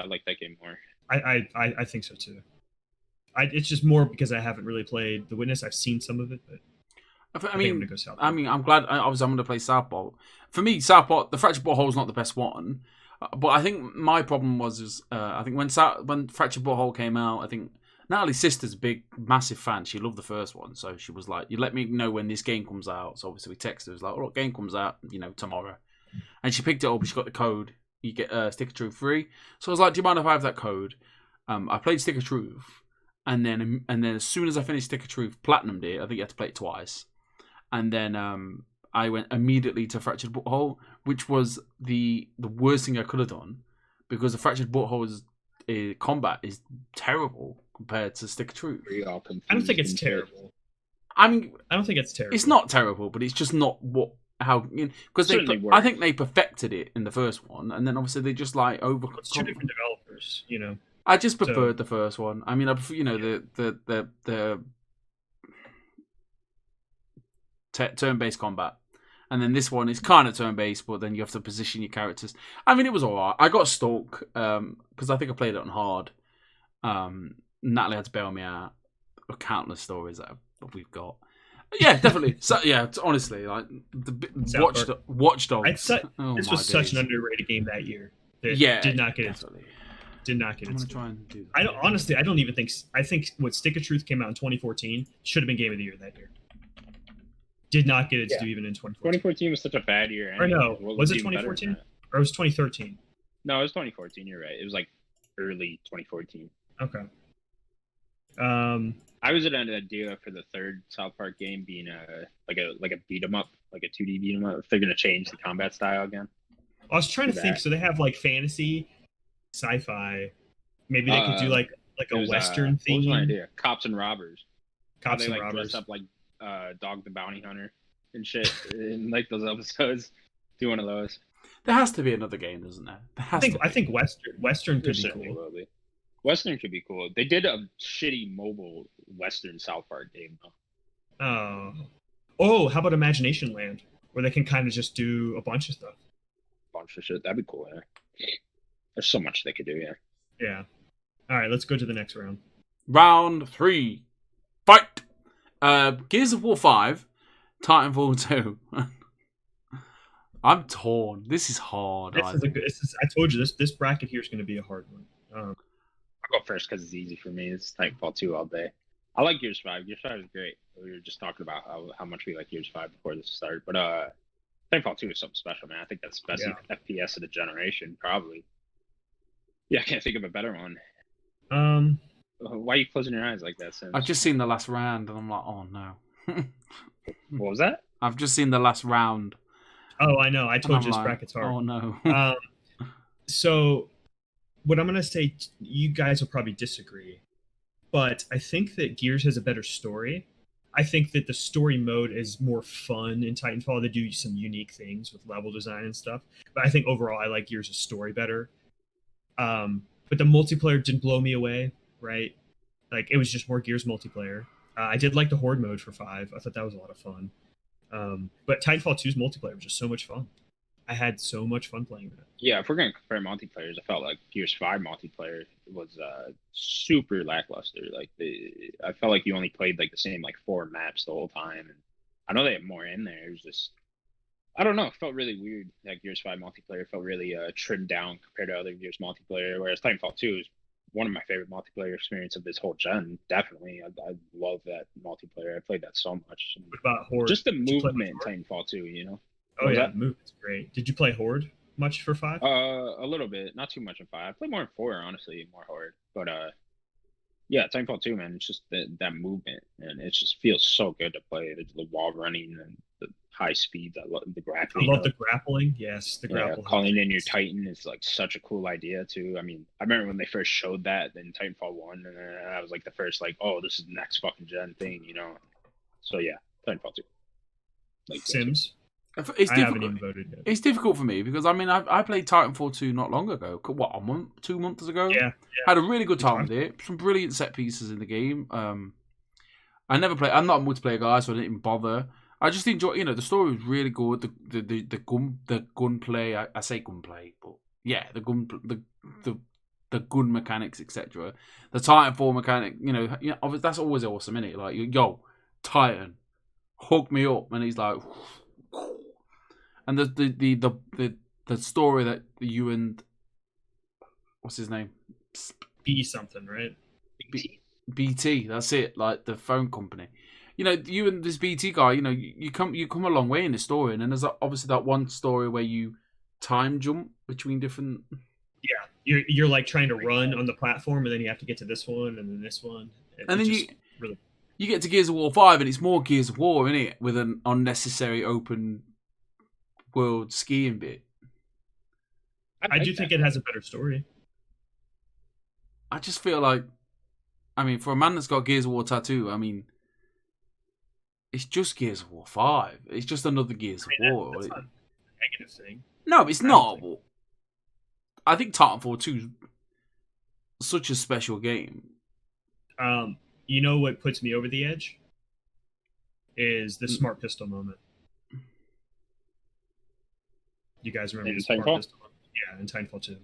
like that game more. I think so too. It's just more because I haven't really played The Witness. I've seen some of it, but I think I'm mean, gonna go South Park. I'm glad. Obviously, I'm going to play South Park. For me, South Park, the Fractured Butthole is not the best one, but I think my problem was I think when Fractured Butthole came out, I think Natalie's sister's a big, massive fan. She loved the first one, so she was like, "You let me know when this game comes out." So obviously, we texted her, it was like, "Oh, game comes out, tomorrow," and she picked it up. She got the code. You get Stick of Truth free. So I was like, "Do you mind if I have that code?" I played Stick of Truth, and then as soon as I finished Stick of Truth, platinumed it. I think you had to play it twice. And then I went immediately to Fractured Butthole, which was the worst thing I could have done, because the Fractured Butthole's combat is terrible compared to Stick of Truth. I don't think it's terrible. I mean, I don't think it's terrible. It's not terrible, but it's just not because I think they perfected it in the first one, and then obviously they just like over. It's two different developers, you know. I just preferred the first one. I mean, I prefer, the turn-based combat, and then this one is kind of turn-based, but then you have to position your characters. I mean, it was alright. I got stuck because I think I played it on hard. Natalie had to bail me out. Countless stories that we've got. Yeah, definitely. So yeah, honestly, like Watch Dogs. This was such an underrated game that year. Did not get definitely. Did not get it. I'm gonna try and do that. I don't even think. I think what Stick of Truth came out in 2014 should have been Game of the Year that year. Did not get its due even in 2014. 2014 was such a bad year. Or no, was it 2014? Or was it 2013? No, it was 2014. You're right. It was like early 2014. Okay. I was at an idea for the third South Park game being like a beat 'em up, like a 2D beat 'em up. If they're gonna change the combat style again. I was trying to think. So they have like fantasy, sci-fi. Maybe they could do like a Western theme. What was my idea? Cops and robbers. Cops and like robbers. Dress up like Dog the Bounty Hunter and shit in like those episodes. Do one of those. There has to be another game, doesn't there? I think Western could be cool. Probably. Western could be cool. They did a shitty mobile Western South Park game though. Oh, how about Imagination Land, where they can kind of just do a bunch of stuff. Bunch of shit. That'd be cool. Yeah. There's so much they could do. Yeah. Yeah. All right, let's go to the next round. Round 3, fight. Gears of War 5, Titanfall 2. I'm torn. This is hard. I told you this bracket here is going to be a hard one. I'll go first because it's easy for me. It's Titanfall 2 all day. I like Gears 5. Gears 5 is great. We were just talking about how much we like Gears 5 before this started. But Titanfall 2 is something special, man. I think that's the best FPS of the generation, probably. Yeah, I can't think of a better one. Why are you closing your eyes like that, Sims? I've just seen the last round, and I'm like, oh no. What was that? I've just seen the last round. Oh, I know. I told you this bracket's hard. Oh no. So, what I'm gonna say, you guys will probably disagree, but I think that Gears has a better story. I think that the story mode is more fun in Titanfall. They do some unique things with level design and stuff. But I think overall, I like Gears' story better. But the multiplayer didn't blow me away, right? Like, it was just more Gears multiplayer. I did like the Horde mode for 5. I thought that was a lot of fun. But Titanfall 2's multiplayer was just so much fun. I had so much fun playing that. Yeah, if we're going to compare multiplayers, I felt like Gears 5 multiplayer was super lackluster. Like, I felt like you only played like the same 4 maps the whole time. And I know they have more in there. It was just, I don't know. It felt really weird. That Gears 5 multiplayer felt really trimmed down compared to other Gears multiplayer. Whereas Titanfall 2 is one of my favorite multiplayer experience of this whole gen. Definitely, I love that multiplayer. I played that so much. What about Horde? Just the movement in Titanfall 2, you know. Oh yeah, movement's great. Did you play Horde much for 5? A little bit, not too much in 5. I played more in 4, honestly, more Horde. But Yeah, Titanfall 2, man. It's just that movement, and it just feels so good to play. The wall running and the high speeds. I love the I grappling. love the grappling. Yes, the Yeah, grapple. calling in your Titan is like such a cool idea too. I mean, I remember when they first showed that in Titanfall 1, and that was like the first like, oh, this is the next fucking gen thing, you know. So yeah, Titanfall 2. Like Sims. It's I haven't difficult. even voted yet. It's difficult for me because I mean I played Titanfall 2 not long ago. What, a month, 2 months ago? Yeah. Had a really good time with it. Some brilliant set pieces in the game. I never play. I'm not a multiplayer guy, so I didn't even bother. I just enjoy. You know, the story was really good. The gunplay. I say gunplay, but yeah, the gun mechanics, etc. The Titanfall mechanic. You know, that's always awesome, isn't it? Like, yo, Titan, hook me up, and he's like. And the story that you and what's his name? B something, right? BT. That's it. Like the phone company. You know, you and this BT guy. You know, you come a long way in the story, and then there's obviously that one story where you time jump between different. Yeah, you're like trying to run on the platform, and then you have to get to this one, and then this one, And then you get to Gears of War 5, and it's more Gears of War, isn't it? With an unnecessary open world skiing bit. I do think it has a better story. I just feel like, I mean, for a man that's got Gears of War tattoo, I mean, it's just Gears of War 5. It's just another Gears of War. That's not a negative thing. No, it's not. But I think Titanfall 2 is such a special game. You know what puts me over the edge? Is the smart pistol moment. You guys remember the smart pistol? Yeah, in Titanfall 2.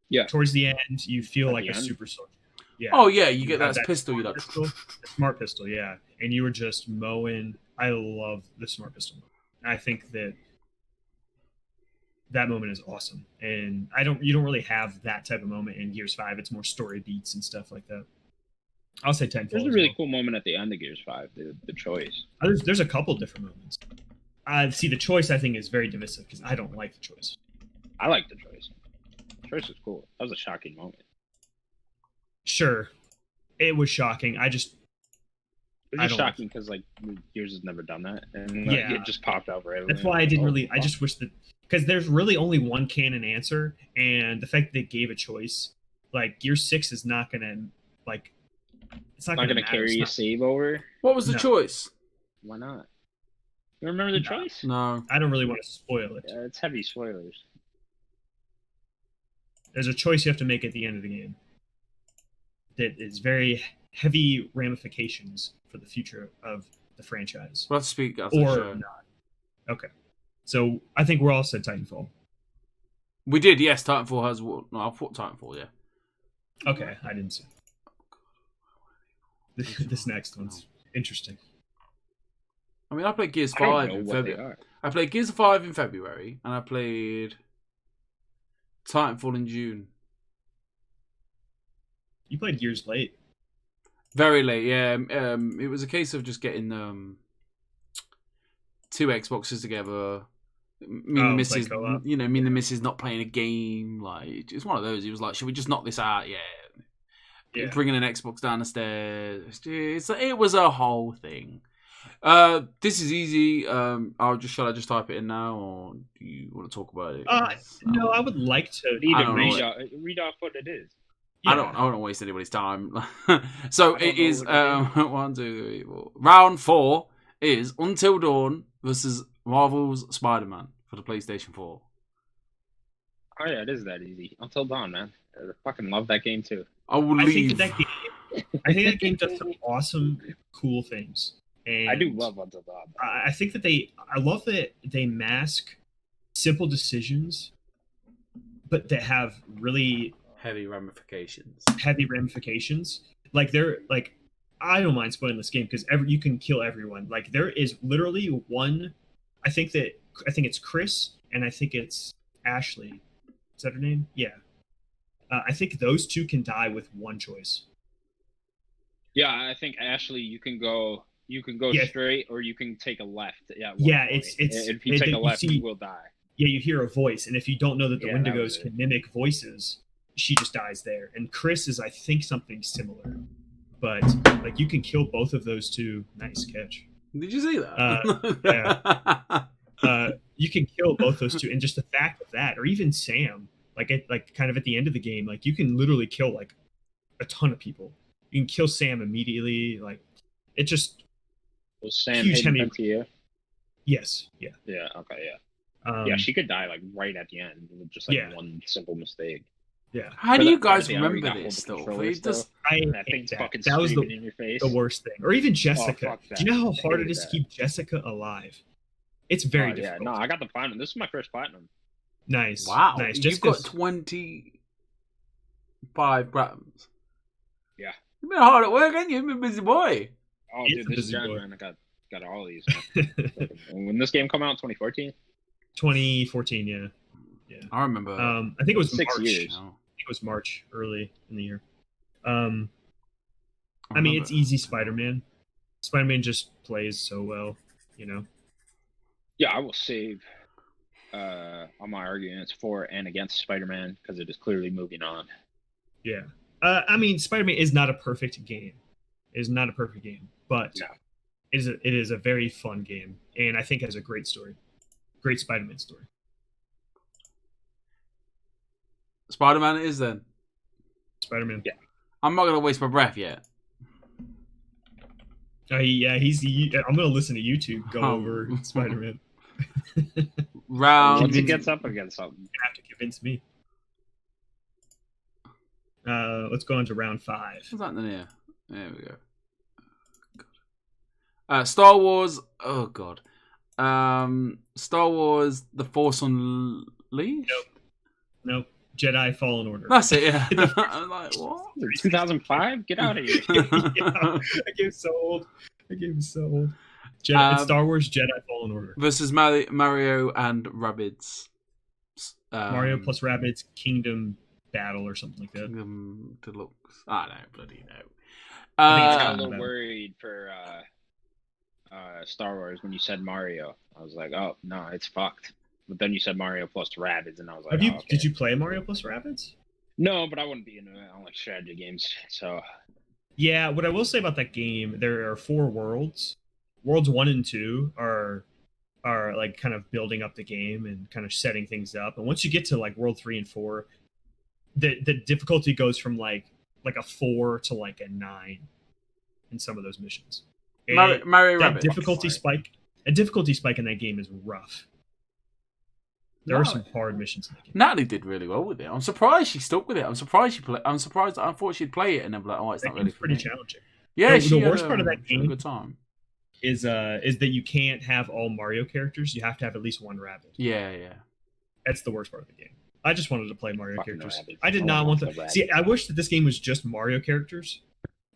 Yeah. Towards the end, you feel like a super soldier. Yeah. Oh yeah, you get that pistol. You're like the smart pistol, yeah, and you were just mowing. I love the smart pistol. I think that moment is awesome, and you don't really have that type of moment in Gears 5. It's more story beats and stuff like that. I'll say Titanfall. There's a really cool moment at the end of Gears 5. The choice. There's a couple different moments. See, the choice I think is very divisive because I don't like the choice. I like the choice. The choice was cool. That was a shocking moment. Sure, it was shocking. It was just shocking because like Gears has never done that, and it just popped out right away. That's why I didn't really. I just wish that because there's really only one canon answer, and the fact that they gave a choice, like Gear 6 is not gonna like. It's not gonna carry a save over. What was the choice? Why not? You remember the choice? No. I don't really want to spoil it. Yeah, it's heavy spoilers. There's a choice you have to make at the end of the game that is very heavy ramifications for the future of the franchise. Let's speak as or not. Okay. So I think we're all said Titanfall. We did, yes. Titanfall has... No, I thought Titanfall, yeah. Okay, I didn't see it. This next one's interesting. I mean, I played Gears 5 in February. I played Gears 5 in February, and I played Titanfall in June. You played Gears late. Very late, yeah. It was a case of just getting two Xboxes together. Me and the missus, me and the missus not playing a game. Like, it's one of those. He was like, "Should we just knock this out?" Yeah. Bringing an Xbox down the stairs. It was a whole thing. This is easy. Shall I just type it in now, or do you want to talk about it? No, I would like to. Read off what it is. Yeah. I don't want to waste anybody's time. So it is 1, 2, 3, 4. Round 4 is Until Dawn versus Marvel's Spider-Man for the PlayStation 4. Oh yeah, it is that easy. Until Dawn, man. I fucking love that game too. I think that game does some awesome, cool things. And I do love Until Dawn. I think that I love that they mask simple decisions, but that have really heavy ramifications. Like I don't mind spoiling this game because you can kill everyone. Like there is literally one. I think it's Chris and I think it's Ashley. Is that her name? Yeah. I think those two can die with one choice. Yeah, I think Ashley, you can go straight or you can take a left. If you take a left, you will die. Yeah, you hear a voice, and if you don't know that the Wendigos can mimic voices, she just dies there. And Chris is, I think, something similar, but like you can kill both of those two. Nice catch. Did you see that? You can kill both those two, and just the fact of that, or even Sam, kind of at the end of the game, like you can literally kill like a ton of people. You can kill Sam immediately. Like it just Was Sam huge hidden to you? Yes, yeah, Yeah. Okay. Yeah. Yeah. She could die like right at the end with just like one simple mistake. yeah. How For do you that guys part at the end where you remember got this hold the stuff? controller It just, still. I And that hate thing's that. fucking That was screaming in your face. the worst thing. Or even Jessica. fuck that. Do you know how I hard hated it is to that. keep Jessica alive? It's very Yeah. difficult. No, I got the platinum. This is my first platinum. Nice. wow. Nice. You've got Jessica's 25 grams. Yeah. You've been hard at work, haven't you? You've been a busy boy. Oh, He's dude, a this busy Jan, boy. man, I got all these. And when this game come out, 2014. 2014, yeah. I remember. I think it was 6 March. years. No. I think it was March, early in the year. I I mean, remember. it's easy Spider-Man. Spider-Man just plays so well, you know. Yeah, I will save all my arguments for and against Spider-Man because it is clearly moving on. Yeah. I mean, Spider-Man is not a perfect game. It is not a perfect game, but No. it is a very fun game, and I think has a great story. Great Spider-Man story. Spider-Man it is then. Spider-Man. Yeah. I'm not going to waste my breath yet. Yeah, I'm going to listen to YouTube go over Spider-Man. Round. Once he gets up against something. You have to convince me. Let's go on to round 5. What's that in here? There we go. Star Wars. Oh god. Star Wars: The Force Unleashed. Nope. Jedi Fallen Order. That's it. Yeah. I'm like, what? 2005? Get out of here. Yeah, that game's so old. It's Star Wars Jedi Fallen Order. Versus Mario and Rabbids. Mario plus Rabbids Kingdom Battle or something like that. Deluxe. I don't bloody know. I think I it's got a Kingdom little Battle. worried for Star Wars when you said Mario. I was like, oh no, it's fucked. But then you said Mario plus Rabbids, and I was like, oh, okay. Did you play Mario plus Rabbids? No, but I wouldn't be into it. I don't like strategy games. So Yeah, what I will say about that game, there are 4 worlds. Worlds 1 and 2 are like kind of building up the game and kind of setting things up. And once you get to like World 3 and 4, the difficulty goes from like a 4 to like a 9 in some of those missions. Mario That Rabbids. difficulty spike in that game is rough. There are some hard missions in that game. Natalie did really well with it. I'm surprised she stuck with it. I'm surprised I thought she'd play it and then be like, oh, it's That not really game's for pretty me. challenging. Yeah, The worst part of that she had a game good time. is that you can't have all Mario characters. You have to have at least one rabbit. Yeah. That's the worst part of the game. I just wanted to play Mario Fucking characters. rabbits. I did I not want want the to see. rabbits. I wish that this game was just Mario characters,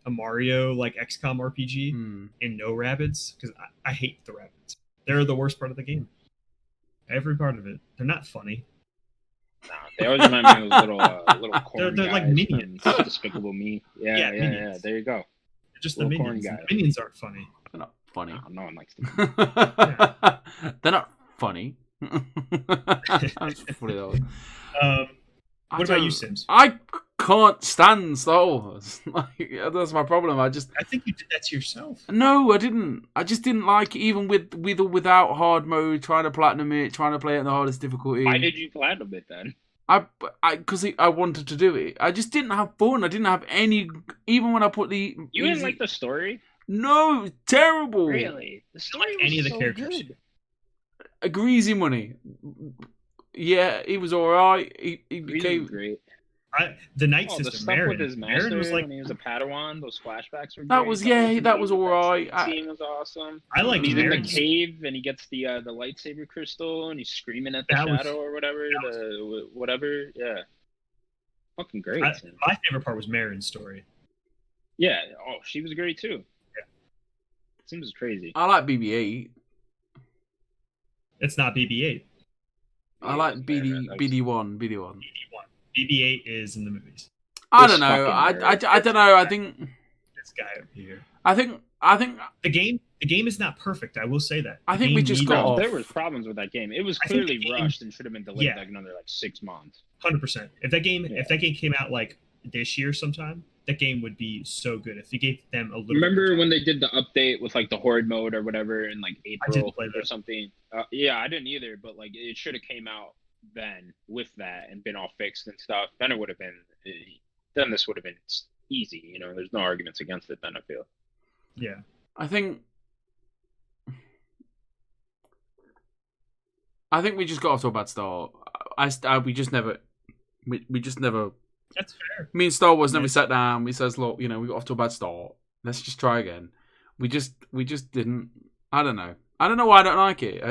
a Mario like XCOM RPG, and no rabbits because I hate the rabbits. They're the worst part of the game. Every part of it. They're not funny. nah, they always remind me of those little corn They're like guys minions. from Despicable Me. Yeah, minions. There you go. They're just Little the corn minions. guy. The minions aren't funny. They're not funny. No one likes them. They're not funny. That's funny though. What about you, Sims? I can't stand Star Wars. Like, that's my problem. I think you did that to yourself. No, I didn't. I just didn't like it, even with or without hard mode. Trying to platinum it, trying to play it in the hardest difficulty. Why did you platinum it then? Because I wanted to do it. I just didn't have fun. I didn't have any. Even when I put the You didn't like the story? No, it was terrible. Really? The story was any of the so characters. good. A greasy money. Yeah, he was alright. He Really became great. The Night Oh, the Sister, stuff Marin. with his Marin master was like, when he was a Padawan, those flashbacks were great. That was alright. That scene was awesome. I liked When he's in the Marin's. cave and he gets the lightsaber crystal and he's screaming at the That was- shadow or whatever. Whatever. Yeah. Fucking great. My favorite part was Marin's story. Yeah. Oh, she was great too. Yeah. Seems crazy. I like BB-8. It's not BB-8. I like BD1. BB-1. BB-8 is in the movies. I This don't know. fucking I don't know. I think. This guy over here. I think. The game is not perfect. I will say that. I The think we game just needs- got No, off. there was problems with that game. It was I think clearly the game- rushed and should have been delayed Yeah. like another 6 months. 100%. If that game came out like this year sometime, that game would be so good. If you gave them a little. Remember when they did the update with like the horde mode or whatever in like I didn't April play or that. something? Yeah, I didn't either. But like it should have came out then with that and been all fixed and stuff. Then it would have been. Then this would have been easy. You know, there's no arguments against it. Then I feel. Yeah. I think we just got off to a bad start. We just never. That's fair. Me and Star Wars never sat down. We says, look, we got off to a bad start. Let's just try again. We just didn't. I don't know. I don't know why I don't like it.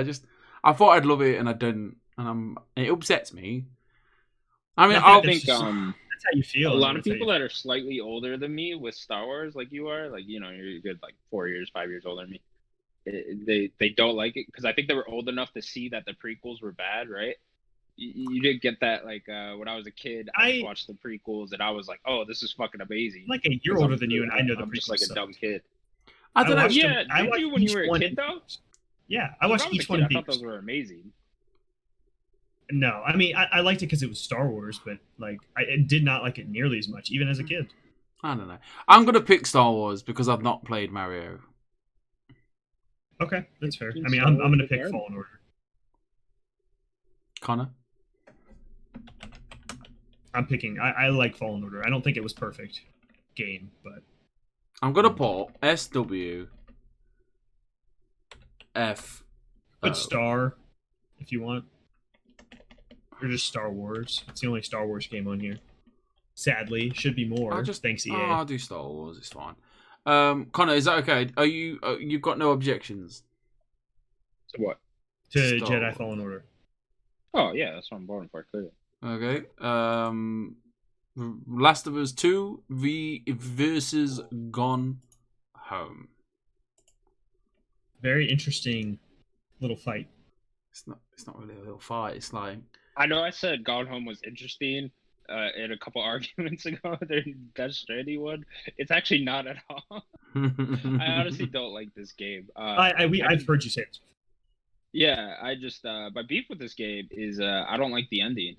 I thought I'd love it and I didn't, and it upsets me. I mean, I think that's how you feel. A lot of people that are slightly older than me with Star Wars, like you are, like you're a good like 4 years, 5 years older than me. They don't like it because I think they were old enough to see that the prequels were bad, right? You didn't get that like when I was a kid. I watched the prequels and I was like, "Oh, this is fucking amazing." I'm like a year older than you, and I know the prequels. I'm just like a dumb kid. I don't know. Yeah, did you when you were a kid though? Yeah, I watched each one. I thought those were amazing. No, I mean I liked it because it was Star Wars, but like I did not like it nearly as much, even as a kid. I don't know. I'm gonna pick Star Wars because I've not played Mario. Okay, that's fair. I mean, I'm gonna pick Fallen Order. Connor? I'm picking. I like Fallen Order. I don't think it was perfect game, but I'm gonna put SW F. Put Star if you want, or just Star Wars. It's the only Star Wars game on here. Sadly, should be more. Thanks EA. I'll do Star Wars. It's fine. Connor, is that okay? Are you? You've got no objections to what? To Star Jedi Wars. Fallen Order. Oh yeah, that's what I'm voting for. Clearly. Okay. Last of Us 2 versus Gone Home. Very interesting little fight. It's not really a little fight. It's like, I know I said Gone Home was interesting in a couple arguments ago. The Death Stranding one. It's actually not at all. I honestly don't like this game. I've heard you say it. Yeah, I just my beef with this game is I don't like the ending.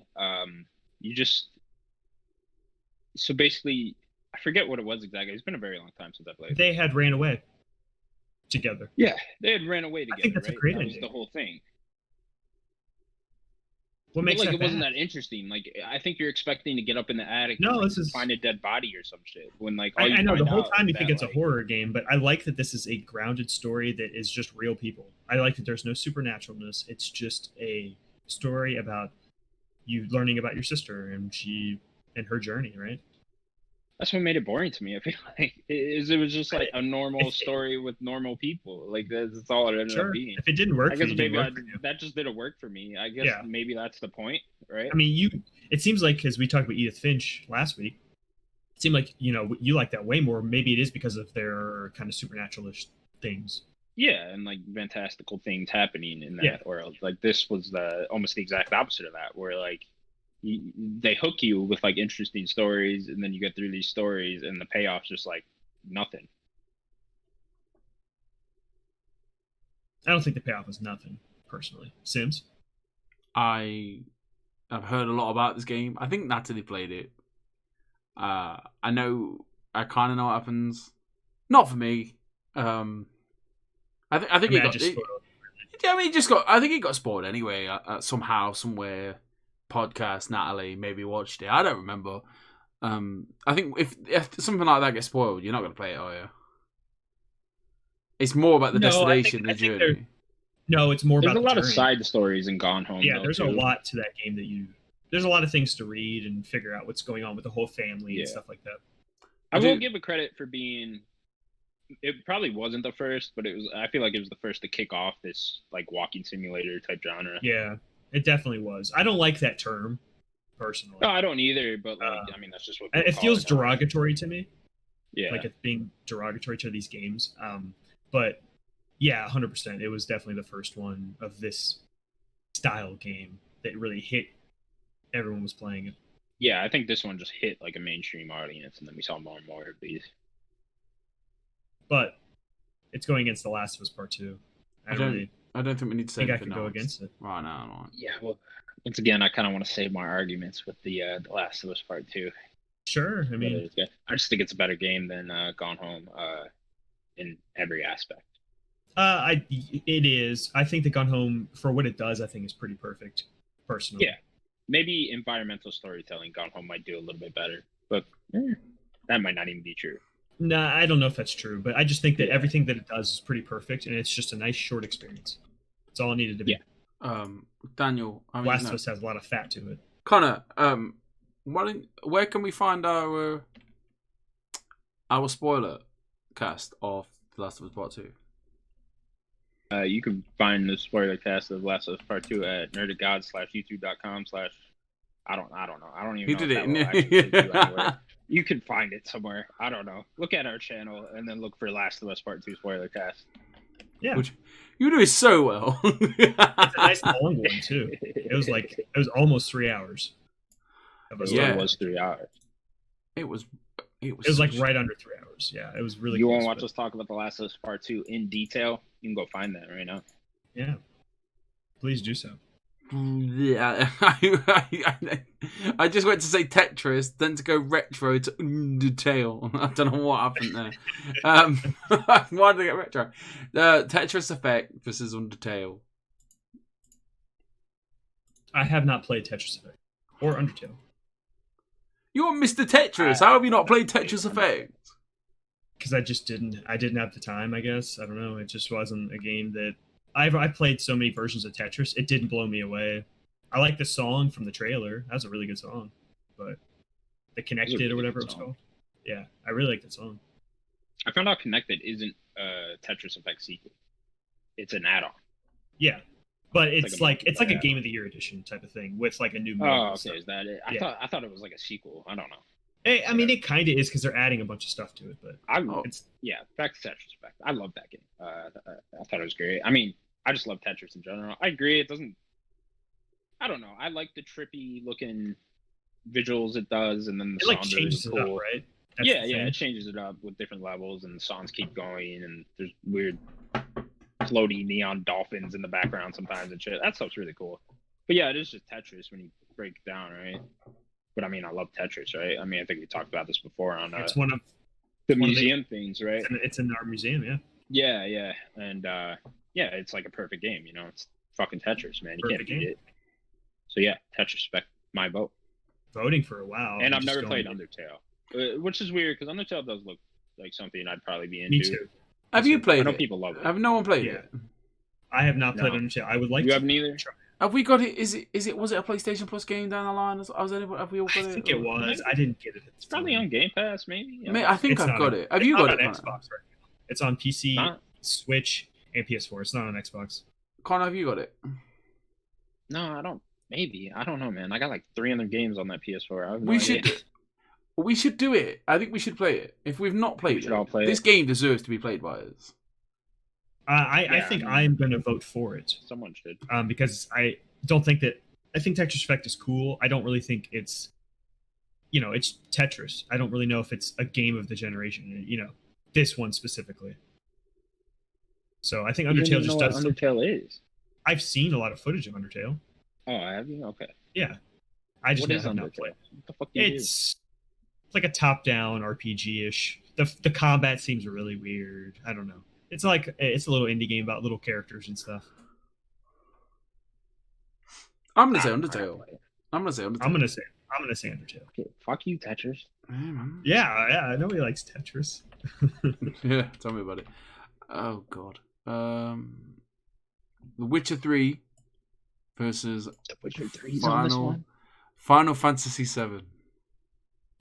So basically, I forget what it was exactly. It's been a very long time since I played. They had ran away together. Yeah, they had ran away together. I think that's right? a great That ending. was the whole thing. What makes it that wasn't bad? that interesting. Like I think you're expecting to get up in the attic and find a dead body or some shit. When like I know the whole time you think it's a horror game, but I like that this is a grounded story that is just real people. I like that there's no supernaturalness. It's just a story about you learning about your sister and her journey, right? That's what made it boring to me. I feel like it was just like a normal story with normal people. Like that's all it ended up being. If it didn't work, I guess maybe that just didn't work for me. I guess maybe that's the point, right? I mean, it seems like because we talked about Edith Finch last week, it seemed like you like that way more. Maybe it is because of their kind of supernatural-ish things. Yeah, and like fantastical things happening in that world. Like this was almost the exact opposite of that, where like. They hook you with like interesting stories, and then you get through these stories, and the payoff's just like nothing. I don't think the payoff was nothing, personally. Sims? I've heard a lot about this game. I think Natalie played it. I kind of know what happens. Not for me. I think it got spoiled anyway. Somehow, somewhere. Podcast Natalie maybe watched it. I don't remember. I think if something like that gets spoiled, you're not going to play it, are you? It's more about the destination, the journey. No, it's more about there's a lot of side stories in Gone Home. Yeah, there's a lot to that game there's a lot of things to read and figure out what's going on with the whole family and stuff like that. I will give it credit for being. It probably wasn't the first, but it was. I feel like it was the first to kick off this like walking simulator type genre. Yeah. It definitely was. I don't like that term, personally. No, I don't either, but like, I mean, that's just what it feels derogatory to me. Yeah. Like it's being derogatory to these games. But yeah, 100%. It was definitely the first one of this style game that really hit. Everyone was playing it. Yeah, I think this one just hit like a mainstream audience, and then we saw more and more of these. But it's going against The Last of Us Part 2. I don't think we need to say I think I could go against it right now. Right. Yeah, well, once again, I kind of want to save my arguments with the Last of Us Part 2. Sure. I mean, I just think it's a better game than Gone Home in every aspect. it is. I think that Gone Home, for what it does, I think is pretty perfect, personally. Yeah. Maybe environmental storytelling, Gone Home might do a little bit better, but that might not even be true. Nah, I don't know if that's true, but I just think that everything that it does is pretty perfect, and it's just a nice short experience. That's all it needed to be. Yeah. Daniel, Last of Us has a lot of fat to it. Connor, where can we find our spoiler cast of The Last of Us Part 2? You can find the spoiler cast of Last of Us Part 2 at nerdicgod.youtube.com/ I don't know. I don't even know did if that will actually do anywhere. You can find it somewhere. I don't know. Look at our channel and then look for Last of Us Part 2 spoiler cast. Yeah. Which you do so well. It's a nice long one too. It was almost 3 hours. It was 3 hours. It was like right under 3 hours. Yeah, it was really. You want to watch us talk about The Last of Us Part 2 in detail? You can go find that right now. Yeah, please do so. Yeah, I just went to say Tetris, then to go retro to Undertale. I don't know what happened there. Why did I get retro? Tetris Effect versus Undertale. I have not played Tetris Effect or Undertale. You're Mr. Tetris. How have you not played Tetris Effect? Because I didn't have the time, I guess. I don't know. It just wasn't a game that I played so many versions of Tetris. It didn't blow me away. I like the song from the trailer. That was a really good song. But the Connected or whatever it was called. Yeah, I really like that song. I found out Connected isn't a Tetris Effect sequel. It's an add-on. Yeah. But it's like a Game of the Year edition type of thing with like a new mode. Oh, okay. Is that it? I thought it was like a sequel. I don't know. Hey, I mean, it kind of is because they're adding a bunch of stuff to it. But back to Tetris Effect. I love that game. I thought it was great. I mean, I just love Tetris in general. I agree. It doesn't. I don't know. I like the trippy looking visuals it does, and then the songs changes are really cool. It up, right? Yeah. It changes it up with different levels, and the songs keep going, and there's weird floaty neon dolphins in the background sometimes and shit. That stuff's really cool. But yeah, it is just Tetris when you break it down, right? But I mean, I love Tetris, right? I mean, I think we talked about this before on it's one of the museum things, right? It's in our museum, yeah. Yeah, and it's like a perfect game, you know. It's fucking Tetris, man. You can't beat it. So yeah, Tetris Effect, my vote. Voting for a while. And I've never played Undertale, which is weird because Undertale does look like something I'd probably be into. Me too. Have you played it? I know people love it. Have no one played it? I have not played Undertale. I would like to. You have neither? Have we got it? Was it a PlayStation Plus game down the line? Have we all got it? I think it was. I didn't get it. It's probably on Game Pass, maybe. I think I've got it. Have you got it? It's not on Xbox right now. It's on PC, Switch, and PS4. It's not on Xbox. Connor, have you got it? No, I don't. Maybe. I don't know, man. I got like 300 games on that PS4. We should do it. I think we should play it. If we've not played it, this game deserves to be played by us. I think I'm going to vote for it. Someone should. Because I don't think that... I think Tetris Effect is cool. I don't really think it's... it's Tetris. I don't really know if it's a game of the generation. This one specifically. So I think Undertale just does... Undertale is. I've seen a lot of footage of Undertale. Oh, have you? Okay. Yeah. I just have not played. What the fuck do you do? It's like a top-down RPG-ish. The combat seems really weird. I don't know. It's a little indie game about little characters and stuff. I'm gonna say Undertale. I'm gonna say Undertale. Okay, fuck you, Tetris. Yeah, I know he likes Tetris. Yeah, tell me about it. Oh god. The Witcher 3 versus The Witcher 3's on this one? Final Fantasy 7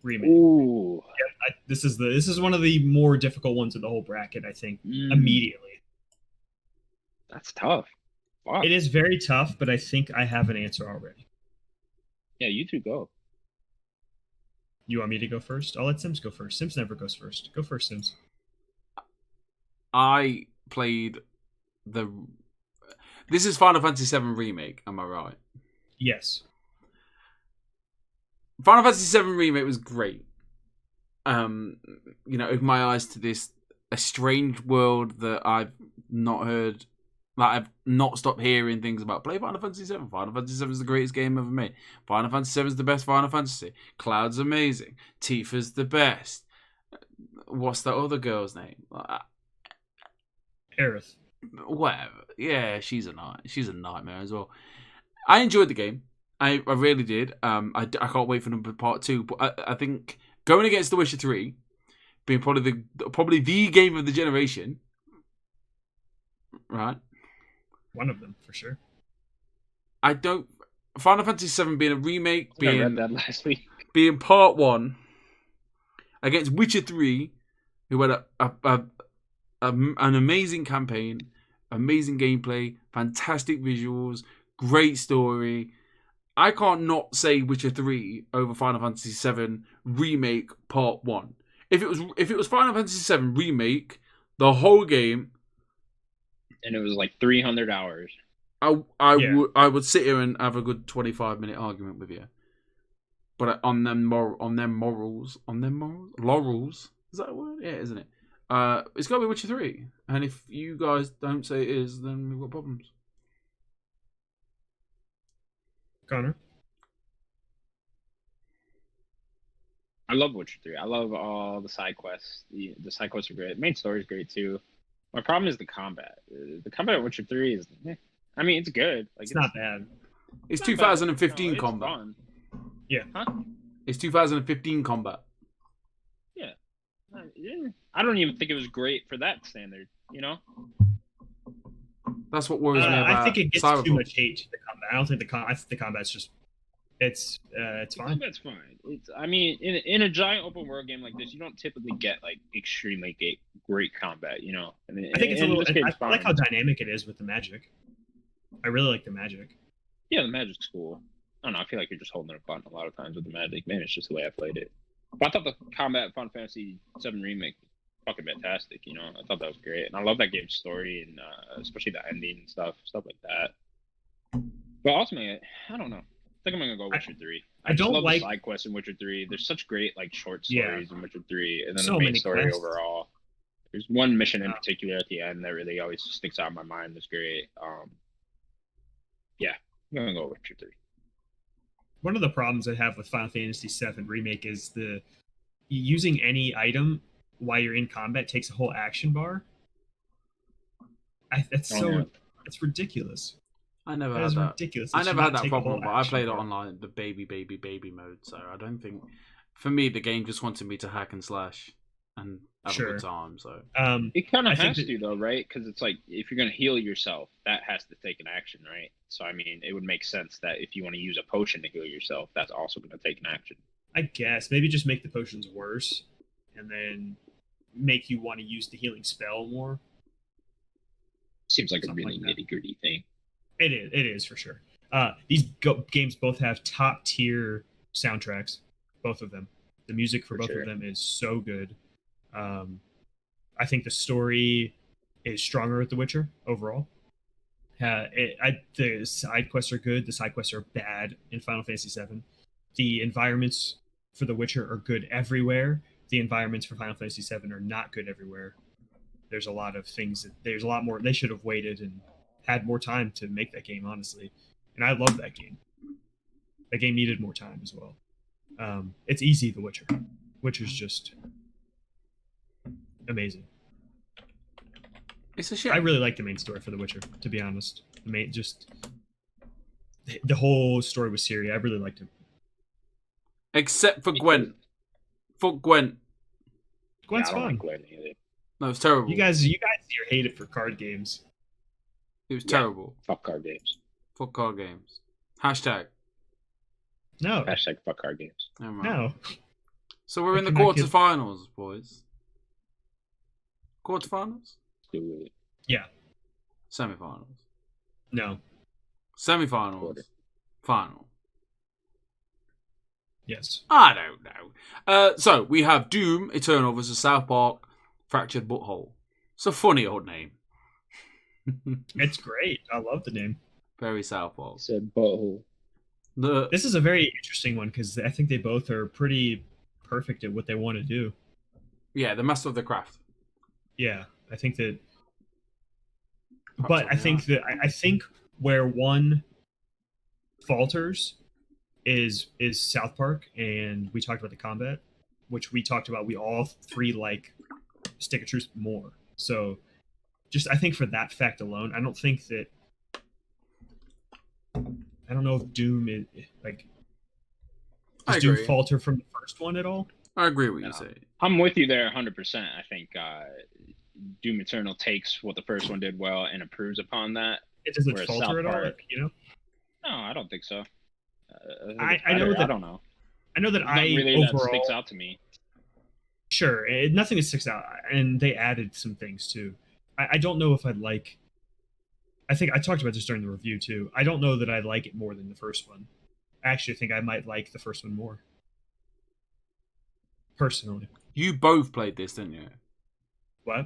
remake. Ooh. Yep, this is one of the more difficult ones of the whole bracket, I think. Immediately. That's tough. Fuck. It is very tough, but I think I have an answer already. Yeah, you two go. You want me to go first? I'll let Sims go first. Sims never goes first. Go first, Sims. I played This is Final Fantasy VII Remake, am I right? Yes. Final Fantasy VII Remake was great. Opened my eyes to this estranged world that I've not heard Like, I've not stopped hearing things about play Final Fantasy 7. Final Fantasy 7 is the greatest game ever made. Final Fantasy 7 is the best Final Fantasy. Cloud's amazing. Tifa's the best. What's that other girl's name? Aerith. Whatever. Yeah, she's a nightmare as well. I enjoyed the game. I really did. I can't wait for number part 2. But I think going against The Witcher 3, being probably the game of the generation, right? One of them for sure. Final Fantasy 7 being a remake, I read that last week. being part 1 against Witcher 3, who had an amazing campaign, amazing gameplay, fantastic visuals, great story. I can't not say Witcher 3 over Final Fantasy 7 remake part 1. If it was Final Fantasy 7 remake, the whole game, And it was like 300 hours. I would sit here and have a good 25-minute argument with you. But on them laurels, is that a word? Yeah, isn't it? It's got to be Witcher 3. And if you guys don't say it is, then we've got problems. Connor? I love Witcher 3. I love all the side quests. The side quests are great. The main story is great too. My problem is the combat. The combat in Witcher 3 is, I mean, it's good. Like, It's not bad. It's not 2015 bad. No, it's combat. fun. Yeah. Huh? It's 2015 combat. Yeah. I don't even think it was great for that standard, you know? That's what worries me about I think it gets Cyberpunk. too much hate to the combat. I don't think I think the combat's just it's The fine. combat's fine. I mean, in a giant open world game like this, you don't typically get like extremely great combat, you know? I mean, I think it's a and little. this game's I like how fine. dynamic it is with the magic. I really like the magic. Yeah, the magic's cool. I don't know. I feel like you're just holding a button a lot of times with the magic. Maybe it's just the way I played it. But I thought the combat in Final Fantasy VII Remake was fucking fantastic. You know, I thought that was great, and I love that game's story and especially the ending and stuff like that. But ultimately, I don't know. I think I'm gonna go Witcher 3. I just don't love like- the side quests in Witcher 3. There's such great like short Yeah. stories in Witcher 3, and then So the main many story quests. overall. There's one mission in Yeah. particular at the end that really always sticks out in my mind. That's great. Yeah, I'm gonna go Witcher 3. One of the problems I have with Final Fantasy VII Remake is the using any item while you're in combat takes a whole action bar. That's Oh, so yeah. it's ridiculous. I never That had is that. ridiculous. I It should never had not that take a whole problem, but I action played it bar. online, the baby mode, so I don't think... For me, the game just wanted me to hack and slash and have a Sure. good time, so... It kind I of think has that- to, though, right? Because it's like, if you're going to heal yourself, that has to take an action, right? So, I mean, it would make sense that if you want to use a potion to heal yourself, that's also going to take an action. I guess maybe just make the potions worse, and then make you want to use the healing spell more. Seems like a Something really like that. nitty-gritty thing. It is for sure. These games both have top tier soundtracks, both of them. The music for both sure. of them is so good. I think the story is stronger with The Witcher overall. The side quests are good. The side quests are bad in Final Fantasy VII. The environments for The Witcher are good everywhere. The environments for Final Fantasy VII are not good everywhere. There's a lot of things. There's a lot more. They should have waited and had more time to make that game, honestly. And I love that game. That game needed more time as well. It's easy, The Witcher. Witcher's just amazing. It's a shame. I really like the main story for The Witcher, to be honest. The whole story with Ciri, I really liked it. Except for Gwent. Fuck Gwent. Gwent's I don't fun. like Gwen either. No, it's terrible. You guys here hate it for card games. It was Yeah. terrible. Fuck card games. Fuck card games. Hashtag. No, Hashtag fuck card games. Never mind. no. So we're I in the cannot get- quarterfinals, boys. Quarterfinals? Do it. Yeah, Semifinals. no. Semifinals. Quarter. Final. Yes. I don't know. So we have Doom Eternal versus South Park Fractured Butthole. It's a funny old name. It's great. I love the name. Very South Park. Said butthole. This is a very interesting one because I think they both are pretty perfect at what they want to do. Yeah, the master of the craft. Yeah, I think that but I think I think where one falters is South Park, and we talked about the combat, which we talked about. We all three like Stick of Truth more. So, just I think for that fact alone, I don't think that. I don't know if Doom is like. Does Doom falter from the first one at all? I agree with what you say. I'm with you there 100%. I think Doom Eternal takes what the first one did well and improves upon that. It doesn't falter at all, you know? No, I don't think so. I know that. I don't know. I know that really overall that sticks out to me. Sure, nothing sticks out, and they added some things too. I don't know if I'd like. I think I talked about this during the review too. I don't know that I'd like it more than the first one. I actually think I might like the first one more. Personally. You both played this, didn't you? What?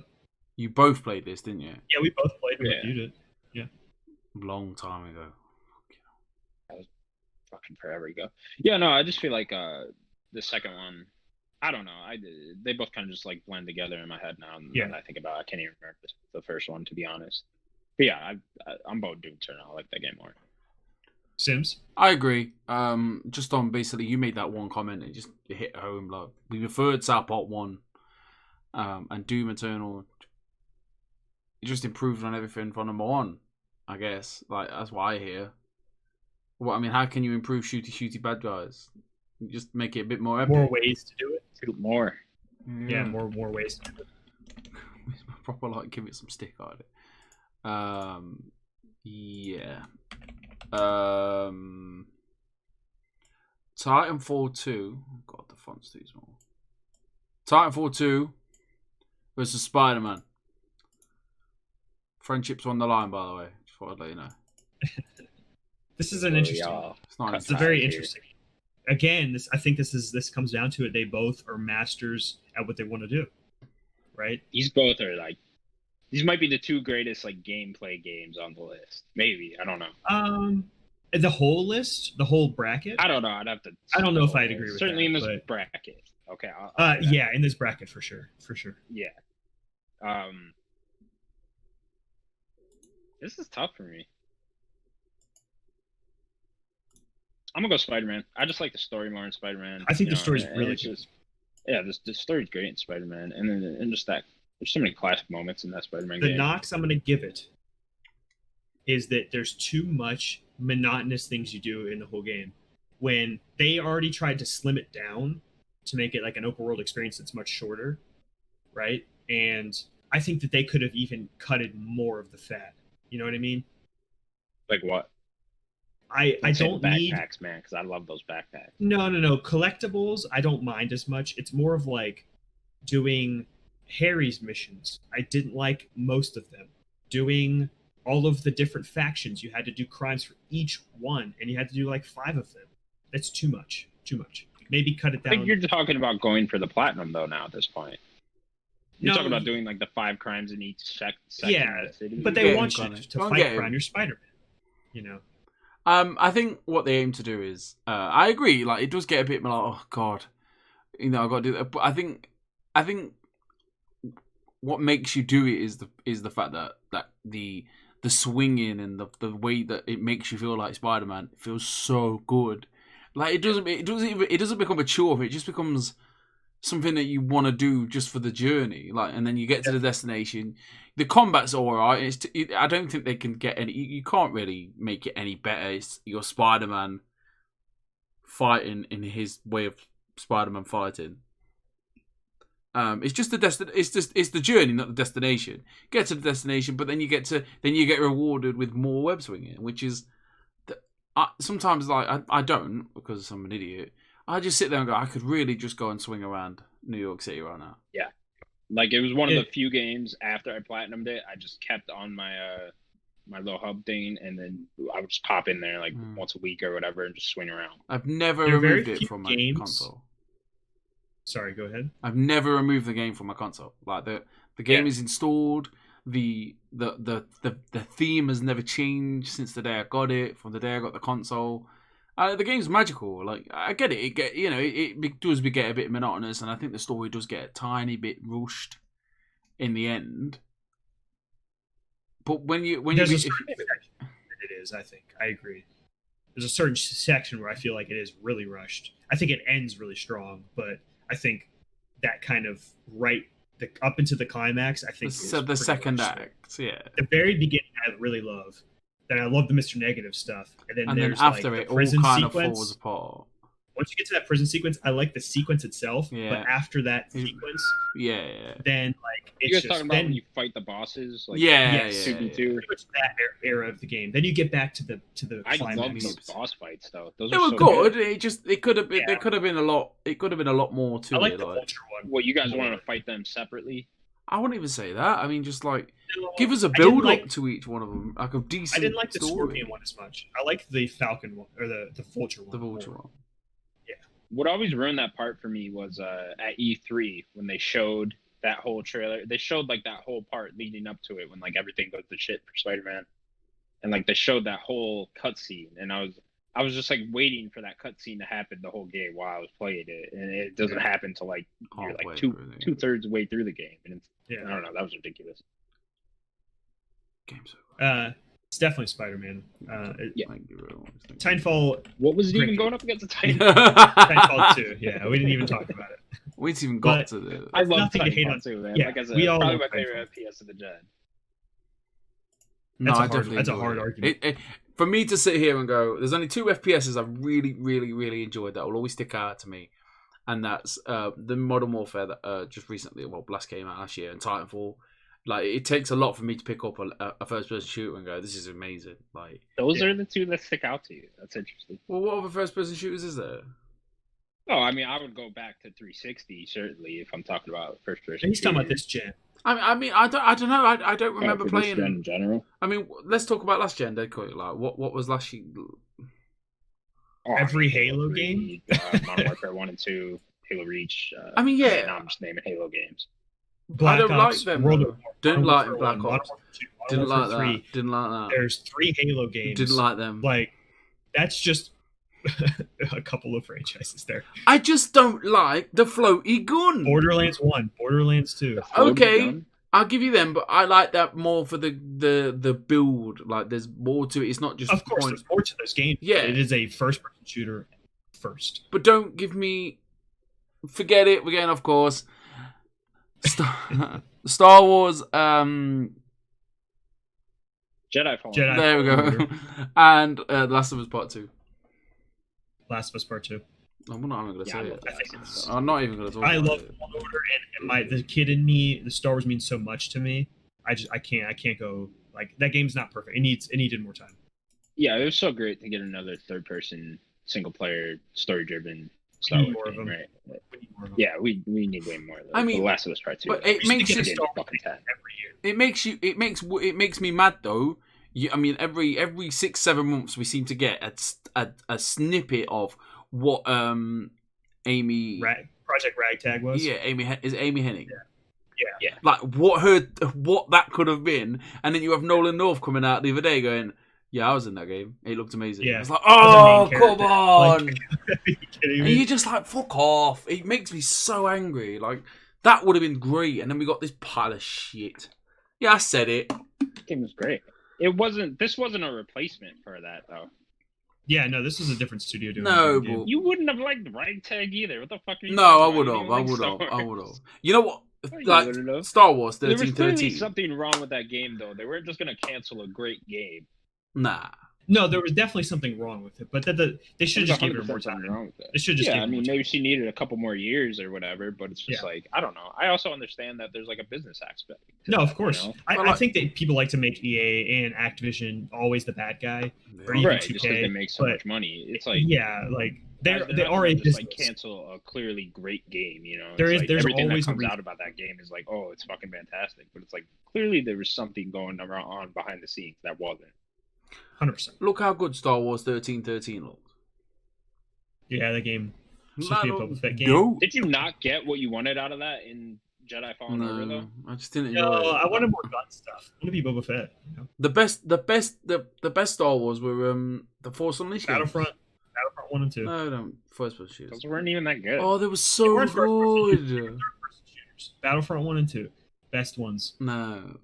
You both played this, didn't you? Yeah, we both played and reviewed it. Yeah. Long time ago. That was fucking forever ago. Yeah, no, I just feel like the second one, I don't know. They both kind of just like blend together in my head now. And I think about it, I can't even remember the first one, to be honest. But yeah, I'm both Doom Eternal. I like that game more. Sims? I agree. Just on basically, you made that one comment, it just hit home. Like, we preferred South Park 1 and Doom Eternal. It just improved on everything from number 1, I guess. Like, that's what I hear. Well, I mean, how can you improve shooty bad guys? You just make it a bit more epic. More ways to do it. Do more. Yeah, more ways to do it. Proper, like, give it some stick on it. Yeah. Titanfall 2. God, the font's too small. Titanfall 2 versus Spider-Man. Friendship's on the line, by the way. Just thought I'd let you know. This is an interesting. It's a very interesting. Again, I think this comes down to it. They both are masters at what they want to do, right? These both are like. These might be the two greatest like gameplay games on the list. Maybe, I don't know. The whole list, the whole bracket. I don't know. I'd have to. I don't know if I'd agree with certainly that. Certainly in this bracket. Okay. Yeah, in this bracket for sure. Yeah. This is tough for me. I'm gonna go Spider-Man. I just like the story more in Spider-Man. I think the story's really good. Yeah, the story's great in Spider-Man, and just that. There's so many classic moments in that Spider-Man game. The knocks I'm going to give it is that there's too much monotonous things you do in the whole game. When they already tried to slim it down to make it like an open world experience that's much shorter, right? And I think that they could have even cutted more of the fat. You know what I mean? Like what? I don't need backpacks, man, because I love those backpacks. No. Collectibles, I don't mind as much. It's more of like doing Harry's missions. I didn't like most of them. Doing all of the different factions, you had to do crimes for each one, and you had to do like 5 of them. That's too much. Maybe cut it down. I think you're talking about going for the platinum though now at this point. You're talking about doing like the 5 crimes in each section of the city. But they want you to fight crime. You're Spider-Man. You know. I think what they aim to do is, I agree. Like, it does get a bit like, oh god, I got to do that. But I think what makes you do it is the fact that the swinging and the way that it makes you feel like Spider-Man feels so good. Like, it doesn't become a chore. It just becomes something that you want to do just for the journey. Like, and then you get to the destination. The combat's all right. I don't think they can get any. You can't really make it any better. You're Spider-Man fighting in his way of Spider-Man fighting. It's just it's the journey, not the destination. Get to the destination, but then you get rewarded with more web swinging, which is sometimes like I don't, because I'm an idiot. I just sit there and go, I could really just go and swing around New York City right now. Yeah, like it was one of the few games after I platinumed it. I just kept on my my little hub thing, and then I would just pop in there like once a week or whatever and just swing around. I've never removed it from my console. Sorry, go ahead. I've never removed the game from my console. Like the game is installed. The theme has never changed since the day I got it. From the day I got the console, the game's magical. Like, I get it. It does get a bit monotonous, and I think the story does get a tiny bit rushed in the end. But when you There's a certain section that it is. I think I agree. There's a certain section where I feel like it is really rushed. I think it ends really strong, but I think that kind of up into the climax, I think so the second act, yeah. The very beginning, I really love. Then I love the Mr. Negative stuff, and then there's after like it the prison all kind sequence. of falls apart. Once you get to that prison sequence, I like the sequence itself, but after that sequence, then like it's you guys just talking about when you fight the bosses, like 2v2, pretty much that era of the game. Then you get back to the I climax. love those boss fights though. Those they are were so good. It could have been. There could have been a lot. It could have been a lot more to I like it. the Vulture one. What, you guys want to fight them separately? I wouldn't even say that. I mean, just like give us a build up to each one of them, like a decent. I didn't like the story. Scorpion one as much. I like the Falcon one or the Vulture one. The Vulture one. What always ruined that part for me was at E3 when they showed that whole trailer. They showed like that whole part leading up to it when like everything goes to shit for Spider-Man, and like they showed that whole cutscene, and I was just like waiting for that cutscene to happen the whole game while I was playing it, and it doesn't happen until like you're like two-thirds way through the game, and I don't know, that was ridiculous. Game's over. It's definitely Spider-Man. Yeah. Titanfall. What was it even going up against the Titanfall? Titanfall 2. Yeah, we didn't even talk about it. We didn't even got to the. I love Titanfall 2, man. Yeah, like I said, we all probably my favorite FPS of the gen. That's a hard argument. For me to sit here and go, there's only 2 FPSs I've really, really, really enjoyed that will always stick out to me, and that's the Modern Warfare that just recently, Blast came out last year, and Titanfall. Like, it takes a lot for me to pick up a first-person shooter and go, this is amazing. Like, those are the 2 that stick out to you. That's interesting. Well, what other first-person shooters is there? Oh, I mean, I would go back to 360 certainly if I'm talking about first-person. He's talking about this gen. I mean, I don't know. I don't remember playing. This gen in general. I mean, let's talk about last gen, dead quick. Like, what was last year? Every Halo game. Modern Warfare 1 and 2, Halo Reach. I mean, yeah. Now I'm just naming Halo games. I don't Ops, like them. Didn't like Black Ops. Didn't like that. Didn't like that. There's 3 Halo games. Didn't like them. Like, that's just a couple of franchises there. I just don't like the floaty gun. Borderlands 1, Borderlands 2. Okay, I'll give you them, but I like that more for the build. Like, there's more to it. It's not just. Of course, there's more to those games. Yeah, it is a first-person shooter first. But don't give me. Forget it. We're getting off course. Star Wars. Jedi Fallen. There we go. And Last of Us Part 2. Last of Us Part 2. I'm not even going to say it. I think I'm not even going to talk about it. I love Fallen Order, and the kid in me, the Star Wars means so much to me. I can't go, like, that game's not perfect. It needed more time. Yeah, it was so great to get another third-person, single-player, story-driven Star Wars game, right? Yeah, we need way more of those. I mean, The Last of Us Part 2. But it makes you every year. It makes me mad though. I mean, every 6-7 months we seem to get a snippet of what Amy Project Ragtag was. Yeah, Amy Hennig. Yeah. Like what that could have been, and then you have Nolan North coming out the other day going, "Yeah, I was in that game. It looked amazing." Yeah. It's like, oh, come on! Like, and you're just like, fuck off! It makes me so angry. Like, that would have been great, and then we got this pile of shit. Yeah, I said it. The game was great. This wasn't a replacement for that though. Yeah, no, this is a different studio doing it. But you wouldn't have liked Ragtag either. What the fuck are you? No, I would have. You know what? Like, Star Wars 1313. There was clearly something wrong with that game, though. They weren't just going to cancel a great game. Nah. No, there was definitely something wrong with it, but they should just give her more time. Wrong with it. They should just. Yeah, I mean, maybe she needed a couple more years or whatever, but it's just like, I don't know. I also understand that there's like a business aspect. No, of course. You know? I think that people like to make EA and Activision always the bad guy, or even 2K, just because they make so much money. It's like they are a business. Like cancel a clearly great game, you know. There's everything always that comes out about that game is like, oh, it's fucking fantastic, but it's like clearly there was something going on behind the scenes that wasn't. 100%. Look how good Star Wars 1313 looked. Yeah, that game. Boba Fett game. No. Did you not get what you wanted out of that in Jedi Fallen Order though? I just didn't. No, I wanted more gun stuff. I want to be Boba Fett. You know? The best Star Wars were the Force Unleashed. Battlefront 1 and 2. No, first person shooters. Those weren't even that good. Oh, they were so good. Battlefront 1 and 2, best ones. No,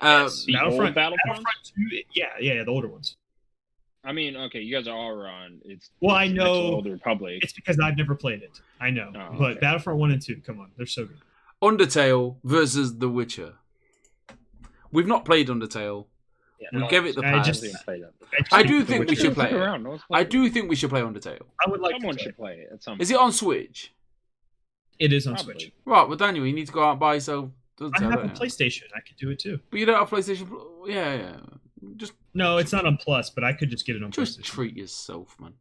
Yes, The old Battlefront? 2. Yeah, the older ones. I mean, okay, you guys are all on. Well, I it's know next to Old Republic. it's because I've never played it. I know, Oh, but okay. Battlefront 1 and 2, come on, they're so good. Undertale versus The Witcher. We've not played Undertale. Yeah, We gave it the pass. I I do The think we Witcher- should play it. Around. No one's I playing do think we should play Undertale. I would like Someone to play. should play it at some point. Is it on Switch? It is on Probably. Switch. Right, well, Daniel, you need to go out and buy yourself I Undertale. have a don't you? PlayStation. I could do it too. But you don't have PlayStation. Yeah. Just No, it's not on Plus, but I could just get it on Just PlayStation. treat yourself, man.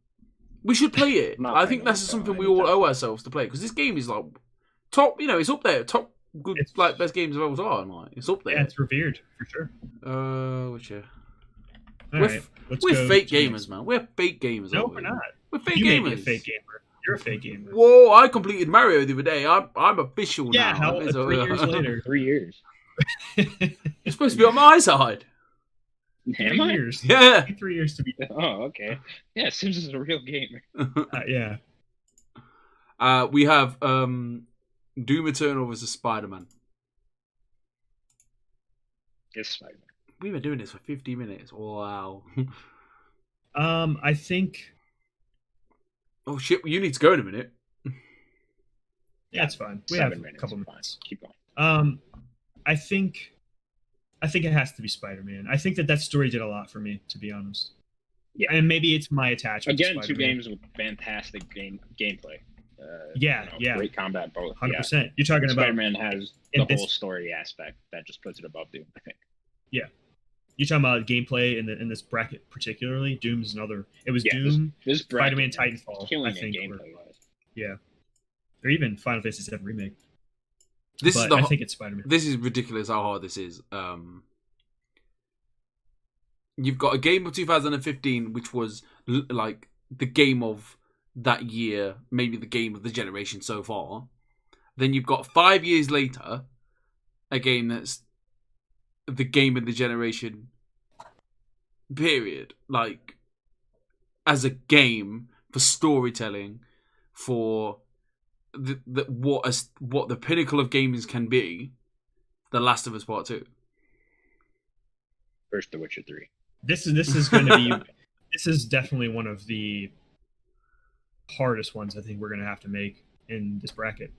We should play it. I'm not I think playing that's Undertale something we all anytime owe soon. ourselves to play because this game is like top. You know, it's up there. Top good, It's- like best games of all time. Like it's up there. Yeah, it's revered for sure. Witcher. All We're right, let's We're go fake to the gamers, next- man. We're fake gamers. No, aren't we're we? not. We're fake You may gamers. be a fake gamer. You're a fake gamer. Whoa! I completed Mario the other day. I'm official Yeah, now. how So, 3 years later? 3 years. You're supposed to be on my side. 3 Am I? years. Yeah. 3 years to be. Oh, okay. Yeah, Sims is a real gamer. Yeah. We have Doom Eternal versus Spider-Man. It's Spider-Man. We've been doing this for 50 minutes. Wow. I think. Oh shit! You need to go in a minute. Yeah, it's fine. We 7 have a minutes. couple Fine. minutes. Keep going. I think it has to be Spider-Man. I think that story did a lot for me, to be honest. Yeah. And maybe it's my attachment. to Again, two Spider-Man. games with fantastic gameplay. Yeah. Great combat, both. 100%. You're talking about Spider-Man has in the this- whole story aspect that just puts it above Doom, I think. you're talking about gameplay in this bracket particularly. Doom's another. It was Yeah, Doom, This Spider-Man, bracket, Titanfall. killing I it think, gameplay-wise. or even Final Fantasy VII remake. This But is the. I think it's Spider-Man. This is ridiculous how hard this is. You've got a game of 2015, which was like the game of that year, maybe the game of the generation so far. Then you've got 5 years later, a game that's the game of the generation. Period. Like as a game for storytelling, for what the pinnacle of gaming can be. The Last of Us Part 2. First, The Witcher 3. This is going to be. This is definitely one of the hardest ones I think we're going to have to make in this bracket.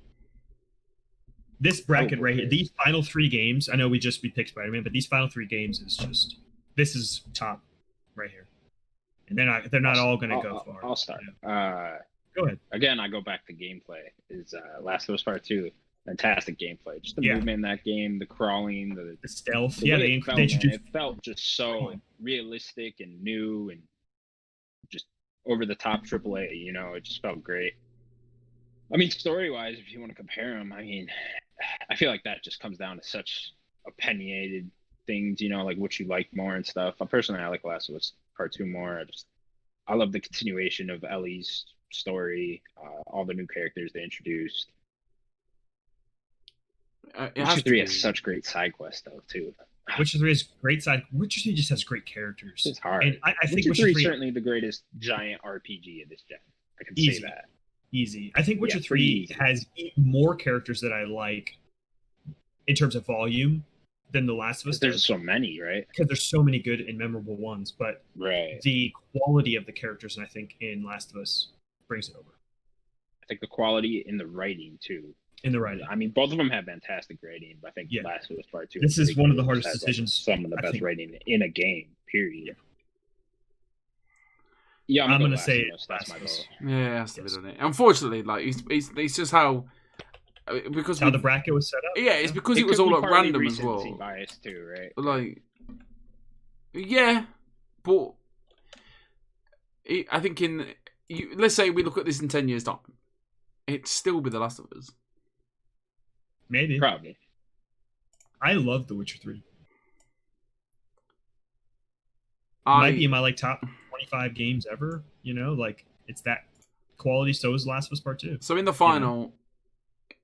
This bracket right here, these final 3 games. I know we picked Spider-Man, but these final 3 games is just. This is top, right here, and they're not all going to go far. I'll start. Go ahead. Again, I go back to gameplay. Is Last of Us Part 2. Fantastic gameplay. Just the movement in that game, the crawling, the stealth. the way They it felt, introduced. man, it felt just so realistic and new and just over the top AAA. You know, it just felt great. I mean, story wise, if you want to compare them, I mean, I feel like that just comes down to such opinionated things. You know, like what you like more and stuff. Personally, I like Last of Us Part 2 more. I love the continuation of Ellie's story, all the new characters they introduced. Witcher 3 has such great side quests though too. Witcher 3 is great side. Witcher 3 just has great characters. It's hard. And I think Witcher 3 Witcher is 3 certainly the greatest giant RPG of this gen. I can Easy. say that. easy. I think Witcher Yeah, 3 easy. has more characters that I like in terms of volume than The Last of Us There's does, so many, right? because there's so many good and memorable ones. But Right. the quality of the characters, I think, in Last of Us brings it over I think the quality in the writing too. in the writing. I mean, both of them have fantastic wrating, but I think Yeah. Last of Us Part 2. This and is 3 one of the just hardest has, like, decisions, some of the I best think. writing in a game. Period. Yeah, I'm gonna gonna go say Last of Us. That's my Last of Us. vote. Yeah, it has to be, Yes. doesn't it? Unfortunately, like it's just how because That's how the bracket was set up. yeah, it's because it was could all be at partly random as recency well. bias too, right? Like, yeah, but I think let's say we look at this in 10 years' time, it'd still be The Last of Us. Maybe. Probably. I love The Witcher 3. Might be in my like top 25 games ever. You know, like it's that quality. So is Last of Us Part 2. So in the final,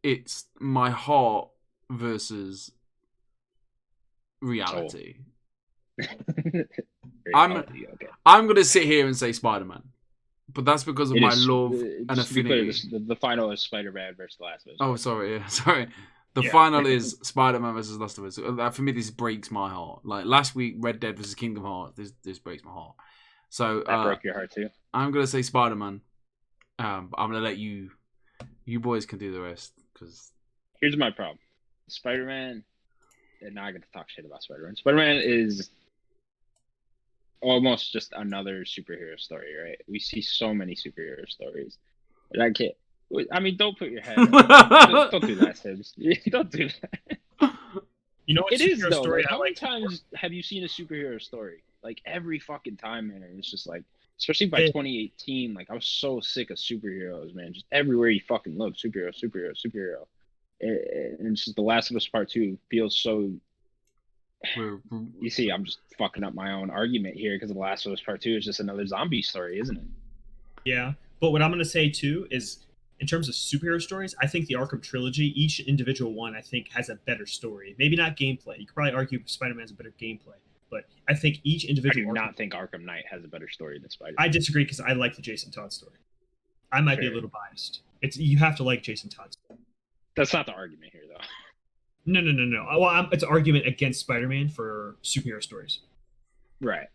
it's my heart versus reality. Very I'm- healthy, okay. I'm gonna sit here and say Spider-Man, but that's because of It my is- love just and to be clear, affinity. the final is Spider-Man versus The Last of Us. Oh, sorry, yeah, sorry. The Yeah. final is Spider-Man versus Last of Us. For me, this breaks my heart. Like last week, Red Dead versus Kingdom Hearts. This breaks my heart. So That broke your heart too. I'm gonna say Spider-Man. I'm gonna let you boys can do the rest because Here's my problem. Spider-Man, and now I get to talk shit about Spider-Man. Spider-Man is almost just another superhero story, right? We see so many superhero stories. And I can't. I mean, don't put your head. Don't do that, Sims. Don't do that. You know what It is superhero though. story Like, I how many like? times have you seen a superhero story? Like every fucking time, man. It's just like, especially by Yeah. 2018, like I was so sick of superheroes, man. Just everywhere you fucking look, superhero. And it's just The Last of Us Part 2 feels so. You see, I'm just fucking up my own argument here because The Last of Us Part 2 is just another zombie story, isn't it? Yeah, but what I'm going to say too is, in terms of superhero stories, I think the Arkham trilogy, each individual one, I think has a better story. Maybe not gameplay. You could probably argue Spider-Man's a better gameplay, but I think each I individual. do not think Arkham Knight has a better story than Spider-Man. I disagree because I like the Jason Todd story. I might be a Fair. little biased. You have to like Jason Todd's. That's not the argument here, though. No. Well, it's an argument against Spider-Man for superhero stories. Right.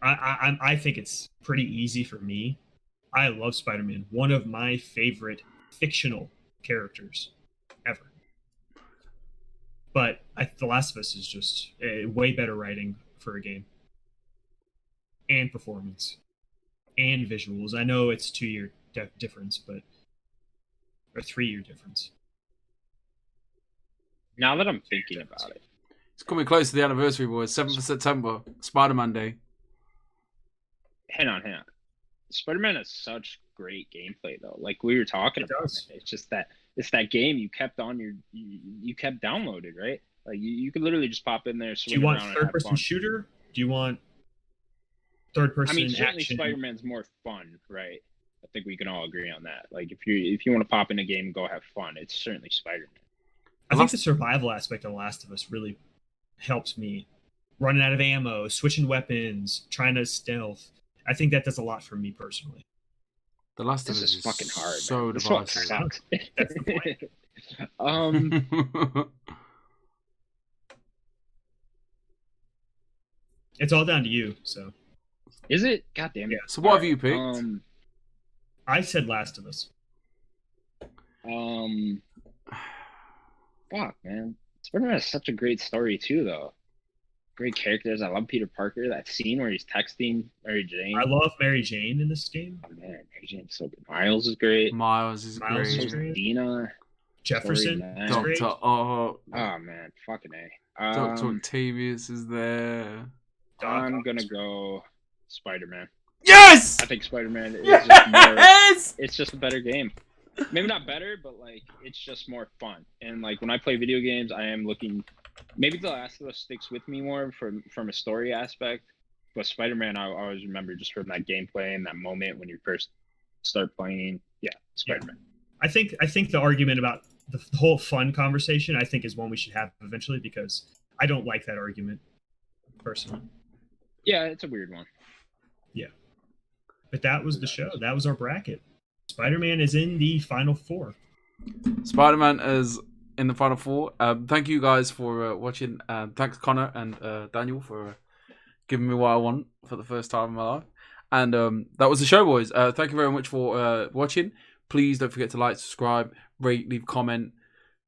I think it's pretty easy for me. I love Spider-Man. One of my favorite fictional characters ever. But The Last of Us is just way better writing for a game. And performance. And visuals. I know it's 2-year difference, but... Or 3-year difference. Now that I'm thinking about it. It's coming close to the anniversary, boys. 7th of September, Spider-Man Day. Hang on. Spider-Man has such great gameplay, though. Like we were talking It about, does. it's just that it's that game you kept on you kept downloaded, right? Like you could literally just pop in there. Do you want third-person shooter? Do you want third-person I mean, certainly action? Spider-Man's more fun, right? I think we can all agree on that. Like if you want to pop in a game and go have fun, it's certainly Spider-Man. I think the survival aspect of The Last of Us really helps me. Running out of ammo, switching weapons, trying to stealth. I think that does a lot for me personally. The Last of This Us is fucking hard. so Man. This one divisive. sucks. That's the point. It's all down to you. So Is it? God damn it. Yeah. So what have you picked? I said Last of Us. Fuck, man. Spider-Man has such a great story too, though. Great characters. I love Peter Parker. That scene where he's texting Mary Jane. I love Mary Jane in this game. Oh man, Mary Jane's so good. Miles is great. Miles is Miles great. is great. Dina. Jefferson Story, is man. great. Doctor Oh man, fucking A. Doctor Octavius is there. I'm gonna go Spider-Man. Yes! I think Spider-Man is just more. Yes! It's just a better game. Maybe not better, but like it's just more fun. And like when I play video games, I am looking. Maybe The Last of Us sticks with me more from a story aspect, but Spider-Man I always remember just from that gameplay and that moment when you first start playing. Yeah, Spider-Man. I think the argument about the whole fun conversation, I think, is one we should have eventually, because I don't like that argument personally. Yeah, it's a weird one. But that was the show. That was our bracket. Spider-Man is in the final four. Spider-Man is in the final four. Thank you guys for watching. Thanks Connor and Daniel for giving me what I want for the first time in my life. And that was the show, boys. Thank you very much for watching. Please don't forget to like, subscribe, rate, leave a comment,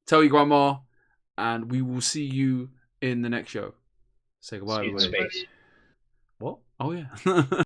tell your grandma, and we will see you in the next show. Say goodbye, See you in everybody. space. What? Oh yeah.